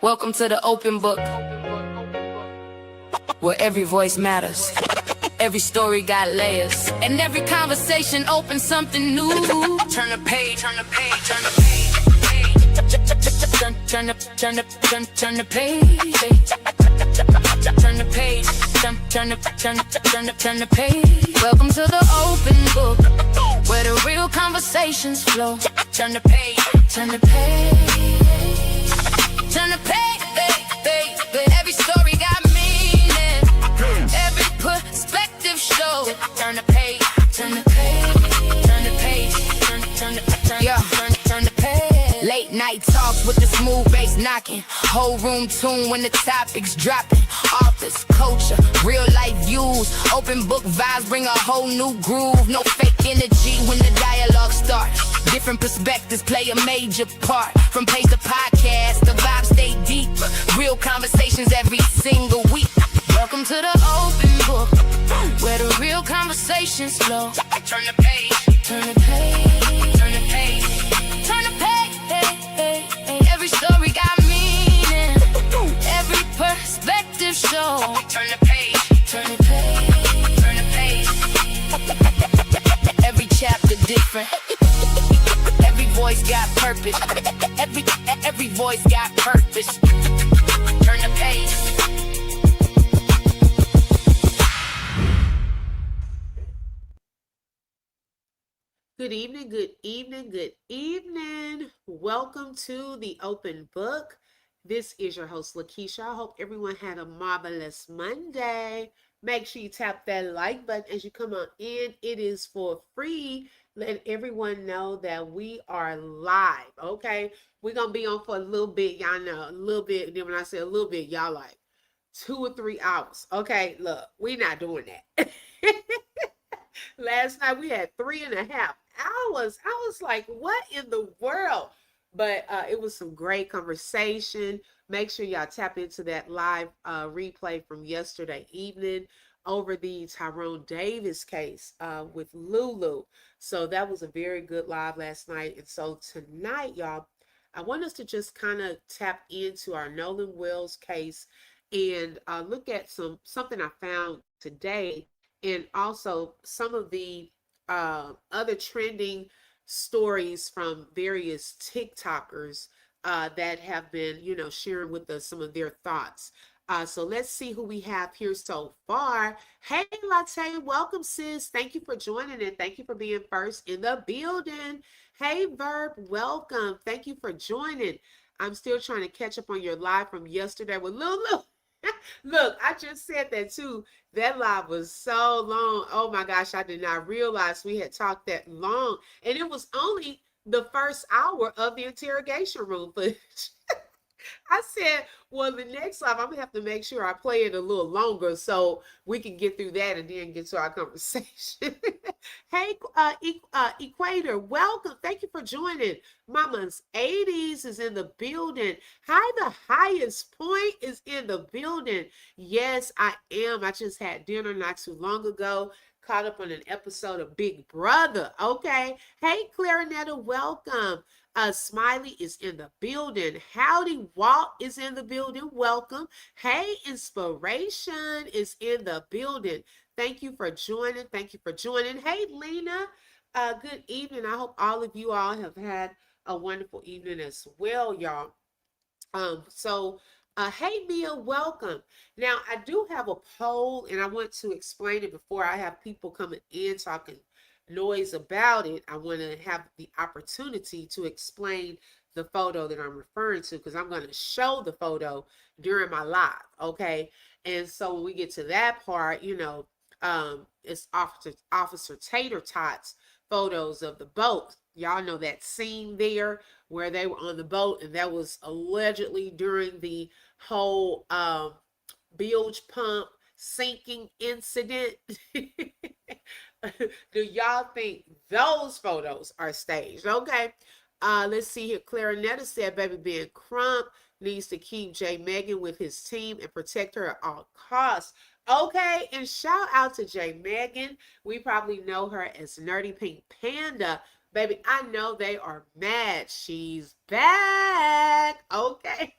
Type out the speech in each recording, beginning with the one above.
Welcome to the open book, where every voice matters. Every story got layers, and every conversation opens something new. Turn the page, turn the page, turn the page. Turn the page. Turn the page. Turn the page. Welcome to the open book, where the real conversations flow. Turn the page. Turn the page. Turn the page, every story got meaning. Every perspective shows. Turn the page, turn the page, turn the page, turn the page. Late night talks with the smooth bass knocking. Whole room tuned when the topics dropping. Authors, culture, real life views. Open book vibes bring a whole new groove. No fake energy when the dialogue starts. Different perspectives play a major part. From page to podcast, the vibes stay deep. Real conversations every single week. Welcome to the open book, where the real conversations flow. Turn the page, turn the page, turn the page, turn the page. Every story got meaning. Every perspective show. Turn the page, turn the page, turn the page. Every chapter different. Every voice got purpose. Every voice got purpose. Turn the page. Good evening, good evening, good evening. Welcome to the open book. This is your host, Lakeisha. I hope everyone had a marvelous Monday. Make sure you tap that like button as you come on in. It is for free. Let everyone know that we are live, okay? We're going to be on for a little bit, y'all know, a little bit. And then when I say a little bit, y'all like 2 or 3 hours, okay? Look, we're not doing that. Last night we had 3.5 hours. I was like, what in the world? But it was some great conversation. Make sure y'all tap into that live replay from yesterday evening over the Tyrone Davis case with Lulu. So that was a very good live last night. And so tonight, y'all, I want us to just kind of tap into our Nolan Wells case and look at something I found today, and also some of the other trending stories from various TikTokers that have been, sharing with us some of their thoughts. So let's see who we have here so far. Hey, Latte, welcome, sis. Thank you for joining and thank you for being first in the building. Hey, Verb, welcome. Thank you for joining. I'm still trying to catch up on your live from yesterday with Lulu. Look, I just said that too. That live was so long. Oh my gosh, I did not realize we had talked that long. And it was only the first hour of the interrogation room footage. I said, well, the next live, I'm going to have to make sure I play it a little longer so we can get through that and then get to our conversation. Hey, Equator, welcome. Thank you for joining. Mama's 80s is in the building. Hi, the highest point is in the building. Yes, I am. I just had dinner not too long ago. Caught up on an episode of Big Brother. Okay. Hey, Clarinetta, welcome. Smiley is in the building. Howdy Walt is in the building. Welcome. Hey, Inspiration is in the building. Thank you for joining. Thank you for joining. Hey, Lena. Good evening. I hope all of you all have had a wonderful evening as well, y'all. Hey, Mia, welcome. Now, I do have a poll, and I want to explain it before I have people coming in talking noise about it. I want to have the opportunity to explain the photo that I'm referring to, because I'm going to show the photo during my live, okay? And so when we get to that part, it's Officer Tater Tot's photos of the boat. Y'all know that scene there where they were on the boat, and that was allegedly during the whole bilge pump sinking incident. Do y'all think those photos are staged? Okay. Let's see here. Clarinetta said Baby Ben Crump needs to keep J. Megan with his team and protect her at all costs. Okay, and shout out to J. Megan. We probably know her as Nerdy Pink Panda. Baby, I know they are mad. She's back. Okay.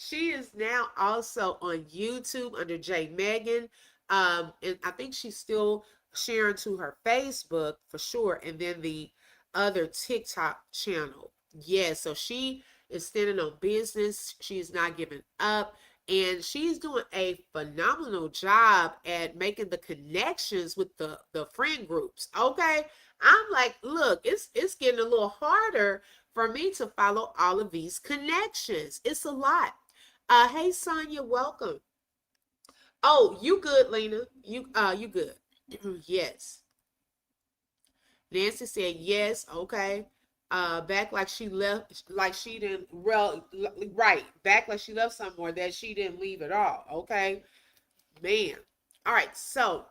She is now also on YouTube under J Megan. And I think she's still sharing to her Facebook for sure. And then the other TikTok channel. Yeah, so she is standing on business. She is not giving up. And she's doing a phenomenal job at making the connections with the friend groups. Okay. I'm like, look, it's getting a little harder for me to follow all of these connections. It's a lot. Hey Sonia, welcome. Oh, you good, Lena? You good? Yes. Nancy said yes. Okay. Back like she left, like she didn't. Well, right. Back like she left somewhere that she didn't leave at all. Okay, man. All right. So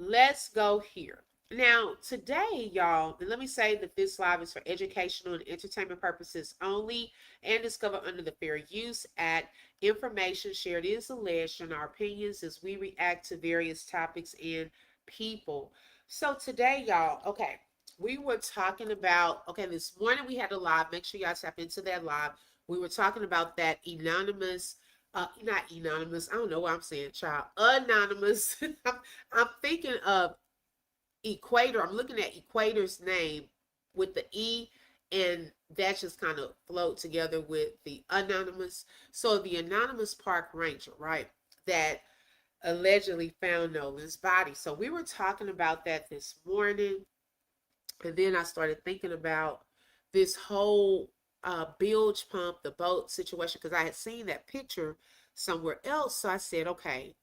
let's go here. Now, today, y'all, and let me say that this live is for educational and entertainment purposes only and discovered under the Fair Use Act. Information shared is alleged in our opinions as we react to various topics and people. So, today, y'all, okay, we were talking about, okay, this morning we had a live. Make sure y'all tap into that live. We were talking about that anonymous not anonymous. I don't know what I'm saying, child. Anonymous. I'm thinking of Equator. I'm looking at Equator's name with the E, and that just kind of flowed together with the anonymous. So the anonymous park ranger, right? That allegedly found Nolan's body. So we were talking about that this morning, and then I started thinking about this whole bilge pump, the boat situation, because I had seen that picture somewhere else. So I said, okay,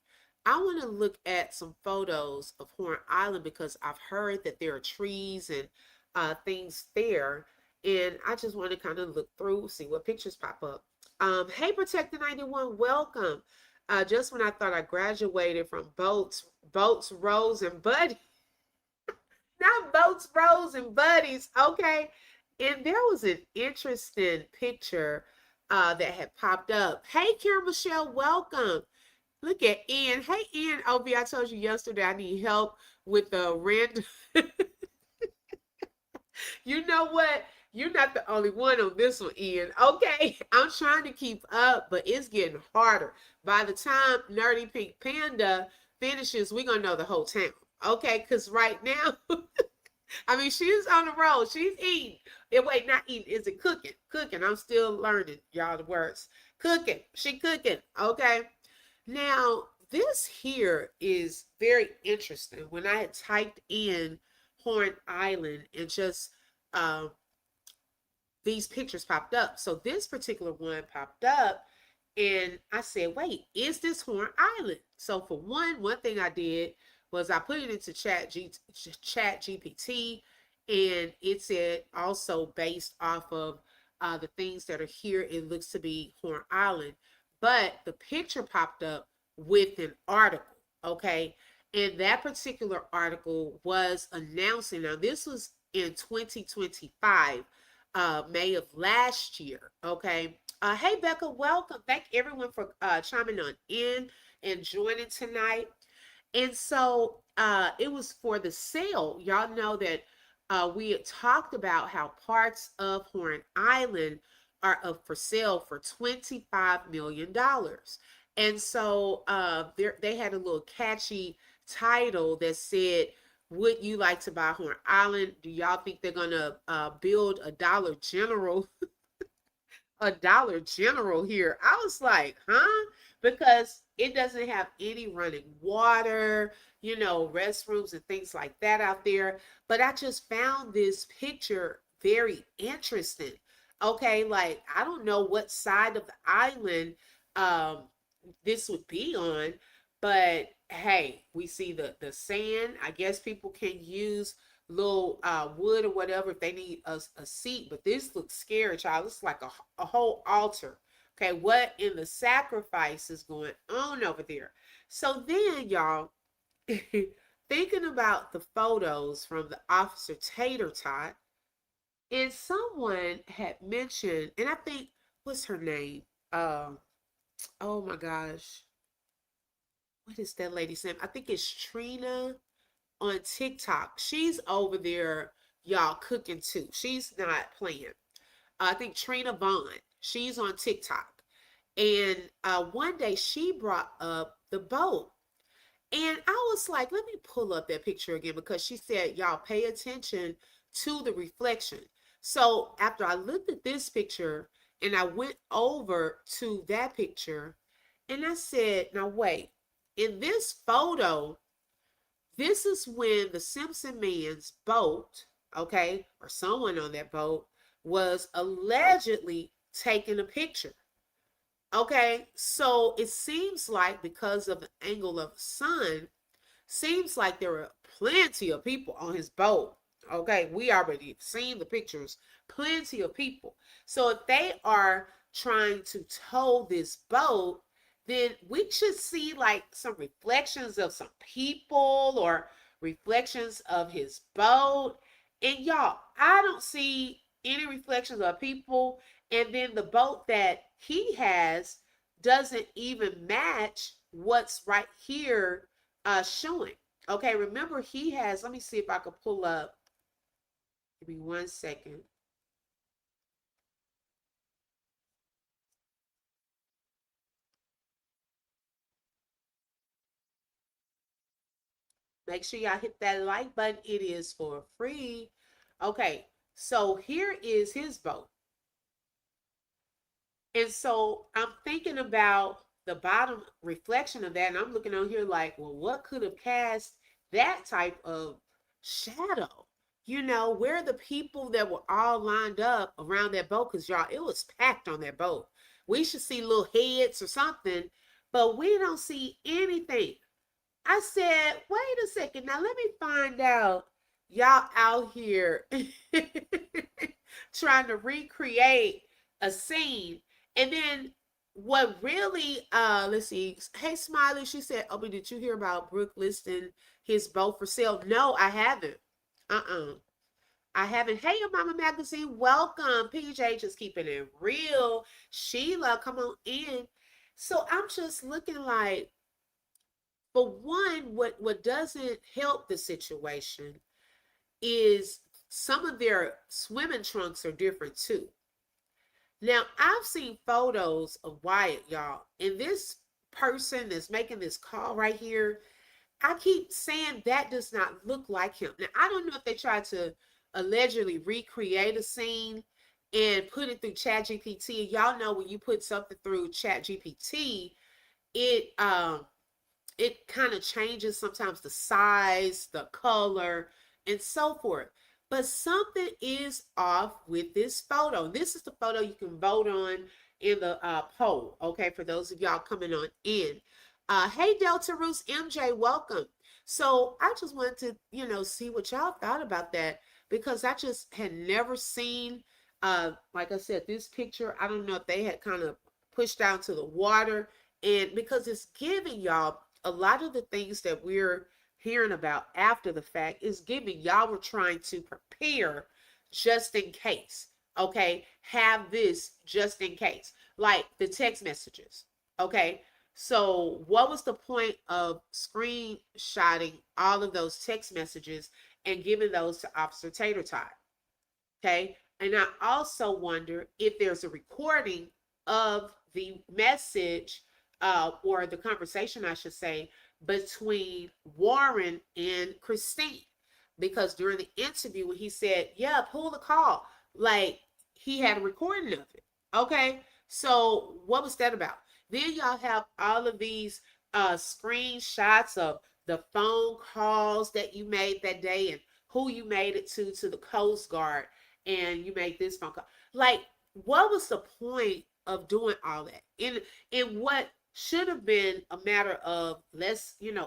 I want to look at some photos of Horn Island because I've heard that there are trees and things there. And I just want to kind of look through, see what pictures pop up. Hey, Protector 91, welcome. Just when I thought I graduated from boats, rows, and buddies, not boats, rows, and buddies, okay? And there was an interesting picture that had popped up. Hey, Karen Michelle, welcome. Look at Ian. Hey, Ian. OB, I told you yesterday I need help with the random. You know what? You're not the only one on this one, Ian. Okay, I'm trying to keep up, but it's getting harder. By the time Nerdy Pink Panda finishes, we're going to know the whole town. Okay, because right now, I mean, she's on the road. She's eating. Wait, not eating. Is it cooking? Cooking. I'm still learning, y'all, the words. Cooking. She cooking. Okay. Now, this here is very interesting. When I had typed in Horn Island and just um, these pictures popped up. So this particular one popped up and I said, wait, is this Horn Island? So for one thing I did was I put it into Chat GPT, and it said also based off of the things that are here, it looks to be Horn Island. But the picture popped up with an article, okay? And that particular article was announcing, now this was in 2025, May of last year, okay? Hey, Becca, welcome. Thank everyone for chiming on in and joining tonight. And so it was for the sale. Y'all know that we had talked about how parts of Horn Island are up for sale for $25 million. And so they had a little catchy title that said, would you like to buy Horn Island? Do y'all think they're going to build a Dollar General here? I was like, huh? Because it doesn't have any running water, restrooms and things like that out there. But I just found this picture very interesting. Okay, like I don't know what side of the island um this would be on, but hey, we see the sand. I guess people can use little wood or whatever if they need a seat, but this looks scary, child. It's like a whole altar. Okay, what in the sacrifice is going on over there? So then, y'all, thinking about the photos from the Officer Tater Tot, and someone had mentioned, and I think, what's her name? Oh my gosh, what is that lady's name? I think it's Trina on TikTok. She's over there, y'all, cooking too. She's not playing. I think Trina Vaughn. She's on TikTok. And one day she brought up the boat. And I was like, let me pull up that picture again because she said, y'all pay attention to the reflection. So after I looked at this picture and I went over to that picture and I said, now wait, in this photo, this is when the Simpson man's boat, okay, or someone on that boat was allegedly taking a picture. Okay, so it seems like because of the angle of the sun, seems like there were plenty of people on his boat. Okay, we already seen the pictures, plenty of people. So if they are trying to tow this boat, then we should see like some reflections of some people or reflections of his boat. And y'all, I don't see any reflections of people. And then the boat that he has doesn't even match what's right here showing. Okay, remember he has, let me see if I can pull up. Give me 1 second. Make sure y'all hit that like button. It is for free. Okay, so here is his boat. And so I'm thinking about the bottom reflection of that, and I'm looking on here like, well, what could have cast that type of shadow? You know, where are the people that were all lined up around that boat? Because y'all, it was packed on that boat. We should see little heads or something, but we don't see anything. I said, wait a second. Now let me find out. Y'all out here trying to recreate a scene. And then what really, let's see. Hey, Smiley, she said, oh, but did you hear about Brooke listing his boat for sale? No, I haven't. I haven't. Hey, your Mama Magazine, welcome. PJ just keeping it real. Sheila, come on in. So I'm just looking like, for one, what doesn't help the situation is some of their swimming trunks are different too. Now, I've seen photos of Wyatt, y'all, and this person that's making this call right here, I keep saying that does not look like him. Now, I don't know if they tried to allegedly recreate a scene and put it through ChatGPT. Y'all know when you put something through ChatGPT, it it kind of changes sometimes the size, the color, and so forth. But something is off with this photo. This is the photo you can vote on in the poll, okay, for those of y'all coming on in. Hey, Delta Roos MJ, welcome. So I just wanted to, see what y'all thought about that because I just had never seen, like I said, this picture. I don't know if they had kind of pushed down to the water, and because it's giving y'all a lot of the things that we're hearing about after the fact is giving y'all were trying to prepare just in case. Okay, have this just in case, like the text messages. Okay, so what was the point of screenshotting all of those text messages and giving those to Officer Tater Tot? Okay, and I also wonder if there's a recording of the message or the conversation, I should say, between Warren and Christine. Because during the interview, when he said, yeah, pull the call, like he had a recording of it. Okay. So what was that about? Then y'all have all of these screenshots of the phone calls that you made that day and who you made it to the Coast Guard, and you made this phone call. Like, what was the point of doing all that? In what should have been a matter of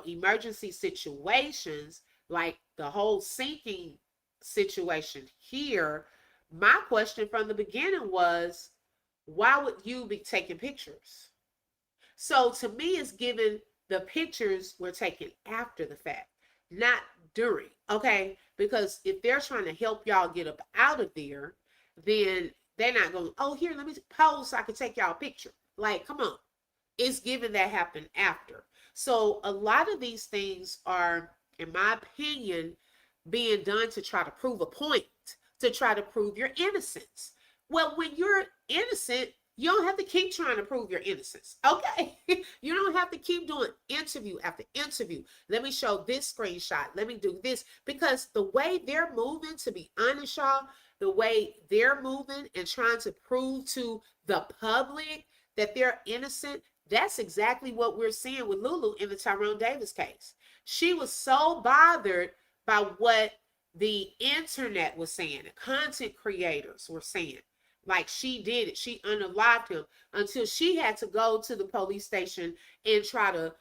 emergency situations, like the whole sinking situation here. My question from the beginning was, why would you be taking pictures? So to me, it's given the pictures were taken after the fact, not during. Okay, because if they're trying to help y'all get up out of there, then they're not going, oh, here, let me pose so I can take y'all a picture. Like, come on. It's given that happened after. So a lot of these things are, in my opinion, being done to try to prove a point, to try to prove your innocence. Well, when you're innocent, you don't have to keep trying to prove your innocence. Okay. You don't have to keep doing interview after interview. Let me show this screenshot. Let me do this. Because the way they're moving, to be honest, y'all, the way they're moving and trying to prove to the public that they're innocent, that's exactly what we're seeing with Lulu in the Tyrone Davis case. She was so bothered by what the internet was saying, the content creators were saying. Like she did it. She unalived him until she had to go to the police station and try to,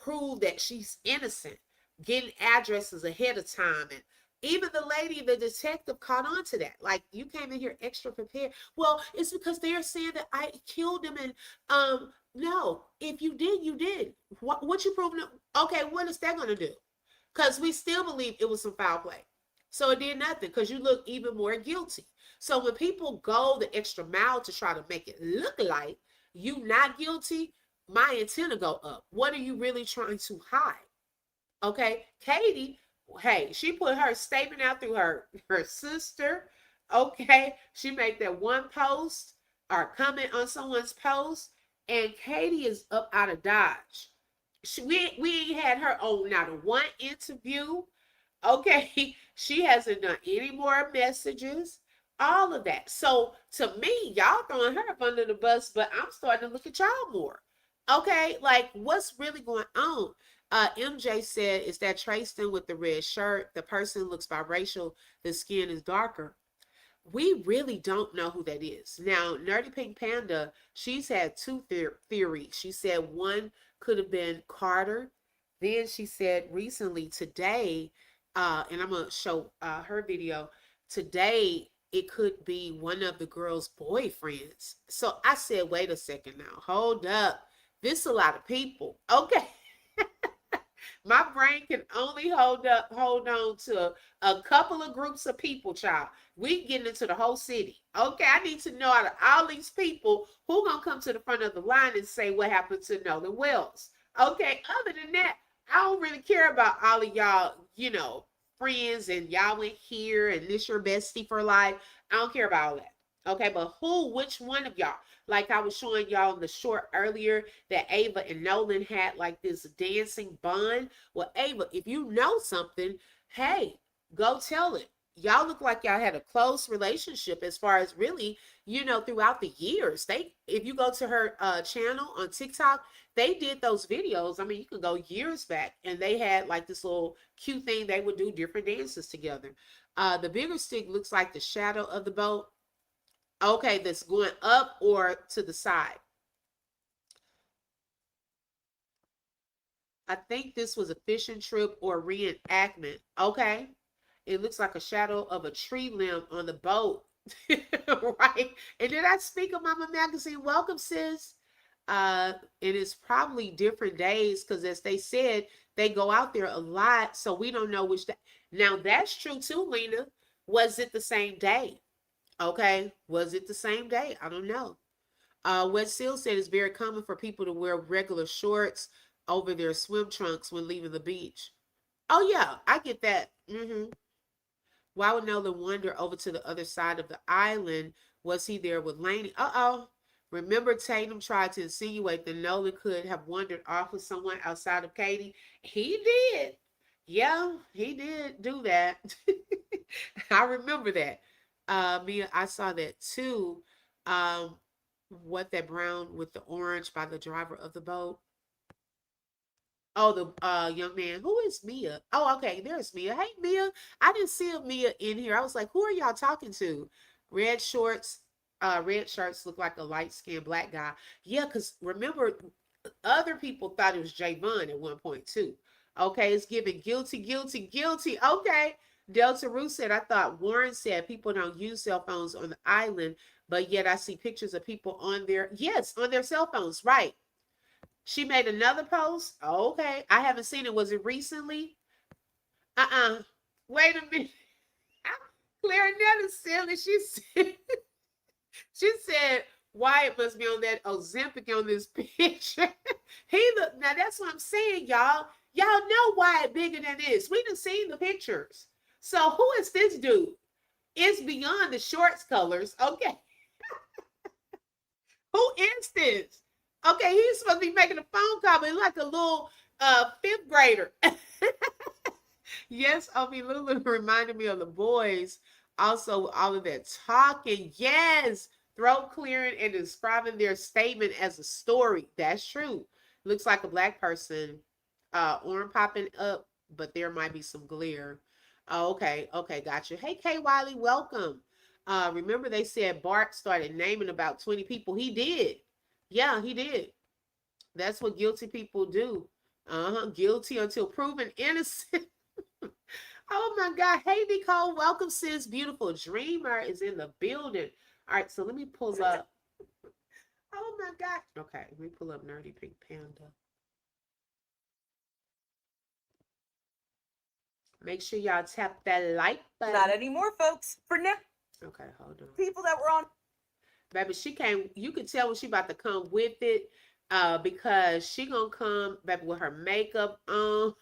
prove that she's innocent, getting addresses ahead of time. And even the lady, the detective, caught on to that. Like, you came in here extra prepared. Well, it's because they're saying that I killed him. And no, if you did, you did. What you proving? Okay, what is that going to do? Because we still believe it was some foul play. So it did nothing because you look even more guilty. So when people go the extra mile to try to make it look like you not guilty, my antenna go up. What are you really trying to hide? Okay, Katie, hey, she put her statement out through her sister. Okay, she made that one post or comment on someone's post, and Katie is up out of Dodge. We ain't had her on not a one interview. Okay, she hasn't done any more messages, all of that. So to me, y'all throwing her up under the bus, but I'm starting to look at y'all more. Okay, like what's really going on? MJ said, is that Tristan with the red shirt? The person looks biracial, the skin is darker. We really don't know who that is. Now, Nerdy Pink Panda, she's had two theories. She said one could have been Carter. Then she said recently, today, and I'm going to show her video, today it could be one of the girl's boyfriends. So I said, wait a second now. Hold up. This is a lot of people. Okay. My brain can only hold on to a couple of groups of people, child. We getting into the whole city. Okay, I need to know out of all these people who gonna come to the front of the line and say what happened to Nolan Wells. Okay, other than that, I don't really care about all of y'all, friends and y'all went here and this your bestie for life. I don't care about all that. Okay, but which one of y'all? Like I was showing y'all in the short earlier that Ava and Nolan had like this dancing bond. Well, Ava, if you know something, hey, go tell it. Y'all look like y'all had a close relationship as far as really, throughout the years. If you go to her channel on TikTok, they did those videos. I mean, you can go years back and they had like this little cute thing. They would do different dances together. The bigger stick looks like the shadow of the boat. Okay, that's going up or to the side. I think this was a fishing trip or reenactment. Okay. It looks like a shadow of a tree limb on the boat. Right? And then I speak of Mama Magazine. Welcome, sis. And it's probably different days because as they said, they go out there a lot. So we don't know which day. Now that's true too, Lena. Was it the same day? Okay, was it the same day? I don't know. What Seal said is very common for people to wear regular shorts over their swim trunks when leaving the beach. Oh yeah, I get that. Why would Nolan wander over to the other side of the island? Was he there with Lainey? Uh-oh. Remember Tatum tried to insinuate that Nolan could have wandered off with someone outside of Katie? He did. Yeah, he did do that. I remember that. Mia, I saw that too. What that brown with the orange by the driver of the boat. Oh, the young man. Who is Mia? Oh, okay, there's Mia. Hey, Mia. I didn't see a Mia in here. I was like, who are y'all talking to? Red shorts, red shirts look like a light-skinned black guy. Yeah, because remember, other people thought it was Javon at one point too. Okay, it's giving guilty, guilty, guilty. Okay. Delta Rue said, I thought Warren said people don't use cell phones on the island, but yet I see pictures of people on their cell phones. Right. She made another post. Okay. I haven't seen it. Was it recently? Wait a minute. Clarinette is silly. She said, Wyatt must be on that Ozempic on this picture. Now that's what I'm saying, y'all. Y'all know Wyatt bigger than this. We done seen the pictures. So who is this dude? It's beyond the shorts colors. Okay. Who is this? Okay, he's supposed to be making a phone call, but he's like a little fifth grader. Yes, Omi Lulu reminded me of the boys. Also, all of that talking. Yes, throat clearing and describing their statement as a story. That's true. Looks like a black person. Orange popping up, but there might be some glare. Oh, okay, okay, gotcha. Hey, Kay Wiley, welcome. Remember they said Bart started naming about 20 people. He did. Yeah, he did. That's what guilty people do. Uh-huh. Guilty until proven innocent. Oh my God. Hey, Nicole. Welcome, sis. Beautiful Dreamer is in the building. All right, so let me pull up. Oh my God. Okay, let me pull up Nerdy Pink Panda. Make sure y'all tap that like button. Not anymore, folks. For now. Okay, hold on. People that were on. Baby, she came. You could tell when she about to come with it, because she gonna come, baby, with her makeup on.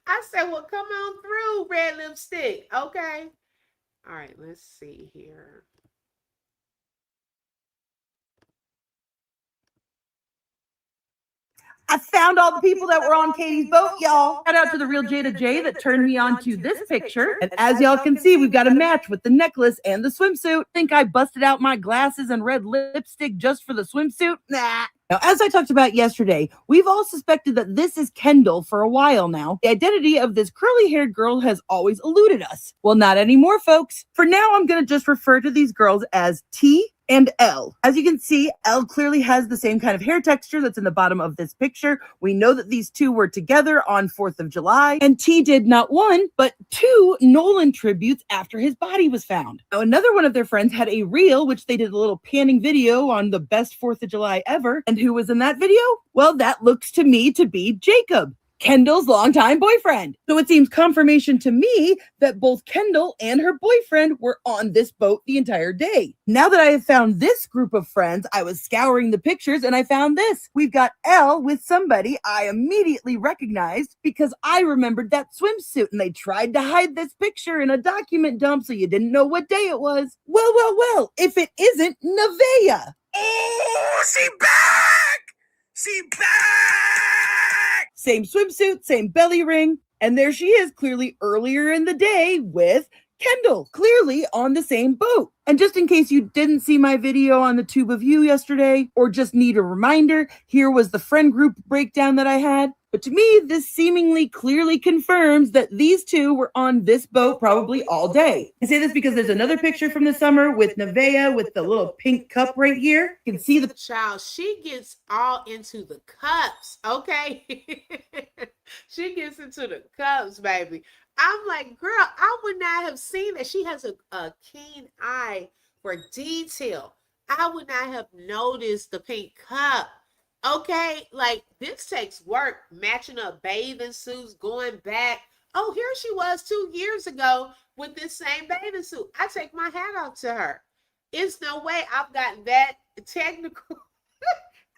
I said, well, come on through, red lipstick. Okay. All right, let's see here. I found all the people that were on Katie's boat, y'all. Shout out to the real Jada J that turned me on to this picture. And as y'all can see, we've got a match with the necklace and the swimsuit. Think I busted out my glasses and red lipstick just for the swimsuit? Nah. Now, as I talked about yesterday, we've all suspected that this is Kendall for a while now. The identity of this curly-haired girl has always eluded us. Well, not anymore, folks. For now, I'm going to just refer to these girls as T and L. As you can see, L clearly has the same kind of hair texture that's in the bottom of this picture. We know that these two were together on 4th of July, and T did not one, but two Nolan tributes after his body was found. Now, another one of their friends had a reel, which they did a little panning video on the best 4th of July ever. And who was in that video? Well, that looks to me to be Jacob, Kendall's longtime boyfriend. So it seems confirmation to me that both Kendall and her boyfriend were on this boat the entire day. Now that I have found this group of friends, I was scouring the pictures and I found this. We've got Elle with somebody I immediately recognized because I remembered that swimsuit, and they tried to hide this picture in a document dump so you didn't know what day it was. Well, well, well, if it isn't Nevaeh. Oh, she back! She back! Same swimsuit, same belly ring, and there she is clearly earlier in the day with Kendall, clearly on the same boat. And just in case you didn't see my video on the Tube of You yesterday, or just need a reminder, here was the friend group breakdown that I had. But to me, this seemingly clearly confirms that these two were on this boat probably all day. I say this because there's another picture from the summer with Nevaeh with the little pink cup right here. You can see the child, she gets all into the cups, okay? She gets into the cups, baby. I'm like, girl, I would not have seen that. She has a keen eye for detail. I would not have noticed the pink cup. Okay, like this takes work, matching up bathing suits, going back. Oh, here she was 2 years ago with this same bathing suit. I take my hat off to her. It's no way I've gotten that technical.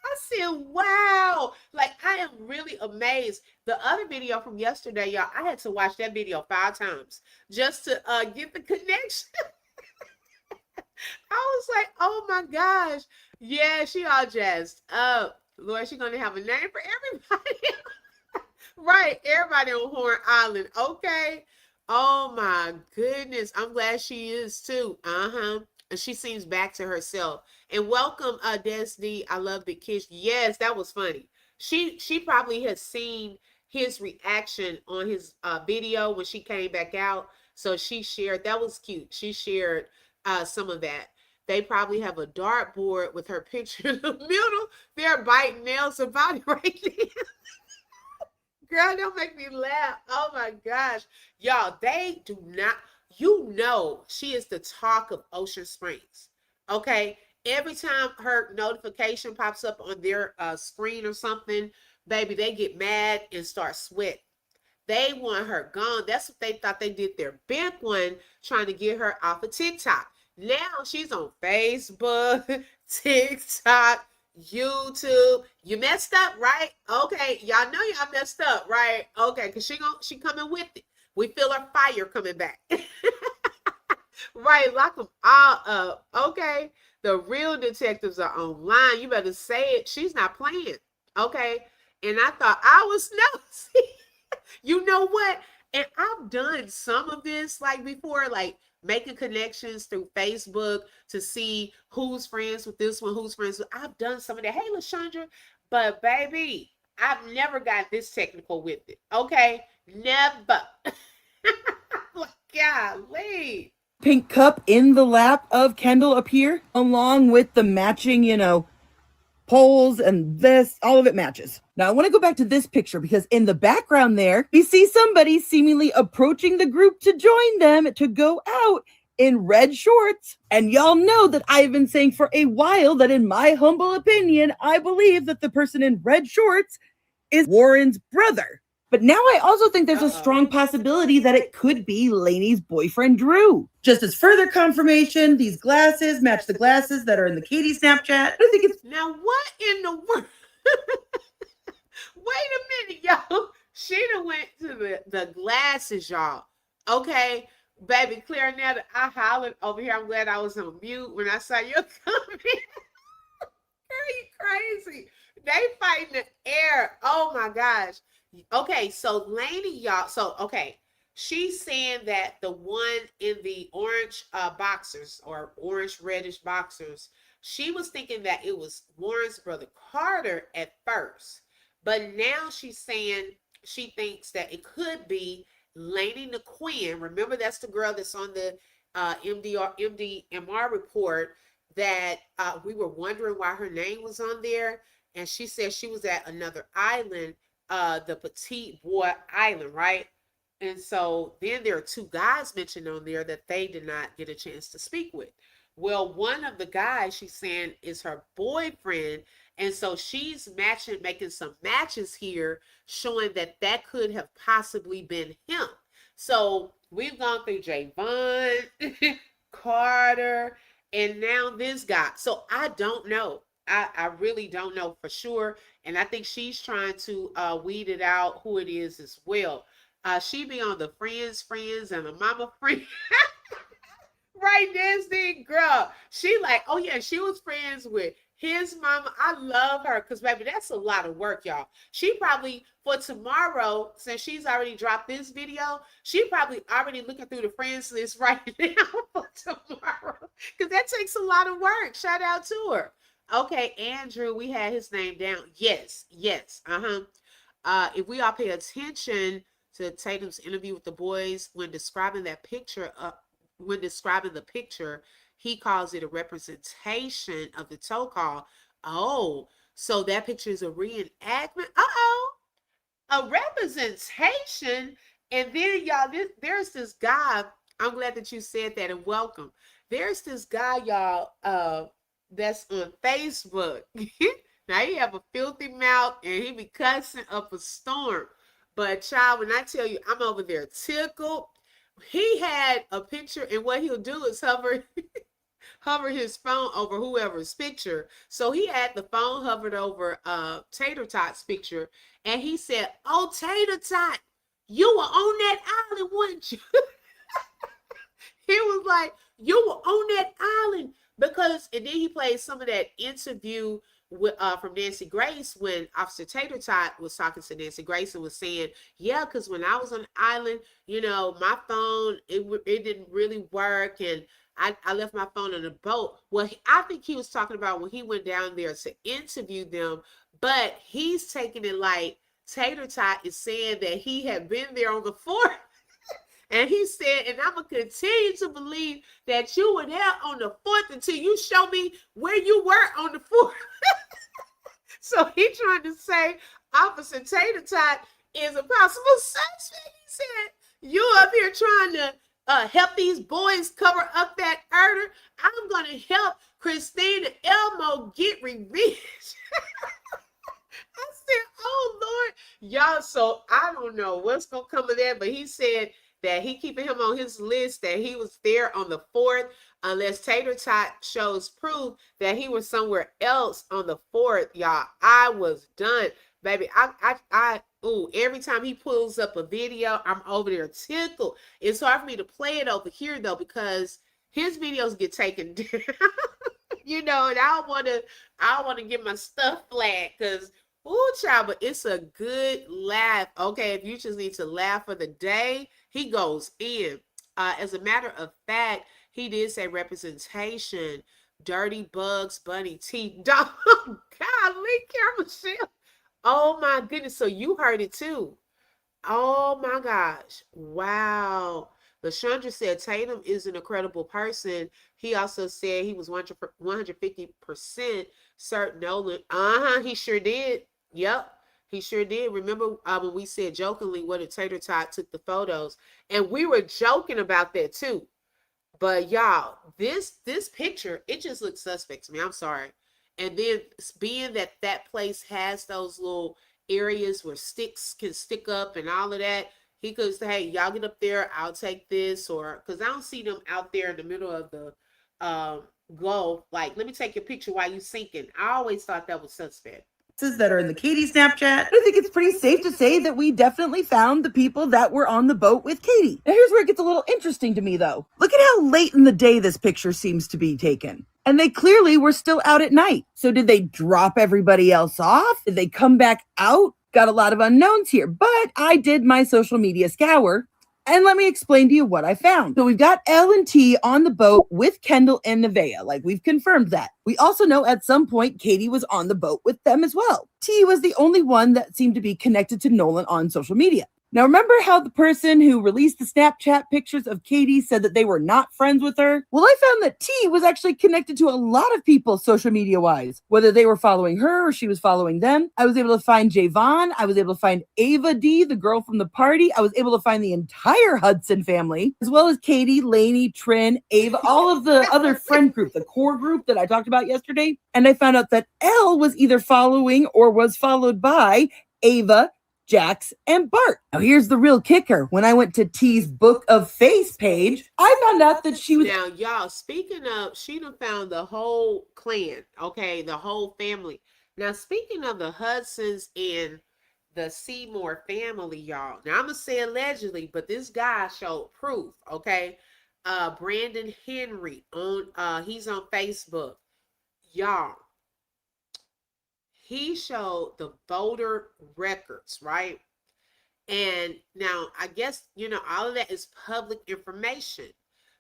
I said, wow. Like, I am really amazed. The other video from yesterday, y'all, I had to watch that video 5 times just to get the connection. I was like, oh my gosh. Yeah, she all jazzed up. Lord, she's going to have a name for everybody. Right, everybody on Horn Island. Okay. Oh my goodness. I'm glad she is too. Uh-huh. And she seems back to herself. And welcome, Desdi. I love Big Kish. Yes, that was funny. She probably has seen his reaction on his video when she came back out. So she shared. That was cute. She shared some of that. They probably have a dartboard with her picture in the middle. They're biting nails about it right there. Girl, don't make me laugh. Oh my gosh. Y'all, they do not, you know, she is the talk of Ocean Springs. Okay. Every time her notification pops up on their screen or something, baby, they get mad and start sweating. They want her gone. That's what they thought they did their big one, trying to get her off of TikTok. Now she's on Facebook, TikTok, YouTube. You messed up, right? Okay, y'all know y'all messed up, right? Okay, because she coming with it. We feel her fire coming back. Right, lock them all up. Okay. The real detectives are online. You better say it. She's not playing. Okay. And I thought I was nosy. You know what? And I've done some of this like before, like making connections through Facebook to see who's friends with this one, who's friends with. I've done some of that. Hey, Lashandra, but baby, I've never got this technical with it. Okay, never. Golly. Pink cup in the lap of Kendall appear, along with the matching, poles and this, all of it matches. Now I want to go back to this picture because in the background there, we see somebody seemingly approaching the group to join them to go out in red shorts. And y'all know that I've been saying for a while that in my humble opinion, I believe that the person in red shorts is Warren's brother. But now I also think there's a strong possibility that it could be Lainey's boyfriend, Drew. Just as further confirmation, these glasses match the glasses that are in the Katie Snapchat. I think it's Now, what in the world? Wait a minute, y'all. She done went to the glasses, y'all. Okay, baby, Claire, now that I hollered over here, I'm glad I was on mute when I saw your comment. Girl, you crazy. They fighting the air. Oh my gosh. Okay, so Lainey, y'all. So, okay, she's saying that the one in the orange boxers or orange reddish boxers, she was thinking that it was Warren's brother Carter at first. But now she's saying she thinks that it could be Lainey NaQuinn. Remember, that's the girl that's on the MDMR report that we were wondering why her name was on there. And she said she was at another island, the Petite Bois Island, right? And so then there are two guys mentioned on there that they did not get a chance to speak with. Well, one of the guys she's saying is her boyfriend. And so she's making some matches here, showing that that could have possibly been him. So we've gone through Javon, Carter, and now this guy. So I don't know. I really don't know for sure. And I think she's trying to weed it out who it is as well. She be on the friends and the mama friend. Right, Disney girl. She like, oh yeah, she was friends with his mama. I love her because baby, that's a lot of work, y'all. She probably for tomorrow, since she's already dropped this video, she probably already looking through the friends list right now for tomorrow. Because that takes a lot of work. Shout out to her. Okay, Andrew, we had his name down. Yes. If we all pay attention to Tatum's interview with the boys when describing that picture when describing the picture, he calls it a representation of the toe call. Oh, so that picture is a reenactment. A representation. And then y'all, there's this guy. I'm glad that you said that and welcome. There's this guy, y'all, that's on Facebook. Now he have a filthy mouth and he be cussing up a storm. But child, when I tell you, I'm over there tickled. He had a picture, and what he'll do is hover his phone over whoever's picture. So he had the phone hovered over Tater Tot's picture, and he said, "Oh, Tater Tot, you were on that island, weren't you?" He was like, "You were on that island." Because, and then he played some of that interview with, from Nancy Grace when Officer Tater Tot was talking to Nancy Grace and was saying, yeah, because when I was on the island, my phone, it didn't really work, and I left my phone on the boat. Well, I think he was talking about when he went down there to interview them, but he's taking it like Tater Tot is saying that he had been there on the 4th. And he said, and I'm going to continue to believe that you were there on the 4th until you show me where you were on the 4th. So he trying to say Officer Tater Tot is a possible suspect. He said, you up here trying to help these boys cover up that murder. I'm going to help Christina Elmo get revenge. I said, oh, Lord. Y'all, so I don't know what's going to come of that, but he said that he keeping him on his list, that he was there on the 4th, unless Tater Tot shows proof that he was somewhere else on the 4th, y'all. I was done, baby. Every time he pulls up a video, I'm over there tickled. It's hard for me to play it over here, though, because his videos get taken down. You know, and I don't want to get my stuff flagged because, ooh, child, but it's a good laugh. Okay, if you just need to laugh for the day, he goes in. As a matter of fact, he did say representation, dirty bugs, bunny teeth, dog. Golly, Michelle. Oh my goodness. So you heard it too. Oh my gosh. Wow. LaShandra said Tatum is an incredible person. He also said he was 150% certain Nolan. He sure did. Yep. He sure did. Remember when we said jokingly what a tater tot took the photos? And we were joking about that too. But y'all, this picture, it just looks suspect to me. I'm sorry. And then being that that place has those little areas where sticks can stick up and all of that, he could say, "Hey, y'all get up there. I'll take this," or because I don't see them out there in the middle of the Gulf. Like, let me take your picture while you sinking. I always thought that was suspect. That are in the Katie Snapchat. I think it's pretty safe to say that we definitely found the people that were on the boat with Katie. Now here's where it gets a little interesting to me though. Look at how late in the day this picture seems to be taken. And they clearly were still out at night. So did they drop everybody else off? Did they come back out? Got a lot of unknowns here, but I did my social media scour. And let me explain to you what I found. So we've got L and T on the boat with Kendall and Nevaeh. Like, we've confirmed that. We also know at some point Katie was on the boat with them as well. T was the only one that seemed to be connected to Nolan on social media. Now, remember how the person who released the Snapchat pictures of Katie said that they were not friends with her? Well, I found that T was actually connected to a lot of people social media wise, whether they were following her or she was following them. I was able to find Javon. I was able to find Ava D, the girl from the party. I was able to find the entire Hudson family, as well as Katie, Lainey, Trin, Ava, all of the other friend group, the core group that I talked about yesterday. And I found out that L was either following or was followed by Ava, Jax, and Bart. Now here's the real kicker. When I went to T's Book of Face page, I found out that she was... Now, y'all, speaking of, she done found the whole clan, okay, the whole family. Now, speaking of the Hudsons and the Seymour family, y'all. Now, I'm going to say allegedly, but this guy showed proof, okay? Brandon Henry, he's on Facebook. Y'all, he showed the voter records, right? And now I guess, all of that is public information.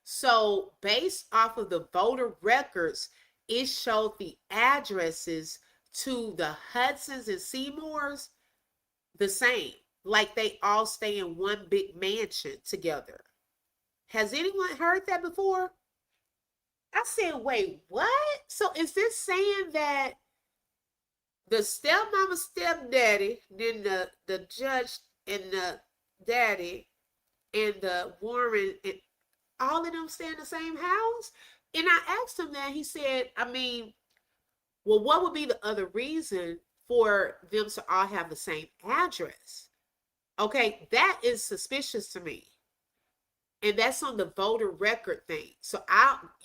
So based off of the voter records, it showed the addresses to the Hudsons and Seymours the same. Like they all stay in one big mansion together. Has anyone heard that before? I said, wait, what? So is this saying that the stepmama, stepdaddy, then the judge and the daddy and the Warren, and all of them stay in the same house? And I asked him that. He said, well, what would be the other reason for them to all have the same address? Okay, that is suspicious to me. And that's on the voter record thing. So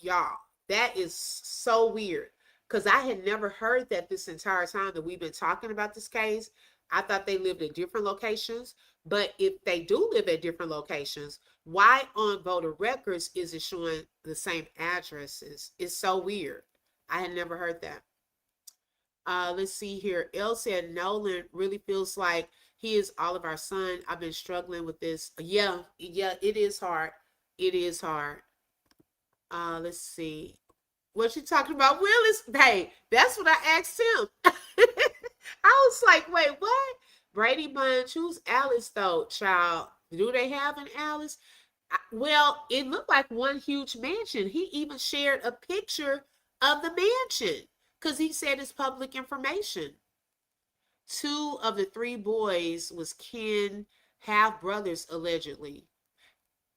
y'all, that is so weird. Because I had never heard that this entire time that we've been talking about this case. I thought they lived at different locations. But if they do live at different locations, why on voter records is it showing the same addresses? It's so weird. I had never heard that. Let's see here. Elle said Nolan really feels like he is all of our son. I've been struggling with this. Yeah, it is hard. It is hard. Let's see. What you talking about, Willis? Hey, that's what I asked him. I was like, wait, what? Brady Bunch, who's Alice though, child? Do they have an Alice? Well, it looked like one huge mansion. He even shared a picture of the mansion because he said it's public information. 2 of the 3 boys was kin, half brothers, allegedly.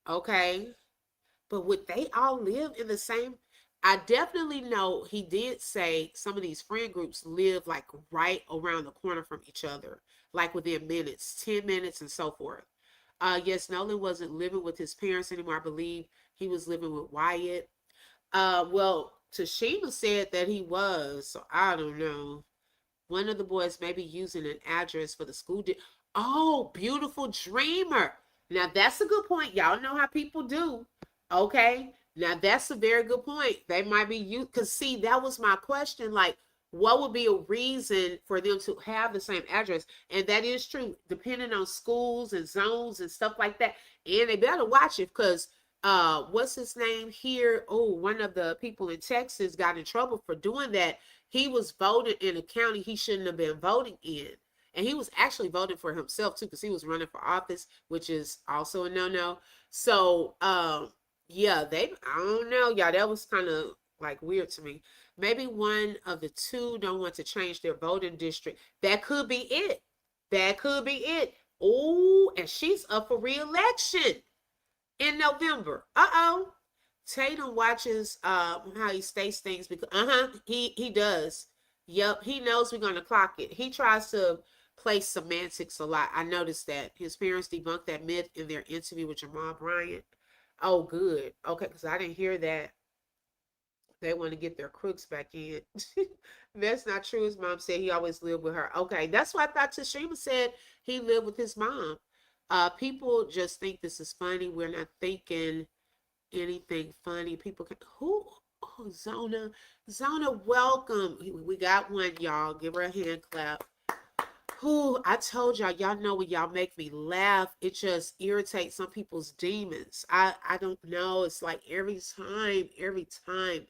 Okay. But would they all live in the same? I definitely know he did say some of these friend groups live like right around the corner from each other, like within minutes, 10 minutes and so forth. Yes, Nolan wasn't living with his parents anymore. I believe he was living with Wyatt. Well, Tashima said that he was, so I don't know. One of the boys may be using an address for the school. Oh, beautiful dreamer. Now, that's a good point. Y'all know how people do. Okay. Now that's a very good point. They might be you because see, that was my question. Like, what would be a reason for them to have the same address? And that is true, depending on schools and zones and stuff like that. And they better watch it because what's his name here? Oh, one of the people in Texas got in trouble for doing that. He was voting in a county he shouldn't have been voting in. And he was actually voting for himself too, because he was running for office, which is also a no-no. So yeah, I don't know, y'all. That was kind of like weird to me. Maybe one of the two don't want to change their voting district. That could be it. That could be it. Oh, and she's up for re-election in November. Uh-oh. Tatum watches how he states things because he does. Yep, he knows we're gonna clock it. He tries to play semantics a lot. I noticed that. His parents debunked that myth in their interview with Jamal Bryant. Oh, good. Okay, because I didn't hear that. They want to get their crooks back in. That's not true. His mom said he always lived with her. Okay, that's why I thought Tashima said he lived with his mom. People just think this is funny. We're not thinking anything funny. People can oh, Zona, welcome. We got one, y'all. Give her a hand clap. Who I told y'all know when y'all make me laugh, it just irritates some people's demons. I don't know. It's like every time.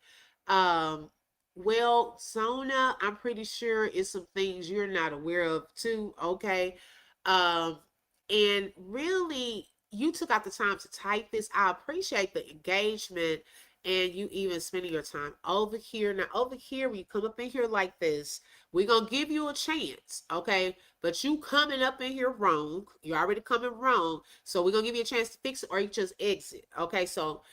Well, Zona, I'm pretty sure it's some things you're not aware of too, okay? And really, you took out the time to type this. I appreciate the engagement and you even spending your time over here. Now, over here, when you come up in here like this, we're going to give you a chance, okay? But you coming up in here wrong. You're already coming wrong. So we're going to give you a chance to fix it or you just exit, okay? So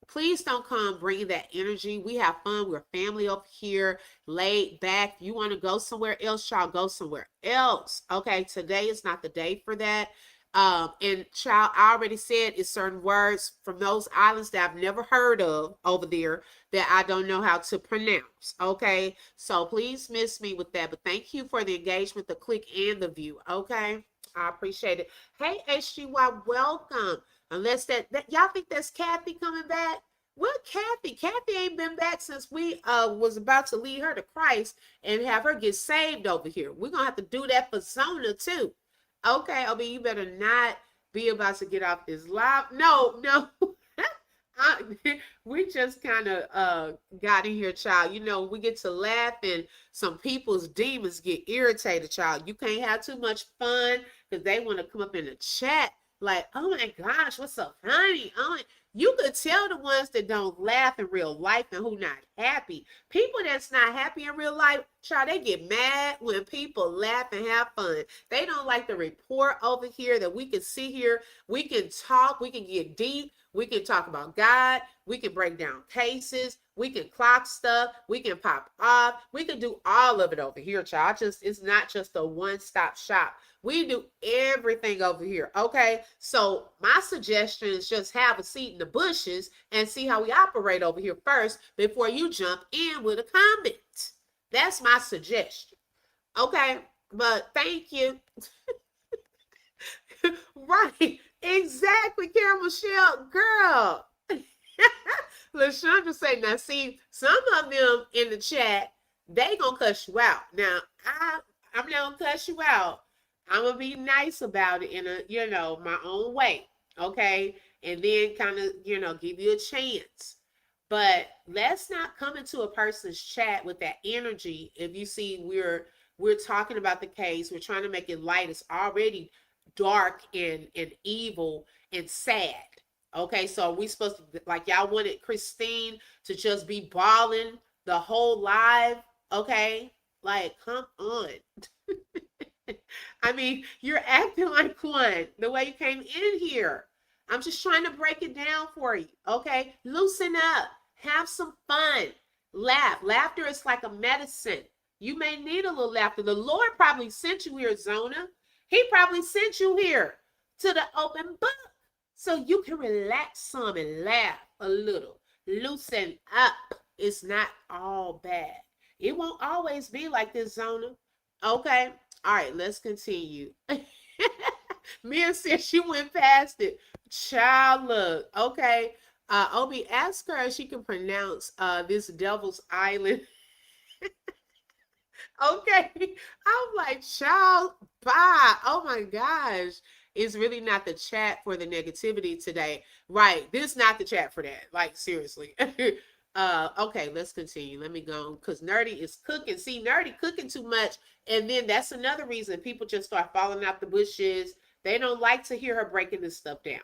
please don't come bringing that energy. We have fun. We're family over here, laid back. You want to go somewhere else, y'all, go somewhere else, okay? Today is not the day for that. And child, I already said it's certain words from those islands that I've never heard of over there that I don't know how to pronounce. Okay. So please miss me with that. But thank you for the engagement, the click, and the view. Okay. I appreciate it. Hey, HGY, welcome. Unless that y'all think that's Kathy coming back. What Kathy? Kathy ain't been back since we was about to lead her to Christ and have her get saved over here. We're gonna have to do that for Zona too. Okay, I mean, you better not be about to get off this live. No. We just kind of got in here, child. You know, we get to laugh and some people's demons get irritated, child. You can't have too much fun because they want to come up in the chat like, oh my gosh, what's so funny? You could tell the ones that don't laugh in real life and who not happy. People that's not happy in real life, child, they get mad when people laugh and have fun. They don't like the report over here that we can see here. We can talk. We can get deep. We can talk about God. We can break down cases. We can clock stuff. We can pop off. We can do all of it over here, child. It's not just a one-stop shop. We do everything over here, okay? So my suggestion is just have a seat in the bushes and see how we operate over here first before you jump in with a comment. That's my suggestion, okay? But thank you. Right, exactly, Karen Michelle, girl. LaShondra say, now see, some of them in the chat, they gonna cuss you out. Now, I'm not gonna cuss you out. I'm gonna be nice about it in a, my own way, okay? And then kind of, give you a chance. But let's not come into a person's chat with that energy. If you see we're talking about the case, we're trying to make it light. It's already dark and evil and sad. Okay, so are we supposed to, like, y'all wanted Christine to just be bawling the whole live? Okay, like, come on. I mean, you're acting like one the way you came in here. I'm just trying to break it down for you. Okay, loosen up, have some fun, laugh. Laughter is like a medicine. You may need a little laughter. The Lord probably sent you here, Zona. He probably sent you here to the open book so you can relax some and laugh a little. Loosen up. It's not all bad. It won't always be like this, Zona. Okay. All right, let's continue. Mia said she went past it. Child, look. Okay. Obi, ask her if she can pronounce this Devil's Island. Okay. I'm like, child, bye. Oh my gosh. It's really not the chat for the negativity today. Right. This is not the chat for that. Like, seriously. Okay, let's continue. Let me go. Because Nerdy is cooking. See, Nerdy cooking too much. And then that's another reason people just start falling out the bushes. They don't like to hear her breaking this stuff down.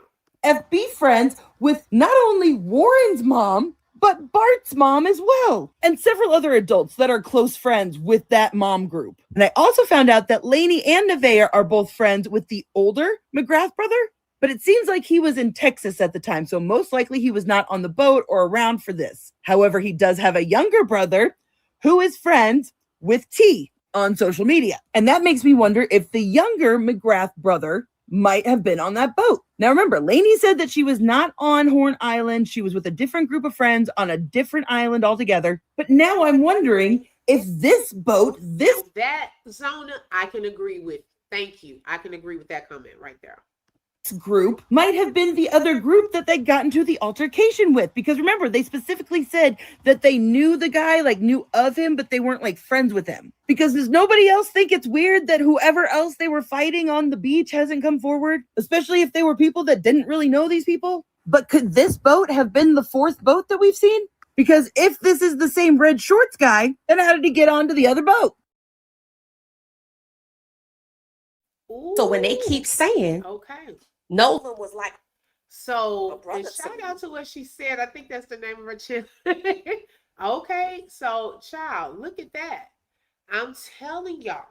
FB friends with not only Warren's mom, but Bart's mom as well, and several other adults that are close friends with that mom group. And I also found out that Lainey and Nevaeh are both friends with the older McGrath brother, but it seems like he was in Texas at the time, so most likely he was not on the boat or around for this. However, he does have a younger brother who is friends with T on social media. And that makes me wonder if the younger McGrath brother might have been on that boat. Now remember, Lainey said that she was not on Horn Island. She was with a different group of friends on a different island altogether. But now I'm wondering if this boat, that Zona, I can agree with. Thank you. I can agree with that comment right there. Group might have been the other group that they got into the altercation with, because remember, they specifically said that they knew the guy, like knew of him, but they weren't like friends with him. Because does nobody else think it's weird that whoever else they were fighting on the beach hasn't come forward, especially if they were people that didn't really know these people? But could this boat have been the fourth boat that we've seen? Because if this is the same red shorts guy, then how did he get onto the other boat? Ooh, So when they keep saying, okay. Nolan was like, So, a brother and to shout me. out to what she said. I think that's the name of her channel. Okay, so child, look at that. I'm telling y'all,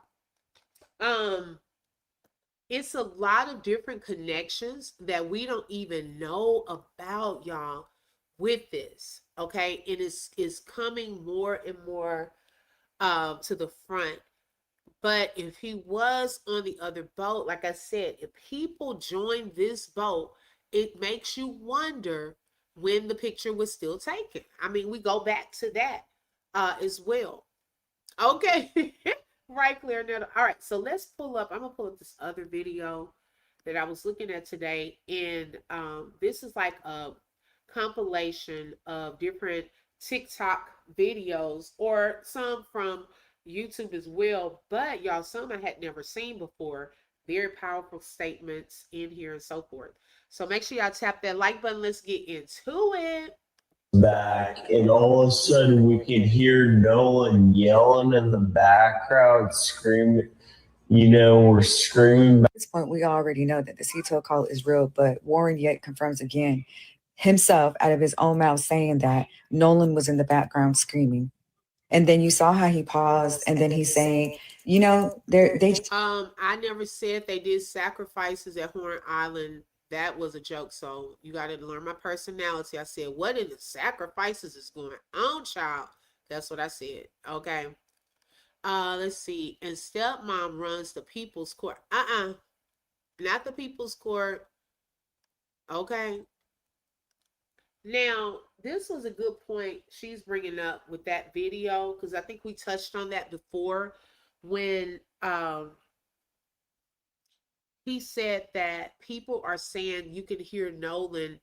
it's a lot of different connections that we don't even know about, y'all, with this. Okay, it is coming more and more to the front. But if he was on the other boat, like I said, if people join this boat, it makes you wonder when the picture was still taken. I mean, we go back to that as well. Okay. Right, Claire. All right, so let's pull up. I'm going to pull up this other video that I was looking at today. And this is like a compilation of different TikTok videos, or some from YouTube as well, but y'all, some I had never seen before. Very powerful statements in here and so forth. So make sure y'all tap that like button. Let's get into it. Back, and all of a sudden we could hear Nolan yelling in the background, screaming. You know, we're screaming. At this point, we already know that the CTO call is real, but Warren yet confirms again himself out of his own mouth saying that Nolan was in the background screaming. And then you saw how he paused, and then he's saying, you know, I never said they did sacrifices at Horn Island. That was a joke. So you got to learn my personality. I said, what in the sacrifices is going on, child? That's what I said. Okay. Let's see. And stepmom runs the people's court. Not the people's court. Okay. Now, this was a good point she's bringing up with that video, because I think we touched on that before when he said that people are saying you can hear Nolan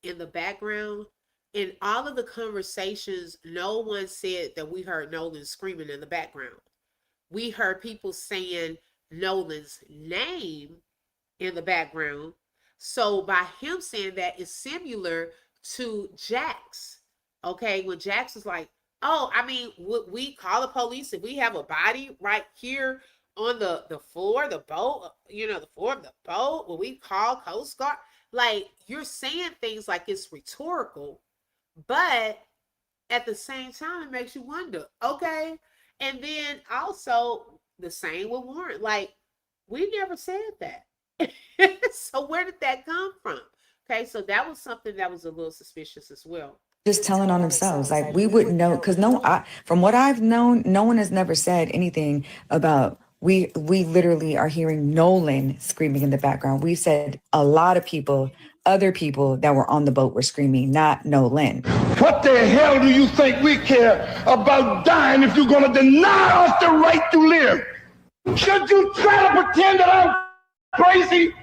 in the background. In all of the conversations, no one said that we heard Nolan screaming in the background. We heard people saying Nolan's name in the background. So by him saying that, is similar to Jax. Okay, when Jax was like, oh, I mean, would we call the police if we have a body right here on the floor of the boat, the floor of the boat? Will we call Coast Guard? Like, you're saying things like it's rhetorical, but at the same time, it makes you wonder, okay? And then also the same with Warren. Like, we never said that. So where did that come from? Okay, so that was something that was a little suspicious as well. just telling on themselves. Like, we wouldn't know, because from what I've known, no one has never said anything about we literally are hearing Nolan screaming in the background. We've said a lot of people, other people that were on the boat were screaming, not Nolan. What the hell do you think we care about dying if you're going to deny us the right to live? Should you try to pretend that I'm crazy?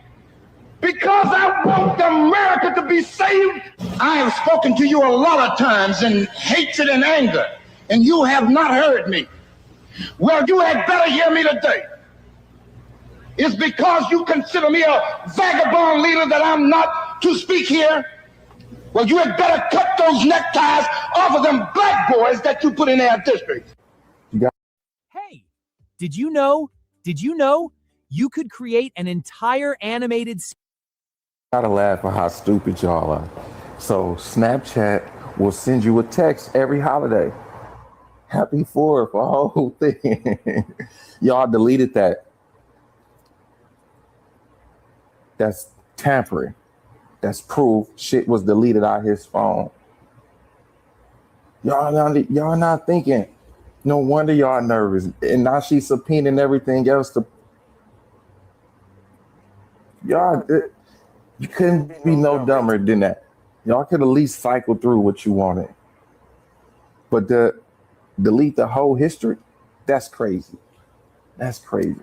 Because I want America to be saved. I have spoken to you a lot of times in hatred and anger, and you have not heard me. Well, you had better hear me today. It's because you consider me a vagabond leader that I'm not to speak here. Well, you had better cut those neckties off of them black boys that you put in our district. Hey, did you know you could create an entire animated Gotta laugh at how stupid y'all are. So Snapchat will send you a text every holiday. Happy 4th, a whole thing. Y'all deleted that. That's tampering. That's proof shit was deleted out his phone. Y'all not thinking. No wonder y'all nervous. And now she's subpoenaing everything else to y'all. You couldn't be no dumber than that. Y'all could at least cycle through what you wanted. But delete the whole history, that's crazy. That's crazy.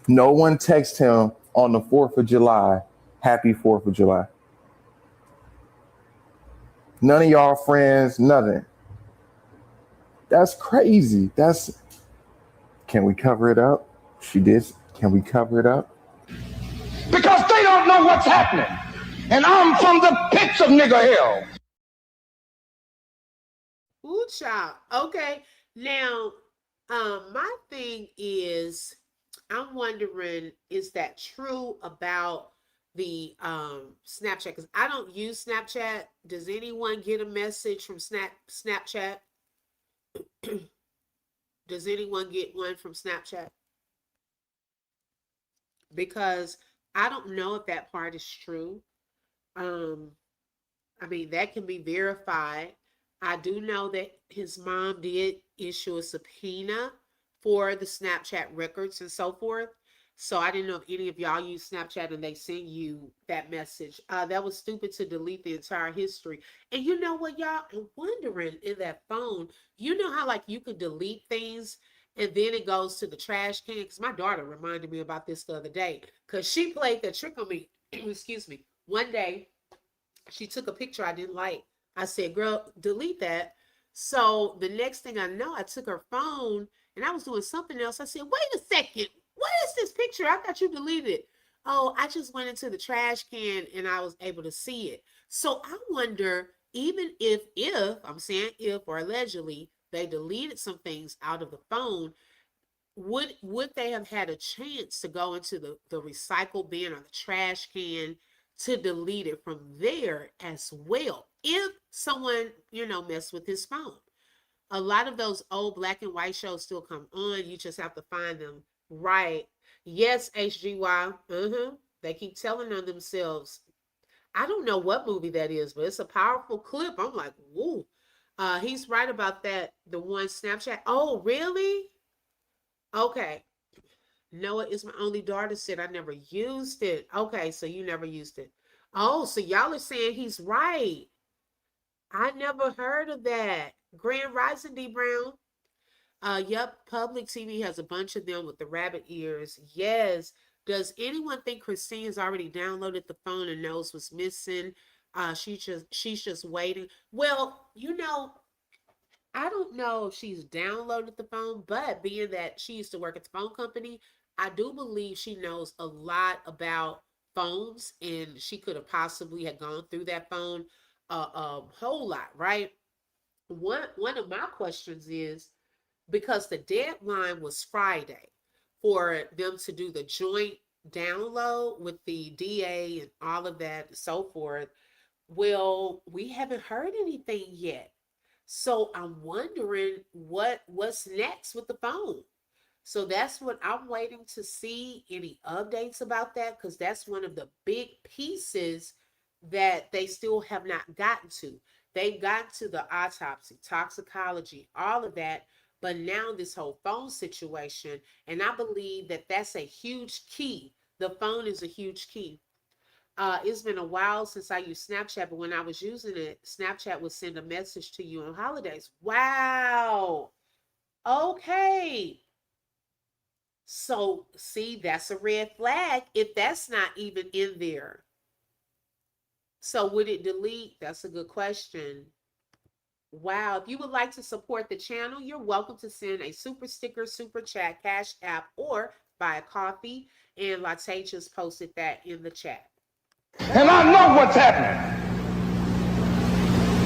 No one texted him on the 4th of July, happy 4th of July. None of y'all friends, nothing. That's crazy. Can we cover it up? She did. Can we cover it up? Because they don't know what's happening. And I'm from the pits of nigger hell. Ooh, child. Okay. Now, my thing is, I'm wondering, is that true about the Snapchat? Because I don't use Snapchat. Does anyone get a message from Snapchat? Does anyone get one from Snapchat? Because I don't know if that part is true. I mean, that can be verified. I do know that his mom did issue a subpoena for the Snapchat records and so forth. So I didn't know if any of y'all use Snapchat and they send you that message. That was stupid to delete the entire history. And you know what, y'all? I'm wondering in that phone, you know how like you could delete things and then it goes to the trash can? Because my daughter reminded me about this the other day because she played the trick on me. Excuse me. One day, she took a picture I didn't like. I said, girl, delete that. So the next thing I know, I took her phone and I was doing something else. I said, wait a second. What is this picture? I thought you deleted it. Oh, I just went into the trash can and I was able to see it. So I wonder, even if I'm saying if or allegedly, they deleted some things out of the phone, would they have had a chance to go into the recycle bin or the trash can to delete it from there as well if someone messed with his phone? A lot of those old black and white shows still come on. You just have to find them. Right. Yes, HGY. They keep telling on themselves. I don't know what movie that is, but it's a powerful clip. I'm like, woo. He's right about that. The one Snapchat. Oh, really? Okay. Noah is my only daughter said I never used it. Okay, so you never used it. Oh, so y'all are saying he's right. I never heard of that. Grand Rising D Brown. Yep, public TV has a bunch of them with the rabbit ears. Yes. Does anyone think Christine's already downloaded the phone and knows what's missing? She's just waiting. Well, I don't know if she's downloaded the phone, but being that she used to work at the phone company, I do believe she knows a lot about phones, and she could have possibly had gone through that phone a whole lot, right? One of my questions is, because the deadline was Friday for them to do the joint download with the DA and all of that and so forth. Well, we haven't heard anything yet. So I'm wondering what's next with the phone. So that's what I'm waiting to see, any updates about that, because that's one of the big pieces that they still have not gotten to. They've gotten to the autopsy, toxicology, all of that, but now this whole phone situation, and I believe that that's a huge key. The phone is a huge key. It's been a while since I used Snapchat, but when I was using it, Snapchat would send a message to you on holidays. Wow. Okay. So, see, that's a red flag if that's not even in there. So, would it delete? That's a good question. Wow. If you would like to support the channel, you're welcome to send a super sticker, super chat, Cash App, or buy a coffee. And Latte just posted that in the chat. And I know what's happening.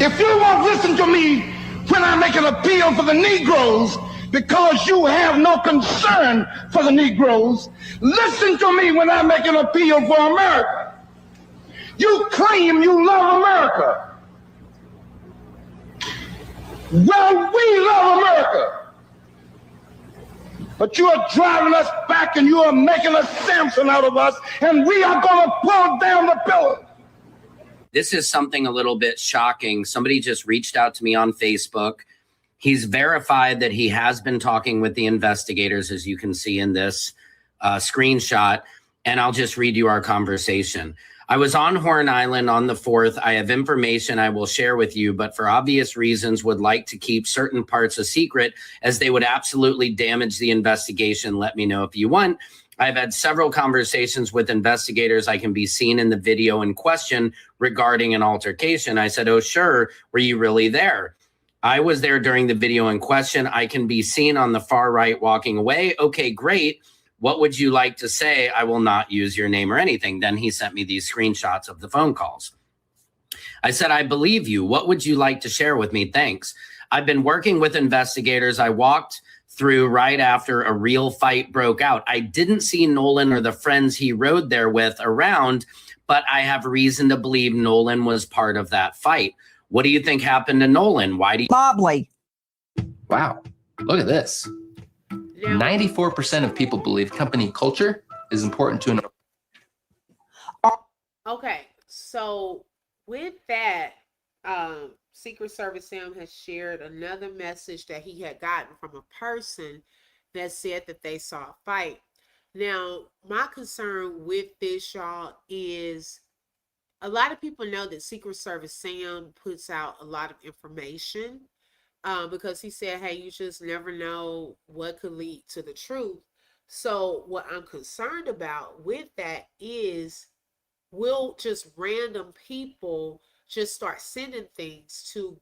If you won't listen to me when I make an appeal for the Negroes because you have no concern for the Negroes, listen to me when I make an appeal for America. You claim you love America. Well, we love America. But you are driving us back and you are making a Samson out of us, and we are going to pull down the pillars. This is something a little bit shocking. Somebody just reached out to me on Facebook. He's verified that he has been talking with the investigators, as you can see in this screenshot. And I'll just read you our conversation. I was on Horn Island on the 4th. I have information I will share with you, but for obvious reasons would like to keep certain parts a secret as they would absolutely damage the investigation. Let me know if you want. I've had several conversations with investigators. I can be seen in the video in question regarding an altercation. I said, oh, sure. Were you really there? I was there during the video in question. I can be seen on the far right walking away. Okay, great. What would you like to say? I will not use your name or anything. Then he sent me these screenshots of the phone calls. I said, I believe you. What would you like to share with me? Thanks. I've been working with investigators. I walked through right after a real fight broke out. I didn't see Nolan or the friends he rode there with around, but I have reason to believe Nolan was part of that fight. What do you think happened to Nolan? Why do you... Mobley. Wow. Look at this. 94% of people believe company culture is important to an... Okay, so with that, Secret Service Sam has shared another message that he had gotten from a person that said that they saw a fight. Now, my concern with this, y'all, is a lot of people know that Secret Service Sam puts out a lot of information because he said, hey, you just never know what could lead to the truth. So what I'm concerned about with that is, will just random people just start sending things to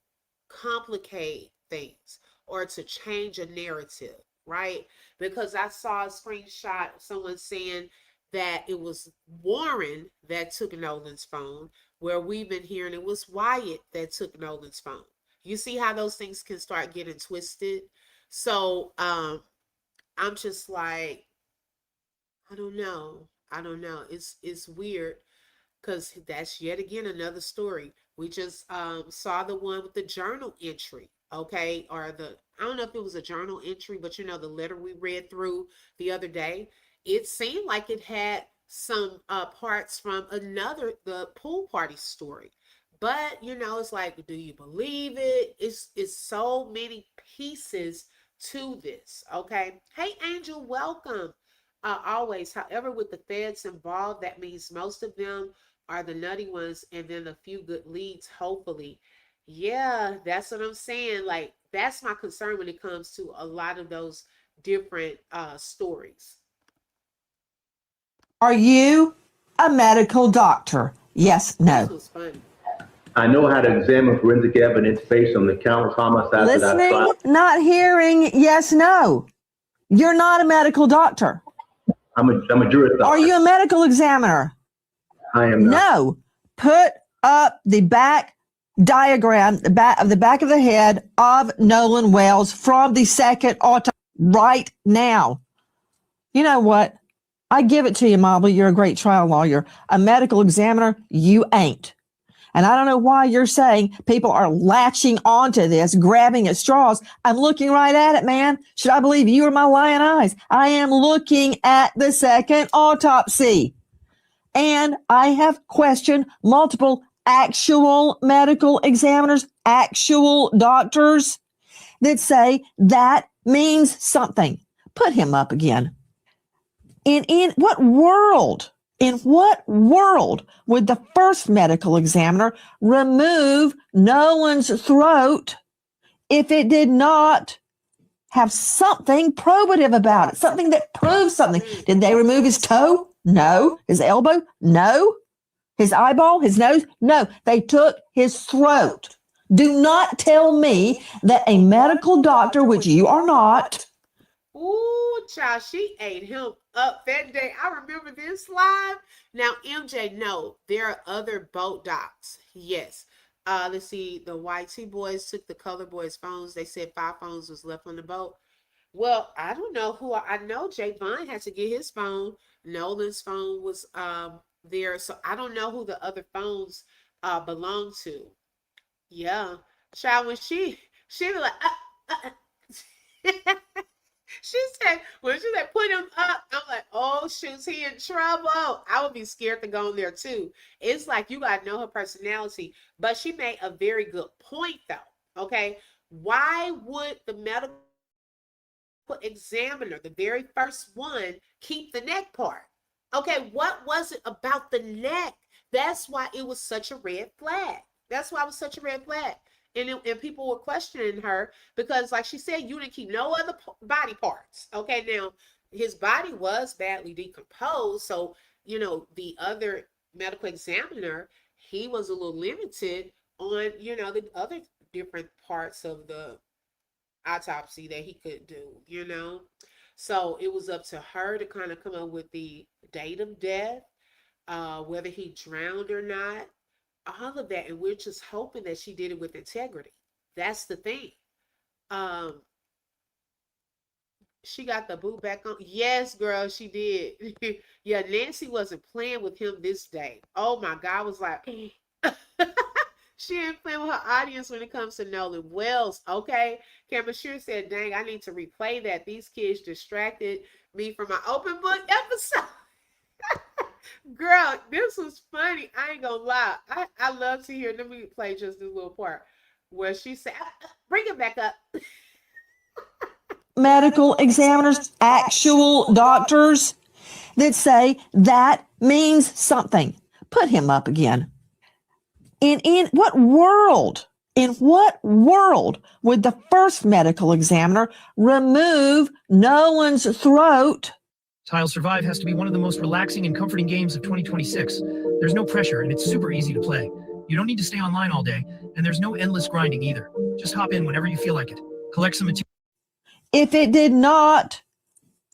complicate things or to change a narrative, right? Because I saw a screenshot of someone saying that it was Warren that took Nolan's phone, where we've been hearing it was Wyatt that took Nolan's phone. You see how those things can start getting twisted? So I'm just like, I don't know. It's weird. Because that's yet again another story. We just saw the one with the journal entry, okay? Or I don't know if it was a journal entry, but you know, the letter we read through the other day, it seemed like it had some parts from the pool party story. But, you know, it's like, do you believe it? It's so many pieces to this, okay? Hey, Angel, welcome. Always, however, with the feds involved, that means most of them are the nutty ones and then a few good leads, hopefully. Yeah, that's what I'm saying. Like, that's my concern when it comes to a lot of those different stories. Are you a medical doctor? Yes, no. This was fun. I know how to examine forensic evidence based on the countless homicides that I've Listening, filed. not hearing, yes, no. You're not a medical doctor. I'm a juris doctor. Are you a medical examiner? I am not. No. Put up the back diagram, the back of the head of Nolan Wells from the second autopsy right now. You know what? I give it to you, Mobley. You're a great trial lawyer. A medical examiner, you ain't. And I don't know why you're saying people are latching onto this, grabbing at straws. I'm looking right at it, man. Should I believe you or my lying eyes? I am looking at the second autopsy. And I have questioned multiple actual medical examiners, actual doctors that say that means something. Put him up again. In what world? In what world would the first medical examiner remove Nolan's throat if it did not have something probative about it, something that proves something. Did they remove his toe? No. His elbow? No. His eyeball? His nose? No. They took his throat. Do not tell me that a medical doctor, which you are not. Ooh, child, she ate him up that day. I remember this live. Now, MJ, no, there are other boat docs. Yes. Let's see. The YT boys took the color boys' phones. They said 5 phones was left on the boat. Well, I don't know who. I know Javon had to get his phone. Nolan's phone was there. So I don't know who the other phones belong to. Yeah. Child, when she was like, she said, when she said put him up, I'm like, oh shoot, he in trouble. I would be scared to go in there too. It's like you gotta know her personality. But she made a very good point though. Okay. Why would the medical examiner, the very first one, keep the neck part? Okay, what was it about the neck? That's why it was such a red flag. That's why it was such a red flag. And people were questioning her because, like she said, you didn't keep no other body parts. Okay, now his body was badly decomposed. So, you know, the other medical examiner, he was a little limited on, you know, the other different parts of the autopsy that he could do, you know. So it was up to her to kind of come up with the date of death, whether he drowned or not, all of that. And we're just hoping that she did it with integrity. That's the thing. She got the boot back on. Yes, girl, she did. Yeah, Nancy wasn't playing with him this day. Oh my God, I was like, she ain't playing with her audience when it comes to Nolan Wells. Okay. Cameron Sure said, dang, I need to replay that. These kids distracted me from my open book episode. Girl, this was funny. I ain't gonna lie. I love to hear. Let me play just this little part where she said, bring it back up. Medical examiners, actual doctors that say that means something. Put him up again. In what world? In what world would the first medical examiner remove Nolan's throat? Tile Survive has to be one of the most relaxing and comforting games of 2026. There's no pressure and it's super easy to play. You don't need to stay online all day, and there's no endless grinding either. Just hop in whenever you feel like it. Collect some material. If it did not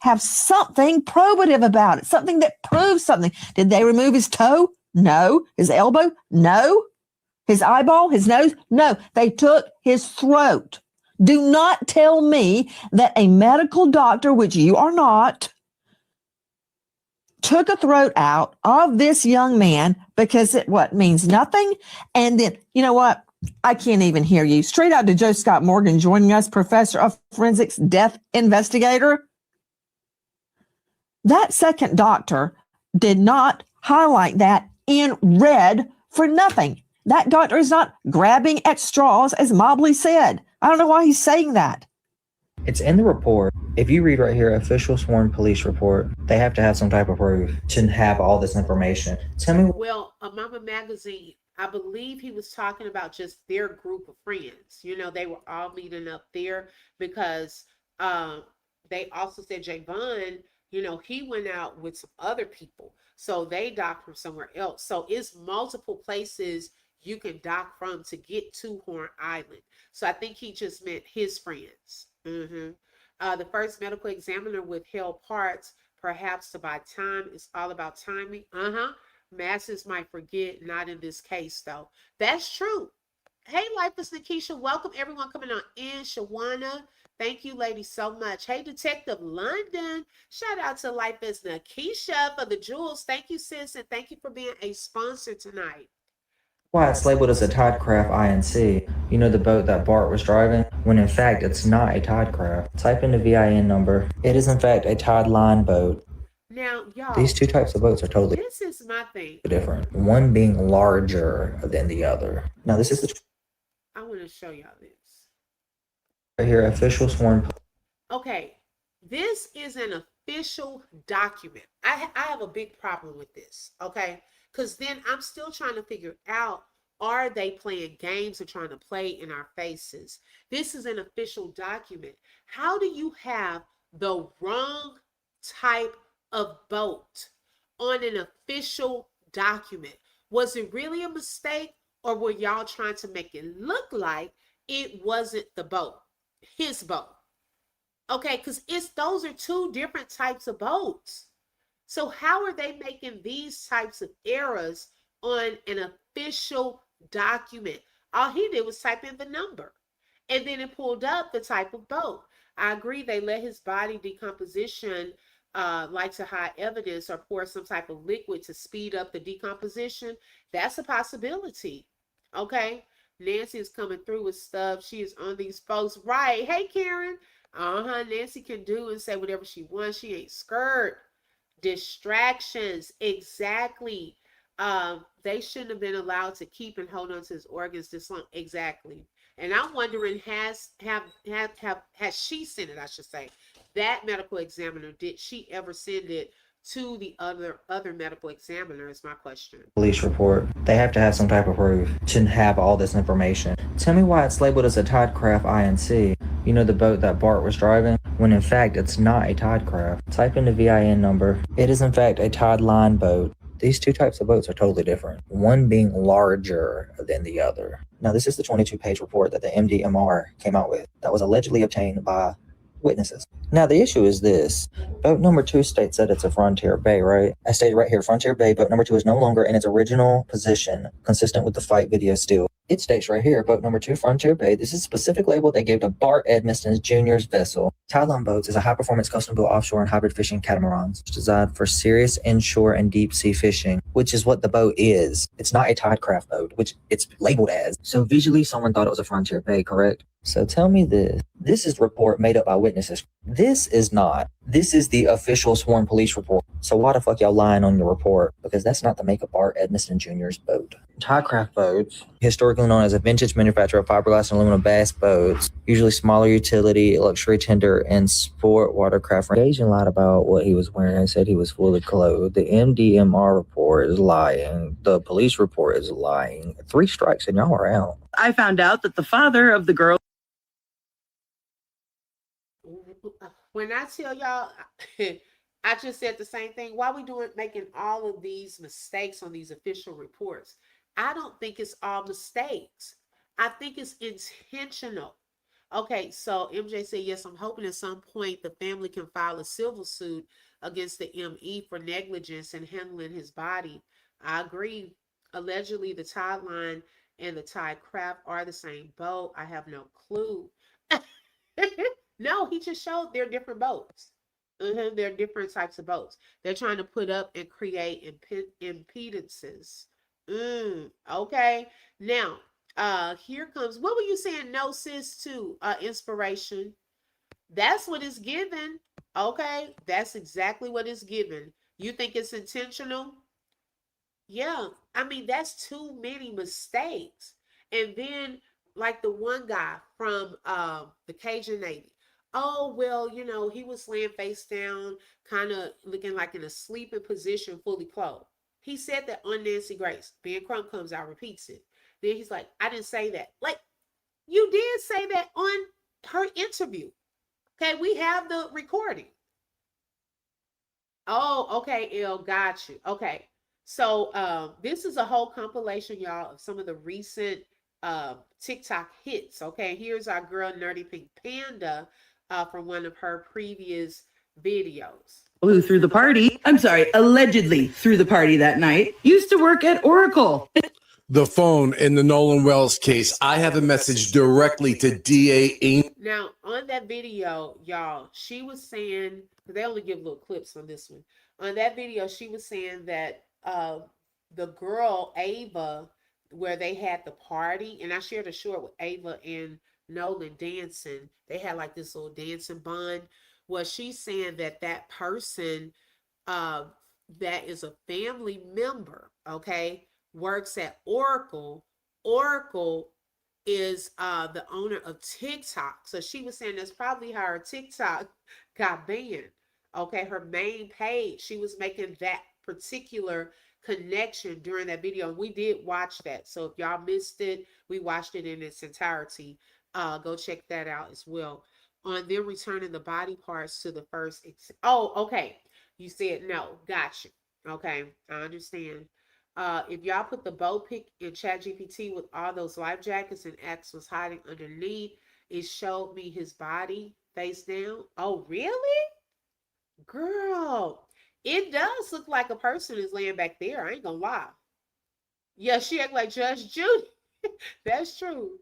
have something probative about it, something that proves something. Did they remove his toe? No. His elbow? No. His eyeball? His nose? No. They took his throat. Do not tell me that a medical doctor, which you are not, took a throat out of this young man because it means nothing. And then, you know what? I can't even hear you. Straight out to Joe Scott Morgan joining us, professor of forensics, death investigator. That second doctor did not highlight that in red for nothing. That doctor is not grabbing at straws, as Mobley said. I don't know why he's saying that. It's in the report. If you read right here, official sworn police report, they have to have some type of proof to have all this information. Tell me. Well, Mama Magazine, I believe he was talking about just their group of friends. You know, they were all meeting up there because they also said Javon, you know, he went out with some other people. So they docked from somewhere else. So it's multiple places you can dock from to get to Horn Island. So I think he just meant his friends. The first medical examiner withheld parts, perhaps to buy time. It's all about timing. Masses might forget, not in this case, though. That's true. Hey, Life is Nikisha. Welcome everyone coming on in. Shawana, thank you, ladies, so much. Hey, Detective London. Shout out to Life is Nikisha for the jewels. Thank you, sis, and thank you for being a sponsor tonight. Why it's labeled as a Tidecraft INC. You know the boat that Bart was driving? When in fact, it's not a Tidecraft. Type in the VIN number. It is in fact a Tide Line boat. Now, y'all. These two types of boats are totally This is my thing. different. One being larger than the other. Now this is the I want to show y'all this. right here, official sworn. Okay, this is an official document. I have a big problem with this, okay? Because then I'm still trying to figure out, are they playing games or trying to play in our faces? This is an official document. How do you have the wrong type of boat on an official document? Was it really a mistake, or were y'all trying to make it look like it wasn't the boat, his boat? Okay, because those are two different types of boats. So how are they making these types of errors on an official document? All he did was type in the number, and then it pulled up the type of boat. I agree they let his body decomposition like to hide evidence or pour some type of liquid to speed up the decomposition. That's a possibility. Okay. Nancy is coming through with stuff. She is on these folks. Right. Hey, Karen. Nancy can do and say whatever she wants. She ain't scared. Distractions. Exactly. They shouldn't have been allowed to keep and hold on to his organs this long. Exactly. And I'm wondering, has she sent it, I should say, that medical examiner, did she ever send it to the other medical examiner, is my question. Police report. They have to have some type of proof to have all this information. Tell me why it's labeled as a Tidecraft INC. You know, the boat that Bart was driving? When in fact, it's not a Tidecraft. Type in the VIN number. It is in fact a Tide line boat. These two types of boats are totally different, one being larger than the other. Now, this is the 22-page report that the MDMR came out with that was allegedly obtained by witnesses. Now, the issue is this. Boat number 2 states that it's a Frontier Bay, right? I stated right here, Frontier Bay, boat number 2 is no longer in its original position, consistent with the fight video still. It states right here, boat number 2, Frontier Bay. This is a specific label they gave to Bart Edmiston Jr.'s vessel. Tideline Boats is a high-performance custom-built offshore and hybrid fishing catamarans designed for serious inshore and deep-sea fishing, which is what the boat is. It's not a Tidecraft boat, which it's labeled as. So visually, someone thought it was a Frontier Bay, correct? So tell me this. This is the report made up by witnesses. This is not. This is the official sworn police report. So why the fuck y'all lying on your report? Because that's not the make of Bart Edmiston Jr.'s boat. Tidecraft boats, historically known as a vintage manufacturer of fiberglass and aluminum bass boats, usually smaller utility, luxury tender, and sport watercraft. Agent lied about what he was wearing and said he was fully clothed. The MDMR report is lying. The police report is lying. 3 strikes and y'all are out. I found out that the father of the girl. When I tell y'all, I just said the same thing. Why are we making all of these mistakes on these official reports? I don't think it's all mistakes. I think it's intentional. Okay, so MJ said, yes, I'm hoping at some point the family can file a civil suit against the ME for negligence in handling his body. I agree. Allegedly, the Tide Line and the Tidecraft are the same boat. I have no clue. No, he just showed they're different boats. They're different types of boats. They're trying to put up and create impedances. Okay. Now, here comes, what were you saying? No, sis, to inspiration. That's what it's given. Okay. That's exactly what it's given. You think it's intentional? Yeah. I mean, that's too many mistakes. And then, like the one guy from the Cajun Navy. Oh, well, you know, he was laying face down, kind of looking like in a sleeping position, fully clothed. He said that on Nancy Grace. Ben Crump comes out, repeats it. Then he's like, I didn't say that. Like, you did say that on her interview. Okay, we have the recording. Oh, okay, Elle, got you. Okay, so this is a whole compilation, y'all, of some of the recent TikTok hits. Okay, here's our girl Nerdy Pink Panda from one of her previous videos. Who threw the party, allegedly threw the party that night, used to work at Oracle. The phone in the Nolan Wells case. I have a message directly to DA. Now, on that video, y'all, she was saying, they only give little clips on this one. On that video, she was saying that the girl, Ava, where they had the party, and I shared a short with Ava and Nolan dancing. They had like this little dancing bond. Well, she's saying that that person that is a family member, okay, works at Oracle. Oracle is the owner of TikTok. So she was saying that's probably how her TikTok got banned. Okay, her main page, she was making that particular connection during that video. And we did watch that. So if y'all missed it, we watched it in its entirety. Go check that out as well. On them returning the body parts to the first. Oh, okay. You said no. Gotcha. Okay, I understand. If y'all put the bow pic in ChatGPT with all those life jackets and X was hiding underneath, it showed me his body face down. Oh, really? Girl, it does look like a person is laying back there. I ain't gonna lie. Yeah, she act like Judge Judy. That's true.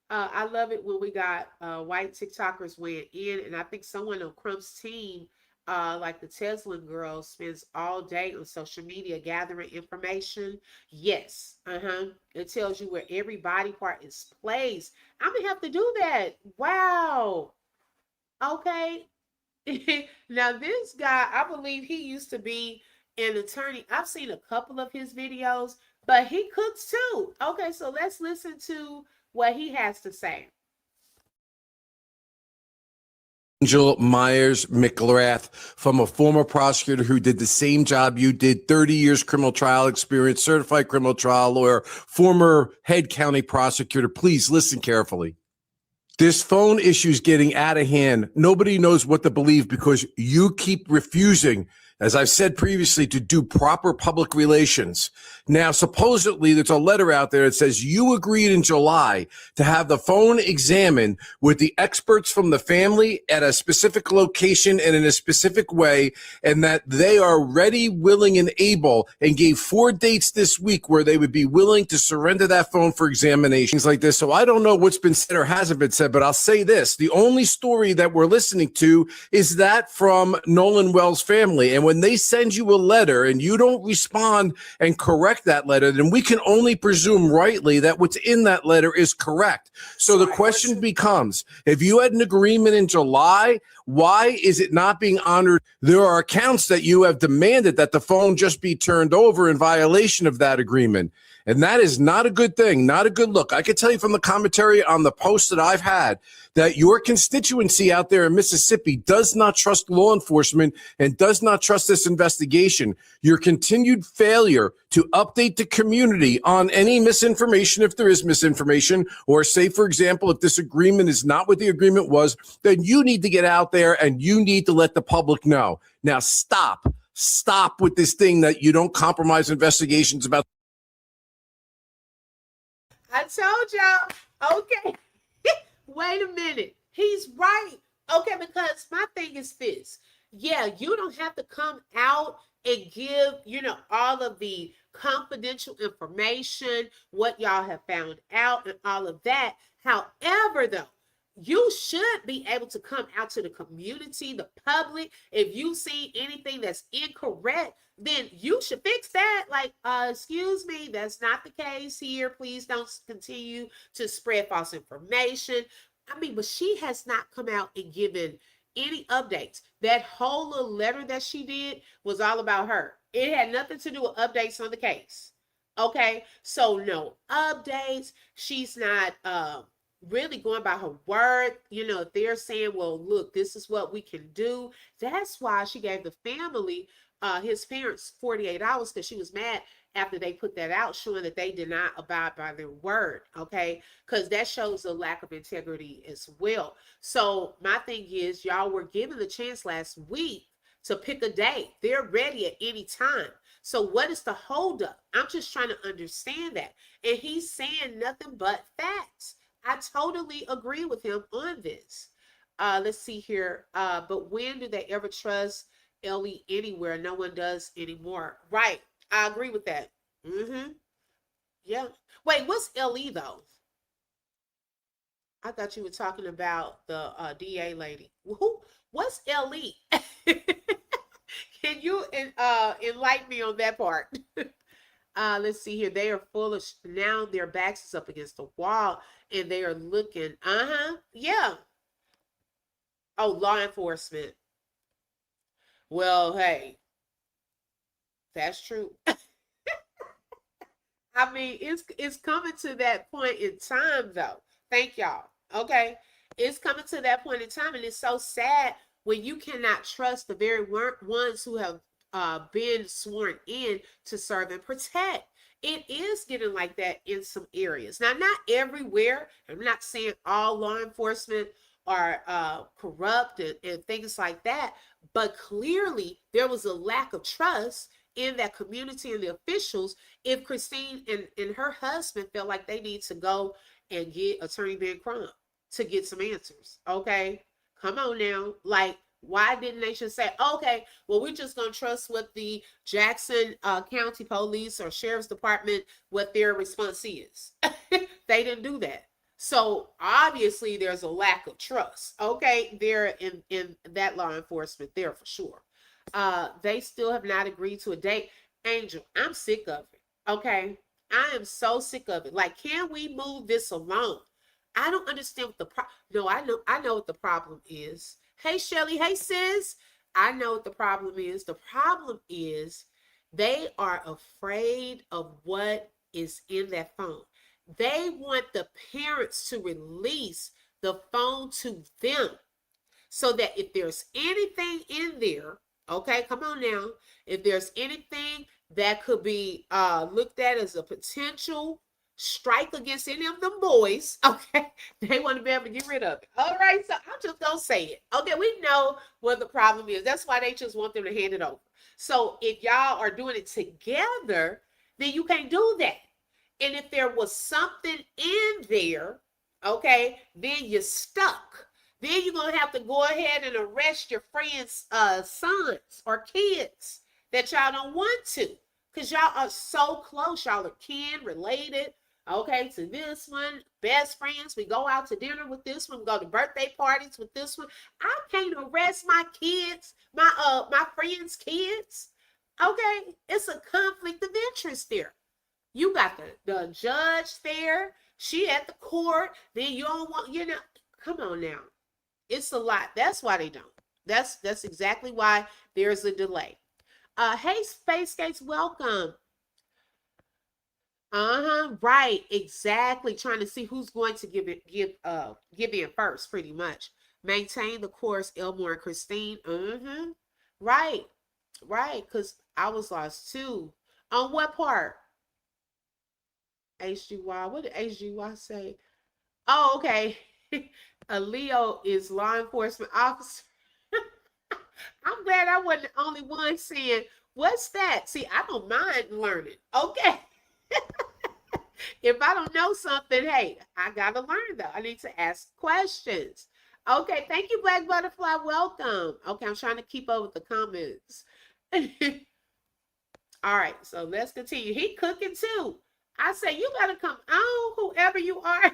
I love it when we got white TikTokers weighing in, and I think someone on Crump's team, like the Tesla girl, spends all day on social media gathering information. Yes, it tells you where every body part is placed. I'm gonna have to do that. Wow. Okay. Now this guy, I believe he used to be an attorney. I've seen a couple of his videos, but he cooks too. Okay, so let's listen to what he has to say. Angel Myers McGrath, from a former prosecutor who did the same job you did, 30 years criminal trial experience, certified criminal trial lawyer, former head county prosecutor. Please listen carefully. This phone issue is getting out of hand. Nobody knows what to believe because you keep refusing, as I've said previously, to do proper public relations. Now, supposedly, there's a letter out there that says you agreed in July to have the phone examined with the experts from the family at a specific location and in a specific way, and that they are ready, willing, and able, and gave 4 dates this week where they would be willing to surrender that phone for examinations like this. So I don't know what's been said or hasn't been said, but I'll say this. The only story that we're listening to is that from Nolan Wells' family. And when they send you a letter and you don't respond and correct that letter, then we can only presume rightly that what's in that letter is correct. So the question becomes, if you had an agreement in July, why is it not being honored? There are accounts that you have demanded that the phone just be turned over in violation of that agreement. And that is not a good thing, not a good look. I can tell you from the commentary on the posts that I've had that your constituency out there in Mississippi does not trust law enforcement and does not trust this investigation. Your continued failure to update the community on any misinformation, if there is misinformation, or say, for example, if this agreement is not what the agreement was, then you need to get out there and you need to let the public know. Now, stop with this thing that you don't compromise investigations about. I told y'all. Okay. Wait a minute. He's right. Okay, because my thing is this. Yeah, you don't have to come out and give, all of the confidential information, what y'all have found out and all of that. However, though, you should be able to come out to the community, the public. If you see anything that's incorrect, then you should fix that. Like, excuse me, that's not the case here. Please don't continue to spread false information. I mean, but she has not come out and given any updates. That whole little letter that she did was all about her. It had nothing to do with updates on the case. Okay, so no updates. She's not really going by her word. If they're saying, well, look, this is what we can do. That's why she gave the family, his parents, 48 hours, because she was mad after they put that out, showing that they did not abide by their word. Okay, because that shows a lack of integrity as well. So my thing is, y'all were given the chance last week to pick a day. They're ready at any time. So what is the holdup? I'm just trying to understand that. And he's saying nothing but facts. I totally agree with him on this. Let's see here. But when do they ever trust Ellie anywhere? No one does anymore. Right. I agree with that. Yeah. Wait, what's LE though? I thought you were talking about the DA lady. What's LE? Can you enlighten me on that part? Let's see here. They are full of now. Their backs is up against the wall, and they are looking. Yeah. Oh, law enforcement. Well, hey, that's true. I mean, it's coming to that point in time, though. Thank y'all. Okay, it's coming to that point in time, and it's so sad when you cannot trust the very ones who have been sworn in to serve and protect. It is getting like that in some areas. Now, not everywhere. I'm not saying all law enforcement are corrupt and things like that, but clearly there was a lack of trust in that community and the officials if Christine and her husband felt like they need to go and get Attorney Ben Crump to get some answers. Okay, come on now. Like, why didn't they just say, okay, well, we're just going to trust what the Jackson County Police or Sheriff's Department, what their response is? They didn't do that. So obviously there's a lack of trust, okay, there in that law enforcement there for sure. They still have not agreed to a date. Angel, I'm sick of it, okay? I am so sick of it. Like, can we move this along? I don't understand what the I know what the problem is. Hey, Shelly. Hey, sis. I know what the problem is. The problem is they are afraid of what is in that phone. They want the parents to release the phone to them so that if there's anything in there, okay, come on now, if there's anything that could be looked at as a potential strike against any of them boys, okay, they want to be able to get rid of it. All right, so I'm just gonna say it. Okay, we know what the problem is. That's why they just want them to hand it over. So if y'all are doing it together, then you can't do that. And if there was something in there, okay, then you're stuck. Then you're going to have to go ahead and arrest your friends' sons or kids that y'all don't want to. Because y'all are so close. Y'all are kin, related, okay, to this one. Best friends. We go out to dinner with this one. We go to birthday parties with this one. I can't arrest my kids, my friends' kids. Okay, it's a conflict of interest there. You got the judge there. She at the court. Then you don't want, come on now. It's a lot. That's why they don't. That's exactly why there's a delay. Hey, Space Skates, welcome. Right, exactly. Trying to see who's going to give in first, pretty much. Maintain the course, Elmore and Christine. Right, because I was lost too. On what part? HGY. What did HGY say? Oh, okay. A Leo is law enforcement officer. I'm glad I wasn't the only one saying, what's that? See, I don't mind learning. Okay. If I don't know something, hey, I got to learn though. I need to ask questions. Okay. Thank you, Black Butterfly. Welcome. Okay. I'm trying to keep up with the comments. All right. So let's continue. He cooking too. I say, you gotta come on, whoever you are.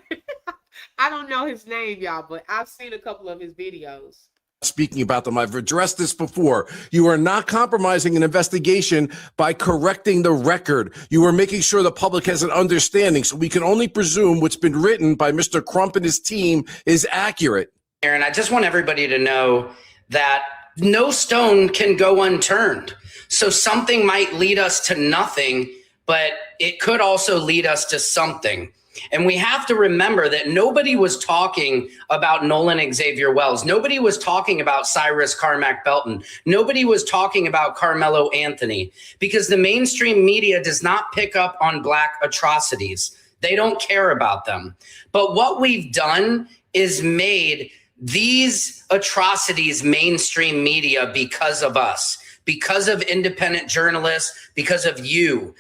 I don't know his name, y'all, but I've seen a couple of his videos. Speaking about them, I've addressed this before. You are not compromising an investigation by correcting the record. You are making sure the public has an understanding, so we can only presume what's been written by Mr. Crump and his team is accurate. Aaron, I just want everybody to know that no stone can go unturned. So something might lead us to nothing, but it could also lead us to something. And we have to remember that nobody was talking about Nolan Xavier Wells. Nobody was talking about Cyrus Carmack Belton. Nobody was talking about Carmelo Anthony, because the mainstream media does not pick up on Black atrocities. They don't care about them. But what we've done is made these atrocities mainstream media because of us. Because of independent journalists, because of you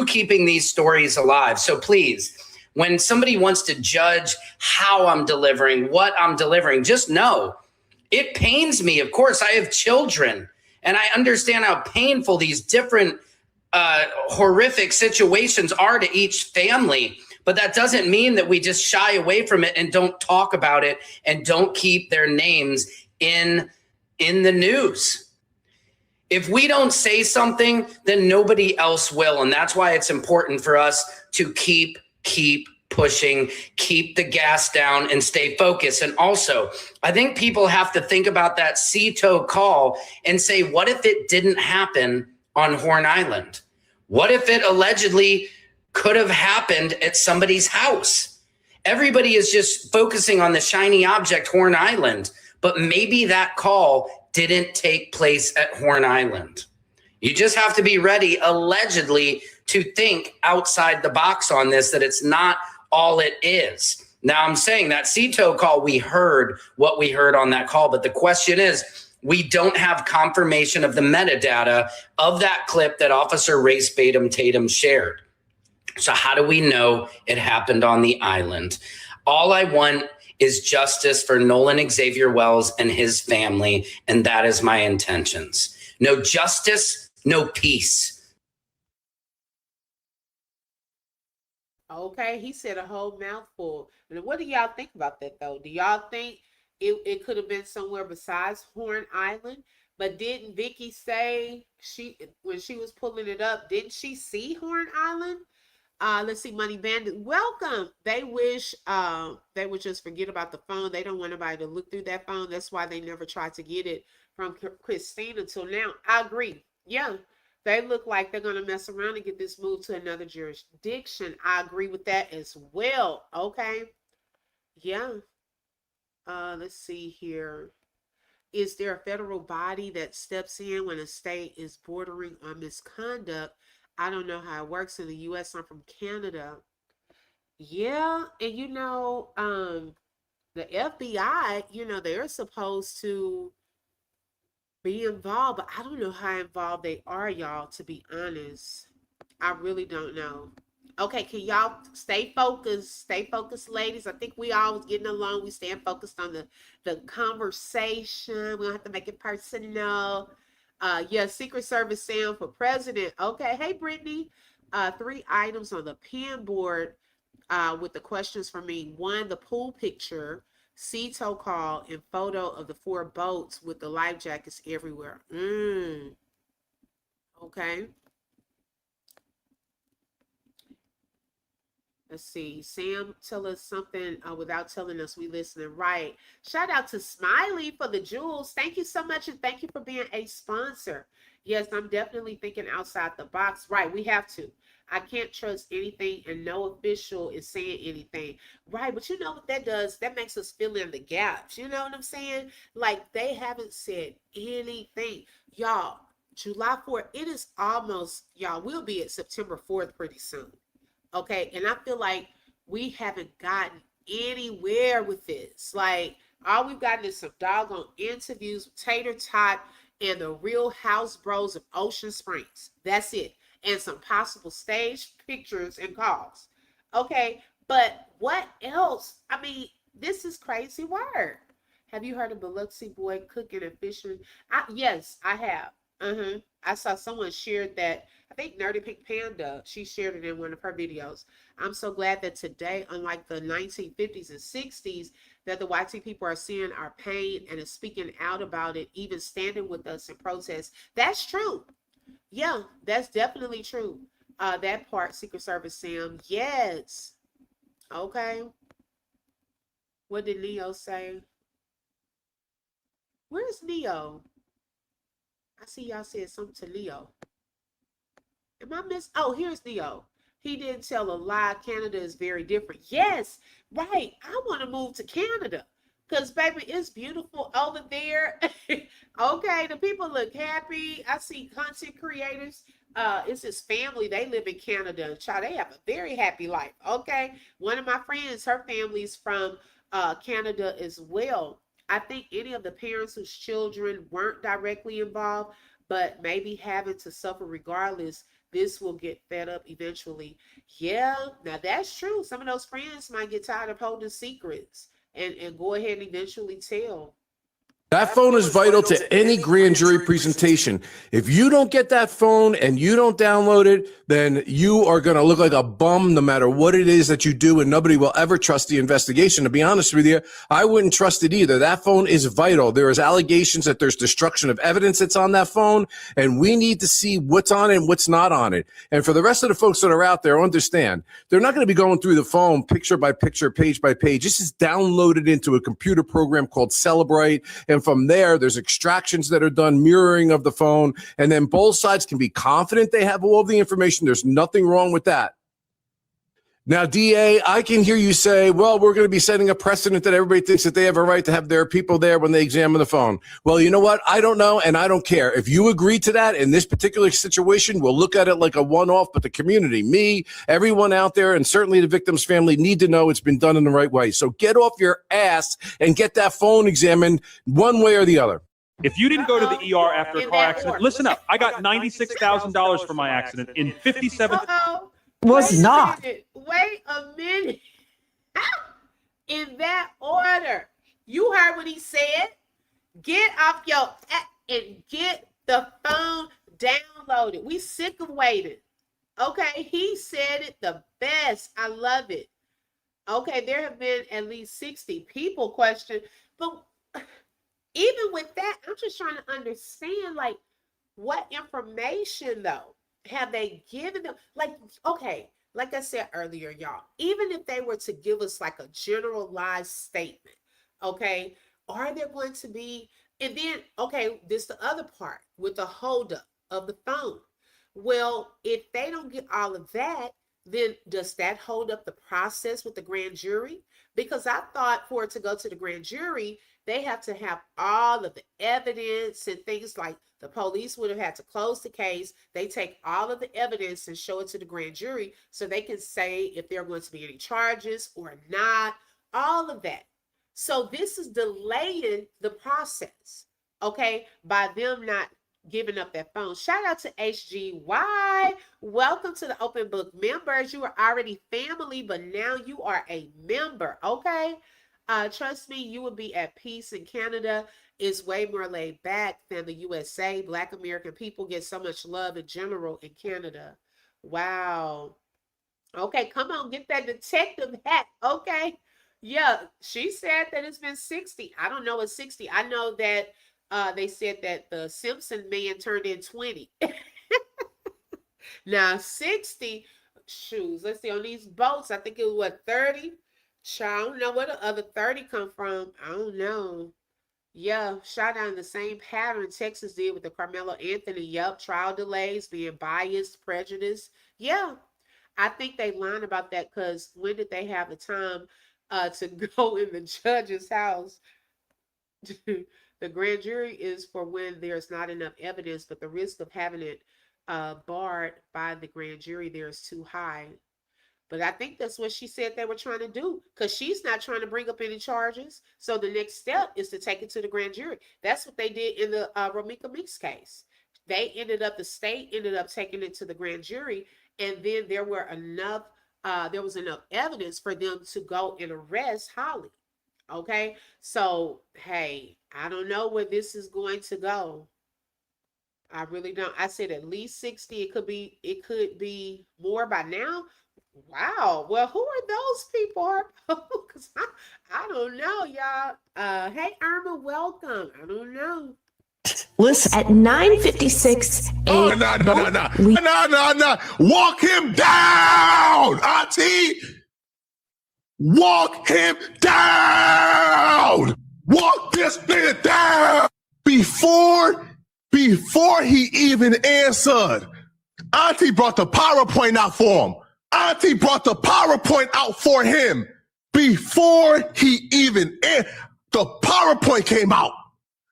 keeping these stories alive. So please, when somebody wants to judge how I'm delivering, what I'm delivering, just know it pains me. Of course, I have children, and I understand how painful these different horrific situations are to each family. But that doesn't mean that we just shy away from it and don't talk about it and don't keep their names in the news. If we don't say something, then nobody else will. And that's why it's important for us to keep pushing, keep the gas down, and stay focused. And also, I think people have to think about that CETO call and say, what if it didn't happen on Horn Island? What if it allegedly could have happened at somebody's house? Everybody is just focusing on the shiny object, Horn Island, but maybe that call didn't take place at Horn Island. You just have to be ready, allegedly, to think outside the box on this, that it's not all it is. Now, I'm saying that CTO call, we heard what we heard on that call, but the question is, we don't have confirmation of the metadata of that clip that Officer Race Tatum shared. So how do we know it happened on the island? All I want is justice for Nolan Xavier Wells and his family, and that is my intentions. No justice, no peace. Okay, he said a whole mouthful. And what do y'all think about that, though? Do y'all think it could have been somewhere besides Horn Island? But didn't Vicky say when she was pulling it up, didn't she see Horn Island? Let's see, Money Bandit, welcome. They wish they would just forget about the phone. They don't want anybody to look through that phone. That's why they never tried to get it from Christine until now. I agree. Yeah, they look like they're going to mess around and get this moved to another jurisdiction. I agree with that as well. Okay. Yeah. Let's see here. Is there a federal body that steps in when a state is bordering on misconduct? I don't know how it works in the U.S. I'm from Canada. Yeah, and the FBI, they're supposed to be involved, but I don't know how involved they are, y'all, to be honest. I really don't know. Okay, can y'all stay focused? Stay focused, ladies. I think we all was getting along. We staying focused on the conversation. We don't have to make it personal. Yeah, Secret Service Sam for president. Okay, hey Brittany. 3 items on the pin board with the questions for me. 1, the pool picture, CTO call, and photo of the 4 boats with the life jackets everywhere. Okay. Let's see. Sam, tell us something without telling us we listening. Right. Shout out to Smiley for the jewels. Thank you so much, and thank you for being a sponsor. Yes, I'm definitely thinking outside the box. Right, we have to. I can't trust anything, and no official is saying anything. Right, but you know what that does? That makes us fill in the gaps. You know what I'm saying? Like, they haven't said anything. Y'all, July 4th, it is almost, y'all, we'll be at September 4th pretty soon. Okay, and I feel like we haven't gotten anywhere with this. Like, all we've gotten is some doggone interviews with Tater Tot and the Real House Bros of Ocean Springs. That's it. And some possible stage pictures and calls. Okay, but what else? I mean, this is crazy work. Have you heard of Biloxi Boy cooking and fishing? Yes, I have. I saw someone shared that. I think Nerdy Pink Panda, she shared it in one of her videos. I'm so glad that today, unlike the 1950s and 60s, that the YT people are seeing our pain and is speaking out about it, even standing with us in protest. That's true. Yeah, that's definitely true. That part, Secret Service Sam. Yes. Okay. What did Leo say? Where's Leo? I see y'all said something to Leo. Am I miss? Oh, here's Leo. He didn't tell a lie. Canada is very different. Yes, right. I want to move to Canada because, baby, it's beautiful over there. Okay, the people look happy. I see content creators. It's his family. They live in Canada. Child, they have a very happy life. Okay, one of my friends, her family's from Canada as well. I think any of the parents whose children weren't directly involved, but maybe having to suffer regardless, this will get fed up eventually. Yeah, now that's true. Some of those friends might get tired of holding secrets and go ahead and eventually tell. That phone is vital to any grand jury presentation. If you don't get that phone and you don't download it, then you are going to look like a bum no matter what it is that you do, and nobody will ever trust the investigation. To be honest with you, I wouldn't trust it either. That phone is vital. There is allegations that there's destruction of evidence that's on that phone, and we need to see what's on it and what's not on it. And for the rest of the folks that are out there, understand, they're not going to be going through the phone picture by picture, page by page. This is downloaded into a computer program called Celebrate, and from there, there's extractions that are done, mirroring of the phone, and then both sides can be confident they have all of the information. There's nothing wrong with that. Now, DA, I can hear you say, well, we're going to be setting a precedent that everybody thinks that they have a right to have their people there when they examine the phone. Well, you know what? I don't know, and I don't care. If you agree to that in this particular situation, we'll look at it like a one-off, but the community, me, everyone out there, and certainly the victim's family need to know it's been done in the right way. So get off your ass and get that phone examined one way or the other. If you didn't go to the ER after a car accident, listen up. I got $96,000 for my accident in 57. Was not. Wait a minute. In that order. You heard what he said. Get off your app and get the phone downloaded. We sick of waiting. Okay, he said it the best. I love it. Okay, there have been at least 60 people question, but even with that, I'm just trying to understand, like, what information though have they given them? Like, okay, like I said earlier, y'all, even if they were to give us like a generalized statement, okay, are there going to be, and then, okay, this the other part with the holdup of the phone. Well, if they don't get all of that, then does that hold up the process with the grand jury? Because I thought for it to go to the grand jury, they have to have all of the evidence and things like the police would have had to close the case. They take all of the evidence and show it to the grand jury so they can say if there are going to be any charges or not, all of that. So this is delaying the process, okay, by them not giving up that phone. Shout out to HGY. Welcome to the Open Book members. You are already family, but now you are a member, okay? Trust me, you will be at peace in Canada. It's way more laid back than the USA. Black American people get so much love in general in Canada. Wow. Okay, come on, get that detective hat, okay? Yeah, she said that it's been 60. I don't know, it's 60. I know that they said that the Simpson man turned in 20. Now 60 shoes. Let's see, on these boats, I think it was what, 30? I don't know where the other 30 come from. I don't know. Yeah, shot down the same pattern Texas did with the Carmelo Anthony. Yep, trial delays, being biased, prejudice. Yeah, I think they lied about that because when did they have the time to go in the judge's house? The grand jury is for when there's not enough evidence, but the risk of having it barred by the grand jury there is too high. But I think that's what she said they were trying to do because she's not trying to bring up any charges. So the next step is to take it to the grand jury. That's what they did in the Romika Meeks case. The state ended up taking it to the grand jury, and then there was enough evidence for them to go and arrest Holly. Okay, so hey, I don't know where this is going to go. I really don't. I said at least 60. It could be more by now. Wow. Well, who are those people? Because I don't know, y'all. Hey, Irma, welcome. I don't know. Listen, at 9:56 a.m. No. Walk him down, Auntie. Walk him down. Walk this man down. Before he even answered, Auntie brought the PowerPoint out for him. Auntie brought the PowerPoint out for him before he even the PowerPoint came out.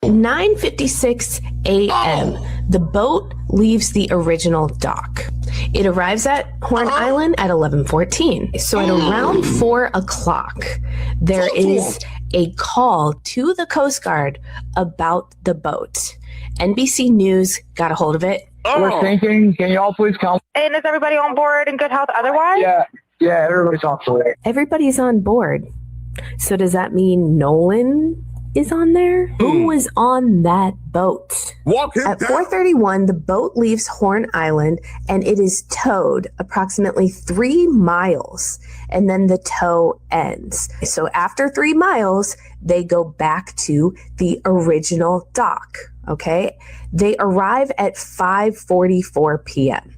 9:56 a.m. The boat leaves the original dock. It arrives at Horn Island at 11:14. So at around 4 o'clock, there is a call to the Coast Guard about the boat. NBC News got a hold of it. We're thinking, can you all please come? And is everybody on board in good health otherwise? Yeah, everybody's on board. Everybody's on board. So does that mean Nolan is on there? Who was on that boat? At 4:31, the boat leaves Horn Island and it is towed approximately 3 miles, and then the tow ends. So after 3 miles, they go back to the original dock. Okay, they arrive at 5:44 p.m.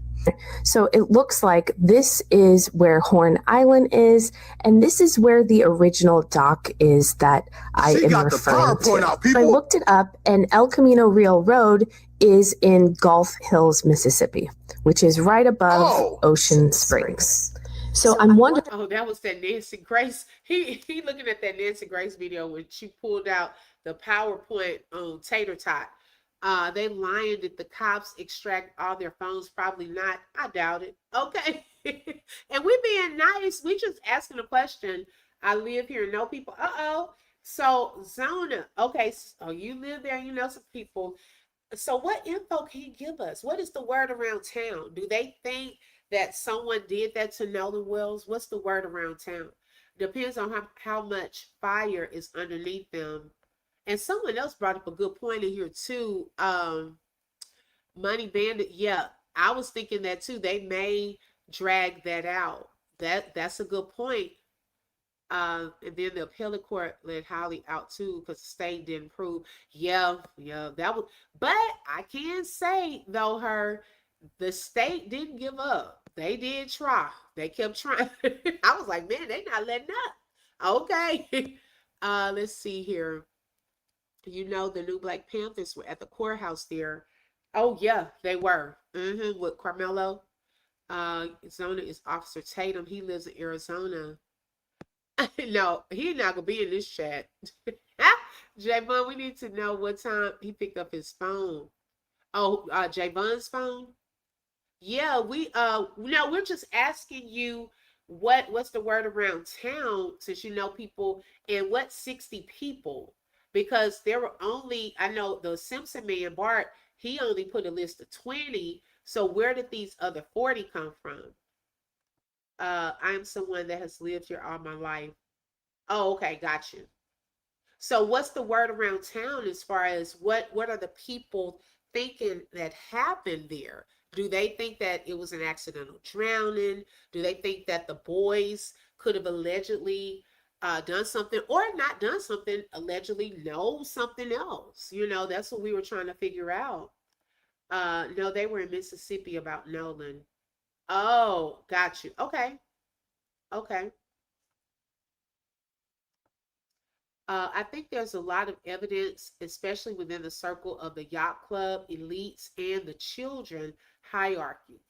So it looks like this is where Horn Island is, and this is where the original dock is that I am referring to. I looked it up, and El Camino Real Road is in Gulf Hills, Mississippi, which is right above Ocean Springs. So I'm wondering. Oh, that was that Nancy Grace. He looking at that Nancy Grace video when she pulled out the PowerPoint on Tater Tot. They lying that the cops extract all their phones. Probably not. I doubt it. Okay. And we being nice. We just asking a question. I live here, know people. Uh-oh. So Zona. Okay. So you live there, you know some people. So what info can you give us? What is the word around town? Do they think that someone did that to Nolan Wells? What's the word around town? Depends on how much fire is underneath them. And someone else brought up a good point in here too. Money Bandit. Yeah, I was thinking that too. They may drag that out. That's a good point. And then the appellate court let Holly out too because the state didn't prove. Yeah, that was. But I can say though, the state didn't give up. They did try. They kept trying. I was like, man, they not letting up. Okay. Let's see here. You know, the new Black Panthers were at the courthouse there. Oh yeah, they were. With Carmelo. Zona is Officer Tatum. He lives in Arizona. No, he's not gonna be in this chat. Javon, we need to know what time he picked up his phone. Oh, Javon's phone. Yeah, no, we're just asking you what's the word around town since you know people and what 60 people because there were only I know the Simpson man Bart he only put a list of 20. So where did these other 40 come from? I'm someone that has lived here all my life. Oh, okay, got you. So what's the word around town as far as what are the people thinking that happened there? Do they think that it was an accidental drowning? Do they think that the boys could have allegedly done something or not done something, allegedly know something else? You know, that's what we were trying to figure out. No, they were in Mississippi about Nolan. Oh, got you. Okay. Okay. I think there's a lot of evidence, especially within the circle of the yacht club, elites, and the children hierarchy.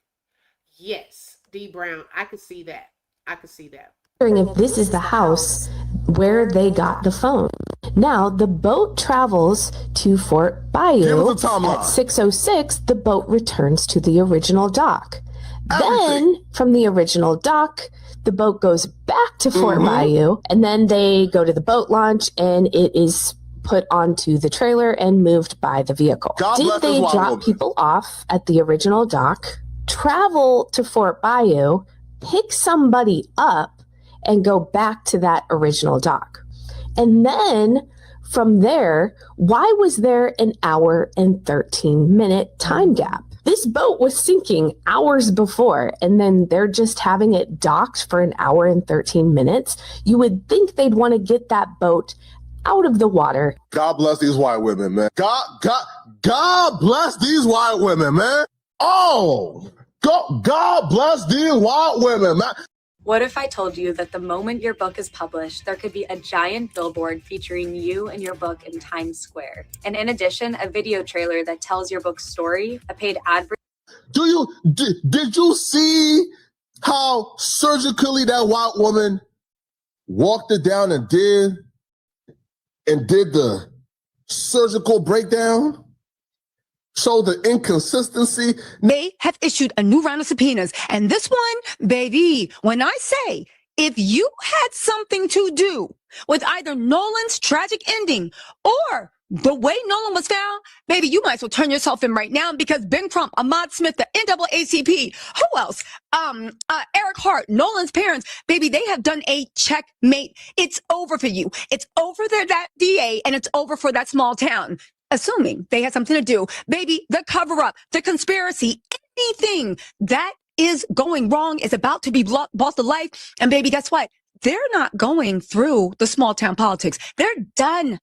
Yes, D. Brown, I could see that. I could see that. If this is the house where they got the phone. Now the boat travels to Fort Bayou. At 6:06, the boat returns to the original dock. Then from the original dock, the boat goes back to Fort Bayou, and then they go to the boat launch, and it is put onto the trailer and moved by the vehicle. Did they drop people off at the original dock, travel to Fort Bayou, pick somebody up, and go back to that original dock? And then from there, why was there an hour and 13-minute time gap? This boat was sinking hours before, and then they're just having it docked for an hour and 13 minutes. You would think they'd want to get that boat out of the water. God bless these white women, man. God bless these white women, man. Oh, God bless these white women, man. What if I told you that the moment your book is published, there could be a giant billboard featuring you and your book in Times Square? And in addition, a video trailer that tells your book's story, a paid ad. Did you see how surgically that white woman walked it down and did the surgical breakdown? So the inconsistency. They have issued a new round of subpoenas. And this one, baby, when I say, if you had something to do with either Nolan's tragic ending or the way Nolan was found, baby, you might as well turn yourself in right now because Ben Crump, Ahmad Smith, the NAACP, who else? Eric Hart, Nolan's parents, baby, they have done a checkmate. It's over for you. It's over for that DA and it's over for that small town. Assuming they had something to do, baby, the cover up, the conspiracy, anything that is going wrong is about to be brought to life. And baby, guess what? They're not going through the small town politics. They're done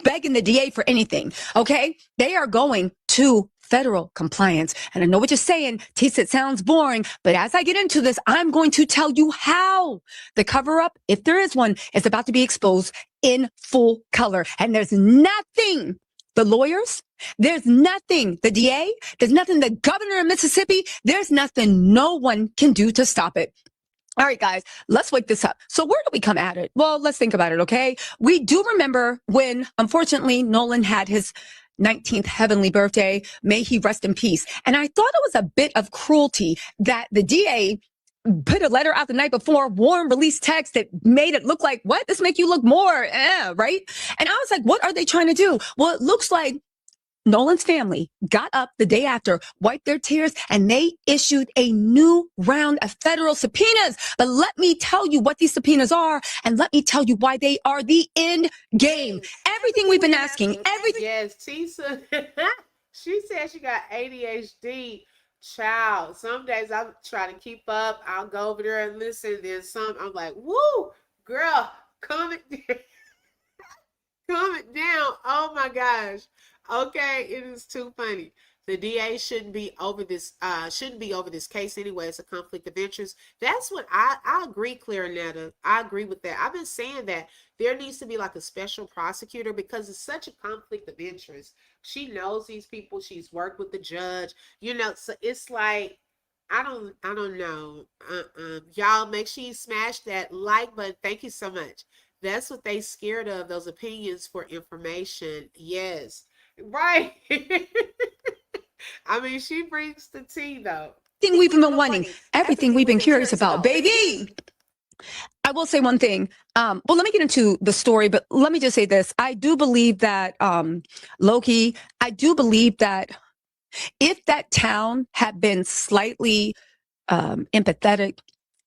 begging the DA for anything. Okay. They are going to federal compliance. And I know what you're saying, Tis, it sounds boring, but as I get into this, I'm going to tell you how the cover up, if there is one, is about to be exposed in full color. And there's nothing the lawyers, there's nothing, the DA, there's nothing the governor of Mississippi, there's nothing no one can do to stop it. All right, guys, let's wake this up. So where do we come at it? Well, let's think about it, okay? We do remember when, unfortunately, Nolan had his 19th heavenly birthday. May he rest in peace. And I thought it was a bit of cruelty that the DA put a letter out the night before, warm release text that made it look like, what? This make you look more, right? And I was like, what are they trying to do? Well, it looks like Nolan's family got up the day after, wiped their tears, and they issued a new round of federal subpoenas. But let me tell you what these subpoenas are, and let me tell you why they are the end game. Everything we've been asking, everything. Yes, Tisa. She said she got ADHD. Child, some days I'm trying to keep up. I'll go over there and listen. Then some, I'm like, woo, girl, calm it down. Calm it down. Oh my gosh. Okay, it is too funny. The DA shouldn't be over this case anyway. It's a conflict of interest. That's what I agree, Clarinetta. I agree with that. I've been saying that there needs to be like a special prosecutor because it's such a conflict of interest. She knows these people. She's worked with the judge. You know, so it's like I don't know. Y'all make sure you smash that like button. Thank you so much. That's what they scared of, those opinions for information. Yes. Right. I mean, she brings the tea, though. Everything we've been wanting, everything we've been curious about, baby. I will say one thing. Well, let me get into the story, but let me just say this. I do believe that, Loki, I do believe that if that town had been slightly empathetic,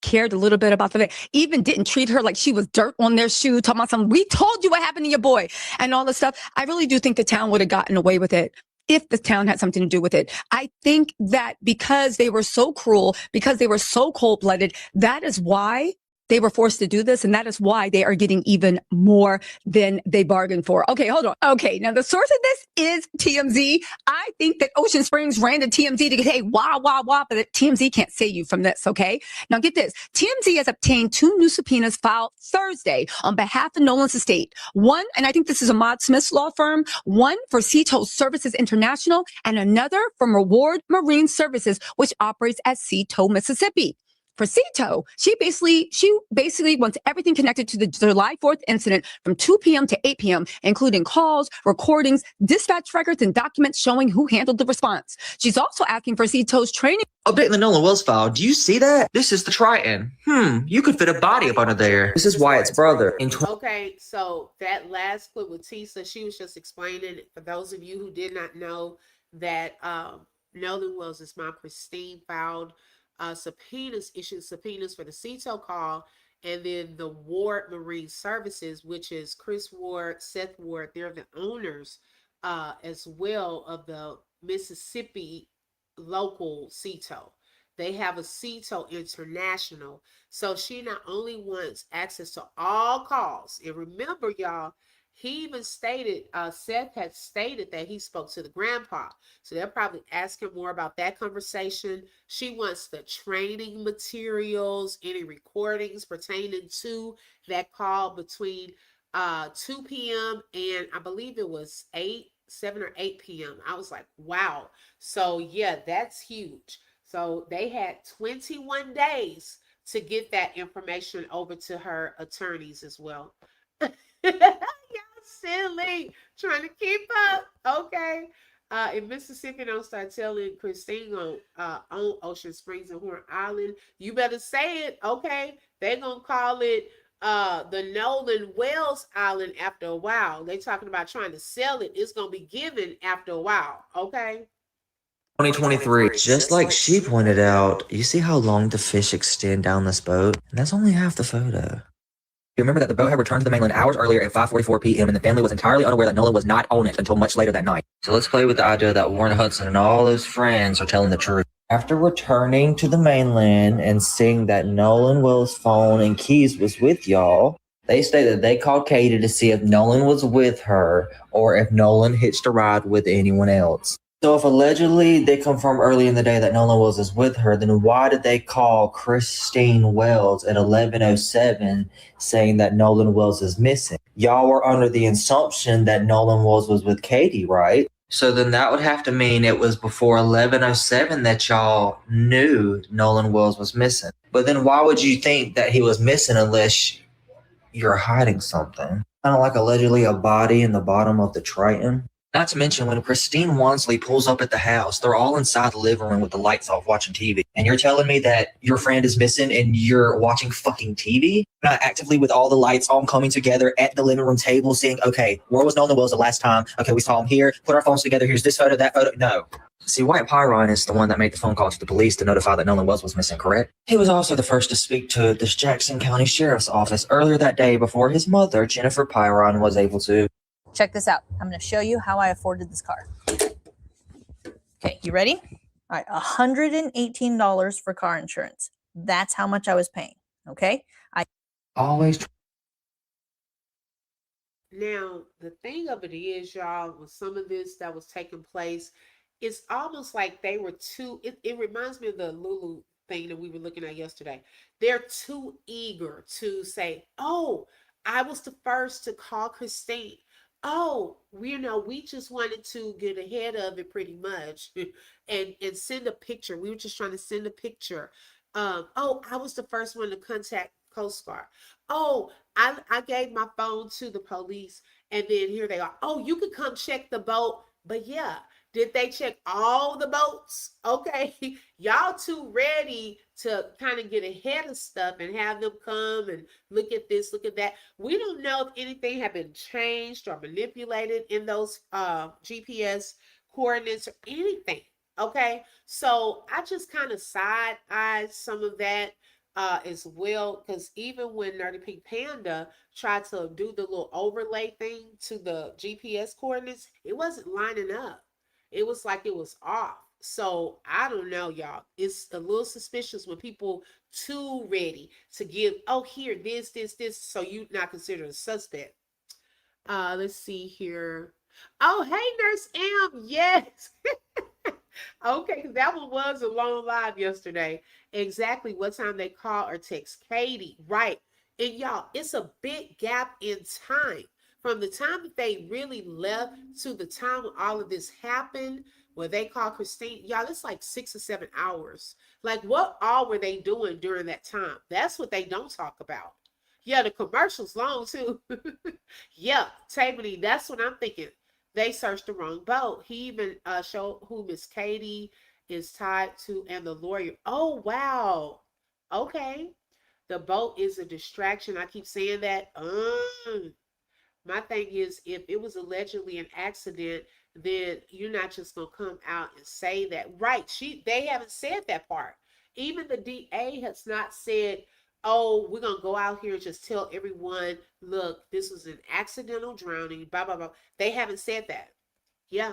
cared a little bit about the, even didn't treat her like she was dirt on their shoe, talking about something, we told you what happened to your boy and all this stuff. I really do think the town would have gotten away with it if the town had something to do with it. I think that because they were so cruel, because they were so cold-blooded, that is why they were forced to do this, and that is why they are getting even more than they bargained for. Okay, hold on. Okay, now the source of this is TMZ. I think that Ocean Springs ran to TMZ to get, hey, wah, but TMZ can't save you from this, okay? Now get this. TMZ has obtained 2 new subpoenas filed Thursday on behalf of Nolan's estate. One, and I think this is a Maud Smith's law firm, one for Seatow Services International, and another from Reward Marine Services, which operates at Seatow, Mississippi. For Seatow, she basically wants everything connected to the July 4th incident from 2 p.m. to 8 p.m., including calls, recordings, dispatch records, and documents showing who handled the response. She's also asking for Seatow's training. Update in the Nolan Wells file. Do you see that? This is the Triton. You could fit a body up under there. This is Wyatt's brother. Okay, so that last clip with Tisa, she was just explaining, for those of you who did not know, that Nolan Wells' mom, Christine, filed issued subpoenas for the Seatow call, and then the Ward Marine Services, which is Chris Ward, Seth Ward, they're the owners as well of the Mississippi local Seatow. They have a Seatow International. So she not only wants access to all calls, and remember, y'all, he even stated, Seth had stated that he spoke to the grandpa. So they'll probably ask him more about that conversation. She wants the training materials, any recordings pertaining to that call between 2 p.m. and I believe it was 7 or 8 p.m. I was like, wow. So yeah, that's huge. So they had 21 days to get that information over to her attorneys as well. Y'all silly, trying to keep up. Okay. If Mississippi don't start telling Christine on Ocean Springs and Horn Island, you better say it. Okay. They're gonna call it the Nolan Wells Island after a while. They talking about trying to sell it. It's gonna be given after a while. Okay. 2023. Just like she pointed out, you see how long the fish extend down this boat? And that's only half the photo. You remember that the boat had returned to the mainland hours earlier at 5:44 p.m. and the family was entirely unaware that Nolan was not on it until much later that night. So let's play with the idea that Warren Hudson and all those friends are telling the truth. After returning to the mainland and seeing that Nolan Wells' phone and keys was with y'all, they stated they called Katie to see if Nolan was with her or if Nolan hitched a ride with anyone else. So if allegedly they confirm early in the day that Nolan Wells is with her, then why did they call Christine Wells at 11:07 saying that Nolan Wells is missing? Y'all were under the assumption that Nolan Wells was with Katie, right? So then that would have to mean it was before 11:07 that y'all knew Nolan Wells was missing. But then why would you think that he was missing unless you're hiding something? Kind of like allegedly a body in the bottom of the Triton. Not to mention, when Christine Wansley pulls up at the house, they're all inside the living room with the lights off watching TV. And you're telling me that your friend is missing and you're watching fucking TV? Not actively with all the lights all coming together at the living room table saying, okay, where was Nolan Wells the last time? Okay, we saw him here. Put our phones together. Here's this photo, that photo. No. See, White Pyron is the one that made the phone call to the police to notify that Nolan Wells was missing, correct? He was also the first to speak to this Jackson County Sheriff's Office earlier that day before his mother, Jennifer Pyron, was able to. Check this out. I'm going to show you how I afforded this car. Okay, you ready? All right, $118 for car insurance. That's how much I was paying. Okay? Always. Now, the thing of it is, y'all, with some of this that was taking place, it's almost like they were too, it reminds me of the Lulu thing that we were looking at yesterday. They're too eager to say, oh, I was the first to call Christine. Oh, we just wanted to get ahead of it pretty much and send a picture. We were just trying to send a picture. Oh, I was the first one to contact Coast Guard. Oh, I gave my phone to the police, and then here they are. Oh, you could come check the boat. But yeah, did they check all the boats? Okay, y'all too ready to kind of get ahead of stuff and have them come and look at this, look at that. We don't know if anything had been changed or manipulated in those GPS coordinates or anything. Okay, so I just kind of side-eyed some of that as well, because even when Nerdy Pink Panda tried to do the little overlay thing to the GPS coordinates, it wasn't lining up. It was like it was off. So I don't know, y'all. It's a little suspicious when people too ready to give, oh, here, this, so you not considered a suspect. Let's see here. Oh, hey, Nurse M. Yes. Okay, that one was a long live yesterday. Exactly what time they call or text Katie. Right. And y'all, it's a big gap in time from the time that they really left to the time when all of this happened, where they called Christine. Y'all, it's like 6 or 7 hours. Like, what all were they doing during that time? That's what they don't talk about. Yeah, the commercial's long too. Yeah, Tabany, that's what I'm thinking. They searched the wrong boat. He even showed who Miss Katie is tied to and the lawyer. Oh, wow. Okay. The boat is a distraction. I keep saying that. My thing is, if it was allegedly an accident, then you're not just gonna come out and say that. Right. They haven't said that part. Even the DA has not said, oh, we're gonna go out here and just tell everyone, look, this was an accidental drowning, blah blah blah. They haven't said that. Yeah.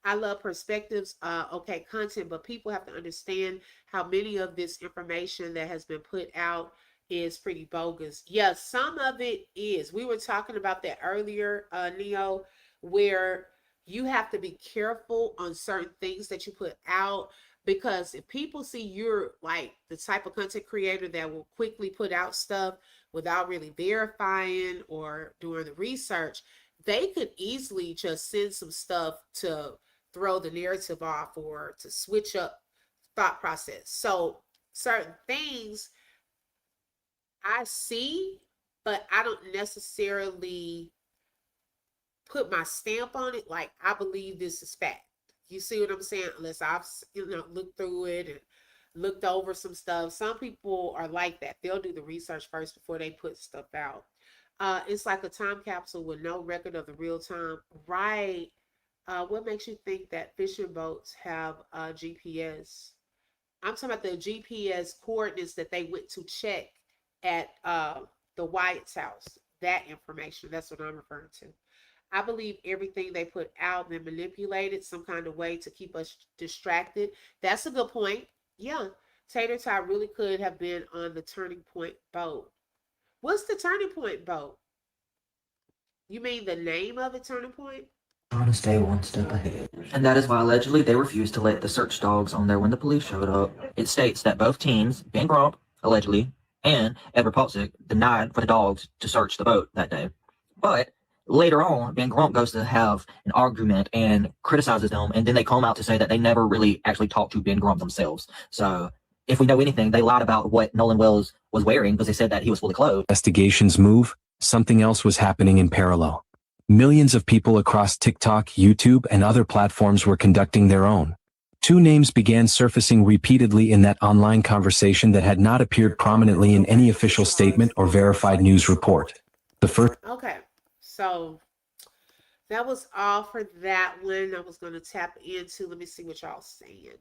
I love perspectives, okay, content, but people have to understand how many of this information that has been put out is pretty bogus. Yeah, some of it is. We were talking about that earlier, Neo, where you have to be careful on certain things that you put out, because if people see you're like the type of content creator that will quickly put out stuff without really verifying or doing the research, they could easily just send some stuff to throw the narrative off or to switch up thought process. So certain things I see, but I don't necessarily put my stamp on it. Like, I believe this is fact. You see what I'm saying? Unless I've looked through it and looked over some stuff. Some people are like that. They'll do the research first before they put stuff out. It's like a time capsule with no record of the real time. Right. What makes you think that fishing boats have GPS? I'm talking about the GPS coordinates that they went to check at the Wyatt's house. That information, that's what I'm referring to. I believe everything they put out, they manipulated some kind of way to keep us distracted. That's a good point. Yeah. Tater Tot really could have been on the Turning Point boat. What's the Turning Point boat? You mean the name of it, Turning Point? Trying to stay one step ahead. And that is why allegedly they refused to let the search dogs on there when the police showed up. It states that both teams, Ben Grump, allegedly, and Edward Polczyk denied for the dogs to search the boat that day. But later on, Ben Grump goes to have an argument and criticizes them, and then they come out to say that they never really actually talked to Ben Grump themselves. So if we know anything, they lied about what Nolan Wells was wearing because they said that he was fully clothed. Investigations move, something else was happening in parallel. Millions of people across TikTok, YouTube, and other platforms were conducting their own. Two names began surfacing repeatedly in that online conversation that had not appeared prominently in any official statement or verified news report. The first. Okay, so that was all for that one. I was going to tap into, let me see what y'all saying.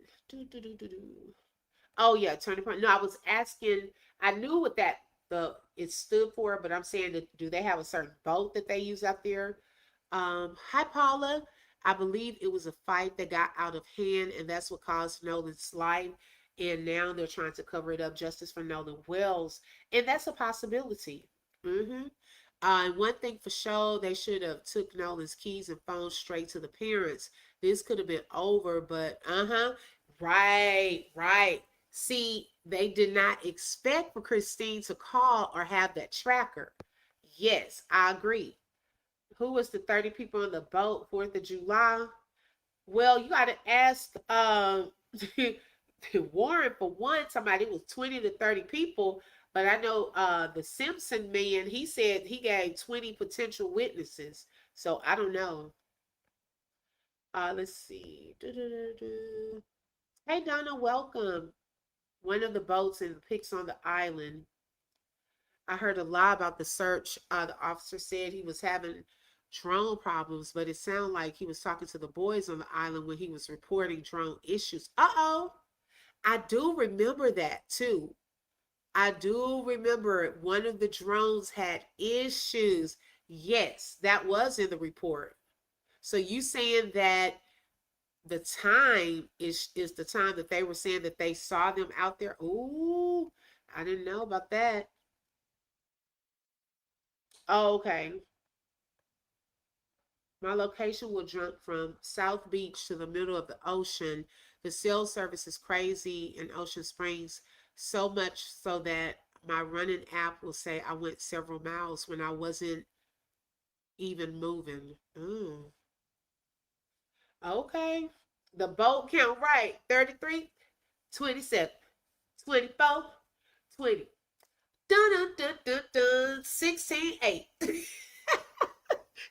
Oh yeah, turning point. No, I was asking, I knew what it stood for, but I'm saying that do they have a certain boat that they use out there? Hi Paula. I believe it was a fight that got out of hand, and that's what caused Nolan's life. And now they're trying to cover it up. Justice for Nolan Wells, and that's a possibility. And one thing for sure, they should have took Nolan's keys and phone straight to the parents. This could have been over, but right. See, they did not expect for Christine to call or have that tracker. Yes, I agree. Who was the 30 people on the boat 4th of July? Well, you got to ask Warren for one. Somebody was 20 to 30 people, but I know the Simpson man, he said he gave 20 potential witnesses. So I don't know. Let's see. Hey Donna, welcome. One of the boats in the pics on the island. I heard a lot about the search. The officer said he was having drone problems, but it sounded like he was talking to the boys on the island when he was reporting drone issues. Uh-oh. I do remember that too. I do remember one of the drones had issues. Yes, that was in the report. So you saying that the time is the time that they were saying that they saw them out there? Ooh, I didn't know about that. Oh, okay. My location will jump from South Beach to the middle of the ocean. The cell service is crazy in Ocean Springs, so much so that my running app will say I went several miles when I wasn't even moving. Okay. The boat count right. 33, 27, 24, 20. Dun dun dun dun dun. 16, 8.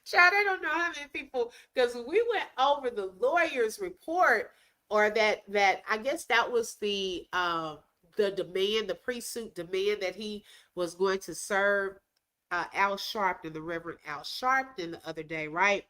Child, I don't know how many people, because we went over the lawyer's report, or that I guess that was the demand, the pre-suit demand that he was going to serve Al Sharpton, the Reverend Al Sharpton, the other day, right?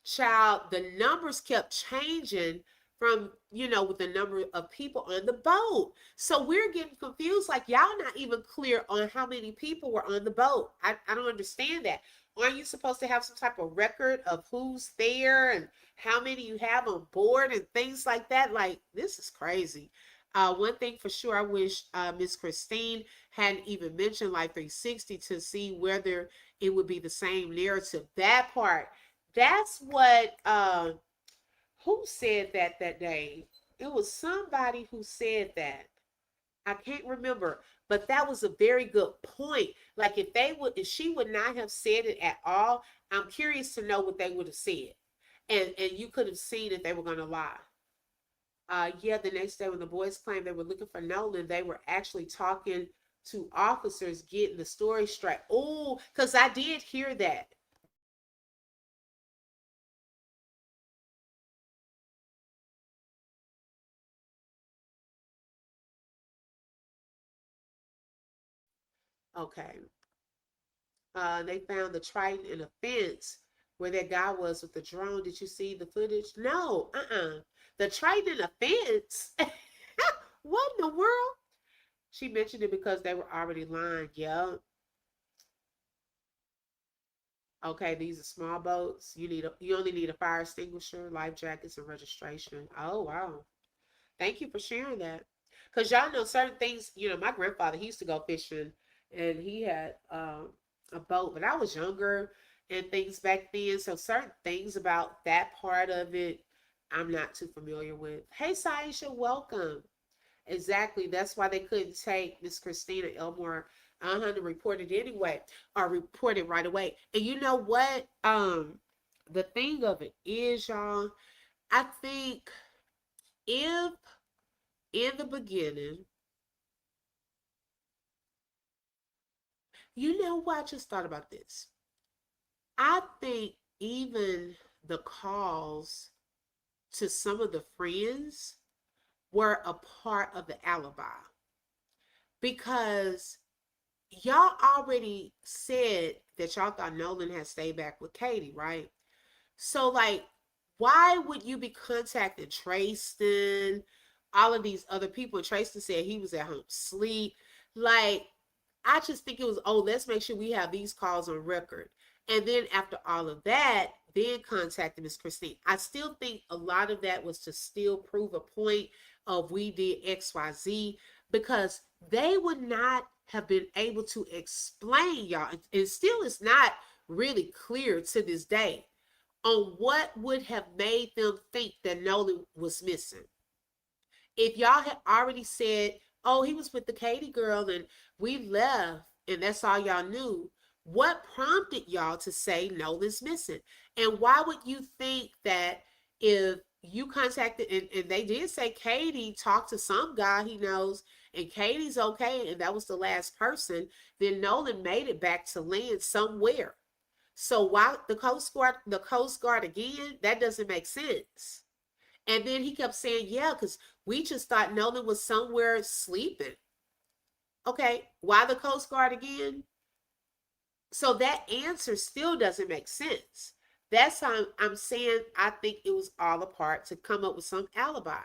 Child, the numbers kept changing from, with the number of people on the boat. So we're getting confused, like y'all not even clear on how many people were on the boat. I don't understand that. Aren't you supposed to have some type of record of who's there and how many you have on board and things like that? Like, this is crazy. One thing for sure, I wish Miss Christine hadn't even mentioned Life 360 to see whether it would be the same narrative. That part, that's what, who said that day? It was somebody who said that. I can't remember, but that was a very good point. Like if she would not have said it at all, I'm curious to know what they would have said. And you could have seen if they were going to lie. Yeah, the next day when the boys claimed they were looking for Nolan, they were actually talking to officers, getting the story straight. Oh, because I did hear that. Okay. They found the Triton in a fence where that guy was with the drone. Did you see the footage? No. The Triton in a fence? What in the world? She mentioned it because they were already lying. Yeah. Okay, these are small boats. You only need a fire extinguisher, life jackets, and registration. Oh wow. Thank you for sharing that. Because y'all know certain things, my grandfather, he used to go fishing and he had a boat, but I was younger and things back then. So certain things about that part of it, I'm not too familiar with. Hey, Saisha, welcome. Exactly. That's why they couldn't take Miss Christina Elmore to report it anyway, or report it right away. And you know what? The thing of it is, y'all, I think if in the beginning, you know what? I just thought about this. I think even the calls to some of the friends were a part of the alibi, because y'all already said that y'all thought Nolan had stayed back with Katie, right? So, like, why would you be contacting Trayston, all of these other people? And Trayston said he was at home asleep. Like, I just think it was, oh, let's make sure we have these calls on record. And then after all of that, then contacting Miss Christine. I still think a lot of that was to still prove a point of we did XYZ, because they would not have been able to explain, y'all. And still it's not really clear to this day on what would have made them think that Nolan was missing. If y'all had already said, oh, he was with the Katie girl and we left and that's all y'all knew, what prompted y'all to say Nolan's missing? And why would you think that if you contacted, and they did say Katie talked to some guy he knows and Katie's okay and that was the last person, then Nolan made it back to land somewhere. So why the Coast Guard again? That doesn't make sense. And then he kept saying, yeah, because we just thought Nolan was somewhere sleeping. Okay, why the Coast Guard again? So that answer still doesn't make sense. That's how I'm saying I think it was all a part to come up with some alibi.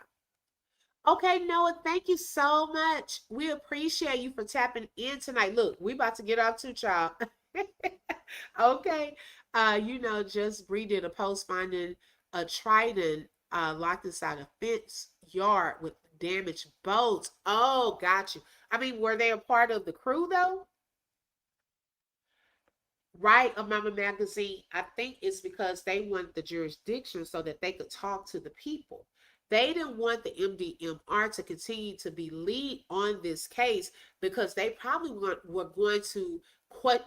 Okay, Noah, thank you so much. We appreciate you for tapping in tonight. Look, we about to get off too, child. Okay. Just Bree did a post finding a trident locked inside a fence yard with damaged boats. Oh, got you. I mean, were they a part of the crew though? Right, of Mama Magazine. I think it's because they want the jurisdiction so that they could talk to the people. They didn't want the MDMR to continue to be lead on this case because they probably were going to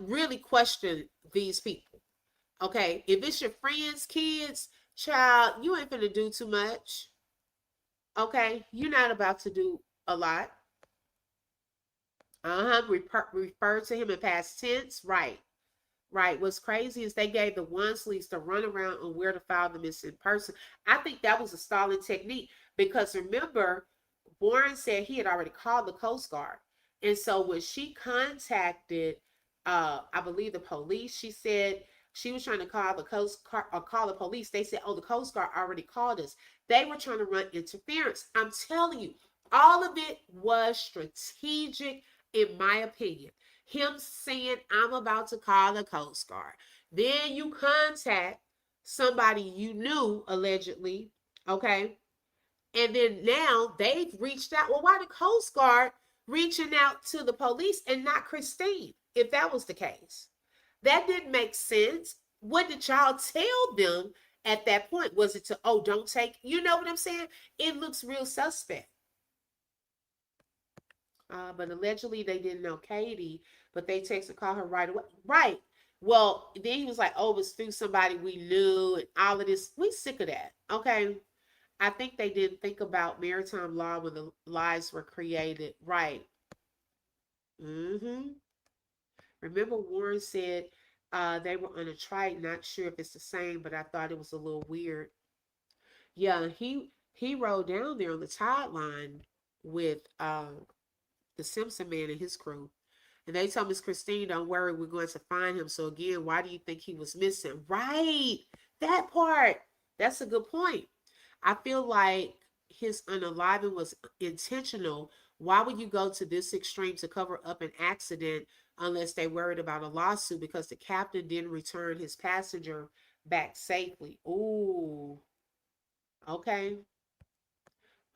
really question these people. Okay, if it's your friends, kids, child, you ain't gonna do too much. Okay, you're not about to do a lot. Refer to him in past tense. Right. What's crazy is they gave the Wonsleys to run around on where to file the missing person. I think that was a stalling technique because remember, Warren said he had already called the Coast Guard. And so when she contacted, I believe the police, she said she was trying to call the Coast Guard or call the police. They said, oh, the Coast Guard already called us. They were trying to run interference. I'm telling you, all of it was strategic, in my opinion. Him saying, I'm about to call the Coast Guard. Then you contact somebody you knew, allegedly, okay? And then now they've reached out. Well, why the Coast Guard reaching out to the police and not Christine, if that was the case? That didn't make sense. What did y'all tell them at that point? Was it to, oh, don't take, you know what I'm saying? It looks real suspect. But allegedly they didn't know Katie, but they texted call her right away. Right. Well, then he was like, oh, it was through somebody we knew and all of this. We sick of that. Okay. I think they didn't think about maritime law when the lies were created. Right. Remember Warren said they were on a trike. Not sure if it's the same, but I thought it was a little weird. Yeah, he rode down there on the tide line with the Simpson man and his crew. And they told Miss Christine, don't worry, we're going to find him. So again, why do you think he was missing? Right. That part. That's a good point. I feel like his unaliving was intentional. Why would you go to this extreme to cover up an accident unless they worried about a lawsuit because the captain didn't return his passenger back safely? Ooh. Okay.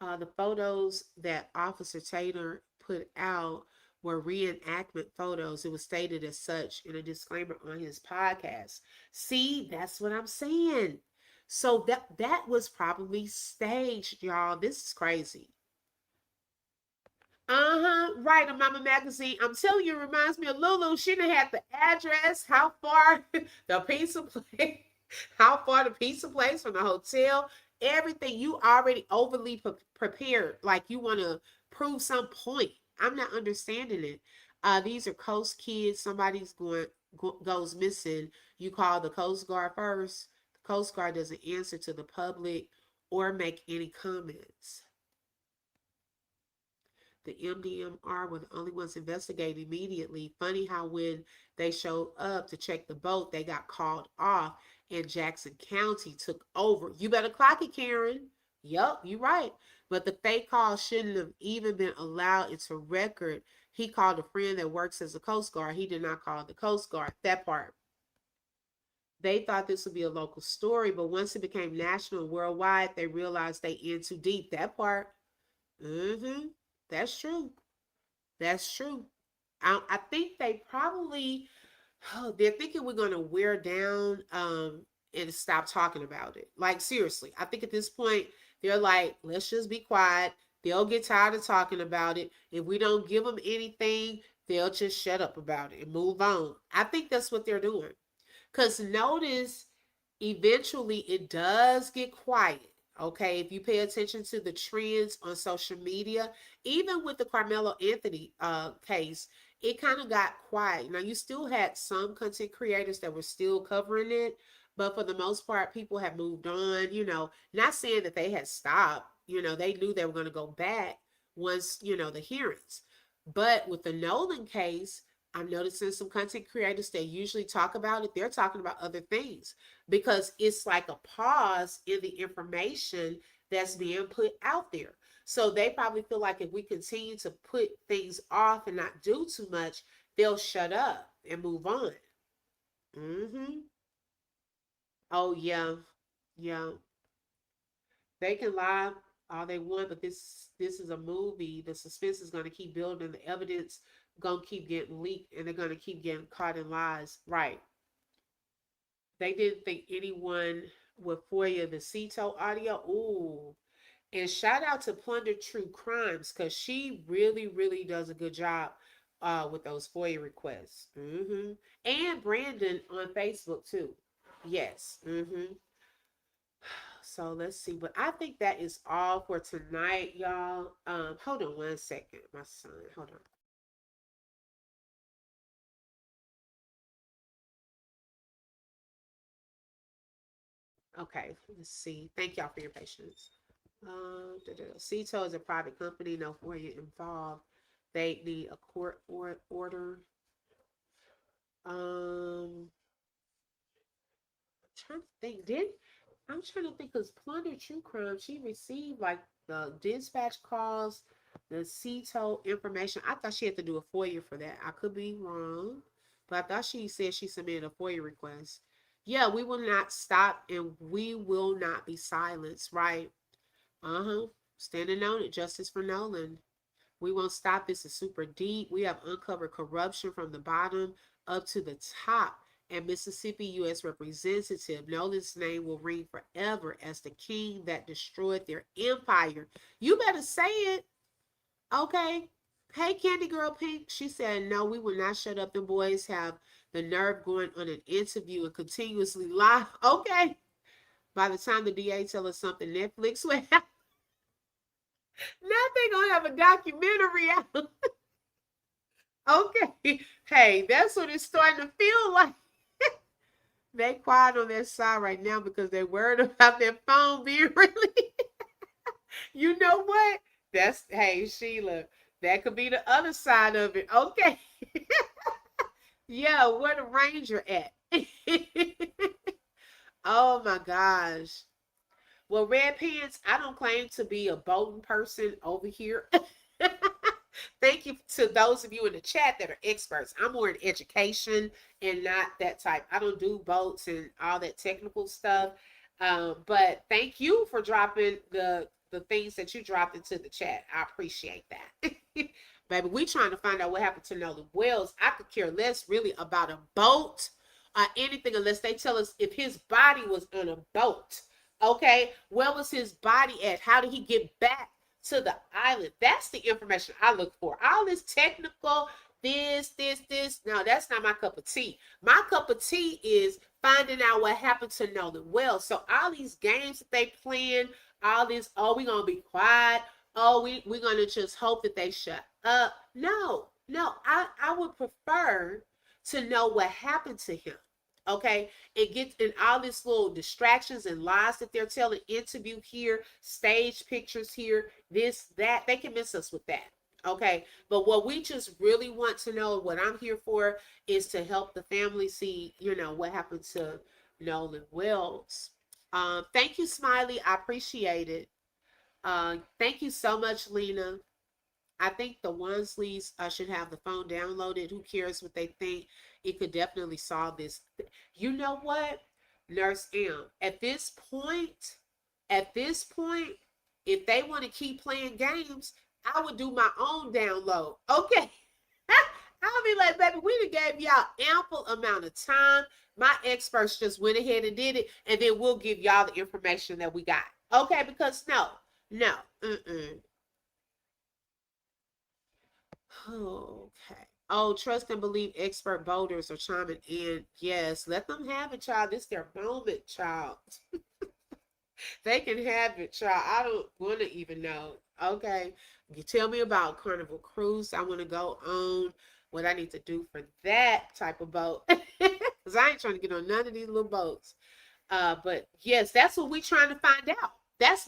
The photos that Officer Taylor put out were reenactment photos. It was stated as such in a disclaimer on his podcast. See, that's what I'm saying. So that was probably staged, y'all. This is crazy. Right, on Mama Magazine. I'm telling you, it reminds me of Lulu. She done had the address, how far the pizza place, how far the pizza place from the hotel, everything. You already overly prepared, like you want to prove some point. I'm not understanding it. These are Coast kids. Somebody's goes missing. You call the Coast Guard first. The Coast Guard doesn't answer to the public or make any comments. The MDMR were the only ones investigated immediately. Funny how when they showed up to check the boat, they got called off and Jackson County took over. You better clock it, Karen. Yup, you're right. But the fake call shouldn't have even been allowed into record. He called a friend that works as a Coast Guard. He did not call the Coast Guard. That part. They thought this would be a local story, but once it became national and worldwide, they realized they in too deep. That part. That's true. That's true. I think they probably, they're thinking we're going to wear down and stop talking about it. Like, seriously, I think at this point, they're like, let's just be quiet. They'll get tired of talking about it. If we don't give them anything, they'll just shut up about it and move on. I think that's what they're doing. Because notice, eventually it does get quiet. Okay, if you pay attention to the trends on social media, even with the Carmelo Anthony case, it kind of got quiet. Now, you still had some content creators that were still covering it, but for the most part, people have moved on, not saying that they had stopped, they knew they were going to go back once, the hearings. But with the Nolan case, I'm noticing some content creators that usually talk about it, they're talking about other things because it's like a pause in the information that's being put out there. So they probably feel like if we continue to put things off and not do too much, they'll shut up and move on. Oh, yeah. Yeah. They can lie all they want, but this is a movie. The suspense is going to keep building. The evidence going to keep getting leaked, and they're going to keep getting caught in lies. Right. They didn't think anyone would FOIA the Cito audio. Ooh. And shout out to Plunder True Crimes because she really, really does a good job with those FOIA requests. And Brandon on Facebook too. Yes. So let's see. But I think that is all for tonight, y'all. Hold on one second, my son. Hold on. Okay, let's see. Thank y'all for your patience. Cito is a private company. No FOIA involved. They need a court order. I'm trying to think. I'm trying to think because Plunder True Crime, she received like the dispatch calls, the Cito information. I thought she had to do a FOIA for that. I could be wrong, but I thought she said she submitted a FOIA request. Yeah, we will not stop and we will not be silenced, right? Standing on it, justice for Nolan. We won't stop. This is super deep. We have uncovered corruption from the bottom up to the top. And Mississippi U.S. Representative Nolan's name will ring forever as the king that destroyed their empire. You better say it. Okay. Hey, Candy Girl Pink. She said, no, we will not shut up. The boys have the nerve going on an interview and continuously lie. Okay. By the time the DA tell us something, Netflix will have. Now they gonna have a documentary out. Okay. Hey, that's what it's starting to feel like. They quiet on their side right now because they're worried about their phone being released. You know what? Hey, Sheila, that could be the other side of it. Okay. Yeah, where the ranger at? Oh my gosh. Well, Red Pants, I don't claim to be a boating person over here. Thank you to those of you in the chat that are experts. I'm more in education and not that type. I don't do boats and all that technical stuff. But thank you for dropping the things that you dropped into the chat. I appreciate that. Baby, we trying to find out what happened to Nolan Wells. I could care less really about a boat or anything unless they tell us if his body was on a boat. Okay, where was his body at? How did he get back to the island? That's the information I look for. All this technical, this. No, that's not my cup of tea. My cup of tea is finding out what happened to Nolan Wells. So all these games that they playing, all this, oh, we're going to be quiet. Oh, we're going to just hope that they shut up. No, I would prefer to know what happened to him. Okay, and get in all these little distractions and lies that they're telling, interview here, stage pictures here, this, that, they can miss us with that. Okay, but what we just really want to know, what I'm here for, is to help the family see, you know, what happened to Nolan Wells. Thank you, Smiley. I appreciate it. Thank you so much, Lena. I think the Wansleys should have the phone downloaded. Who cares what they think? It could definitely solve this. You know what, Nurse M? At this point, if they want to keep playing games, I would do my own download. Okay. I'll be like, baby, we done gave y'all ample amount of time. My experts just went ahead and did it, and then we'll give y'all the information that we got. Okay, because no. Okay. Oh, trust and believe expert boaters are chiming in. Yes, let them have it, child. This their moment, child. They can have it, child. I don't want to even know. Okay. You tell me about Carnival Cruise. I want to go on what I need to do for that type of boat. Because I ain't trying to get on none of these little boats. But yes, that's what we're trying to find out. That's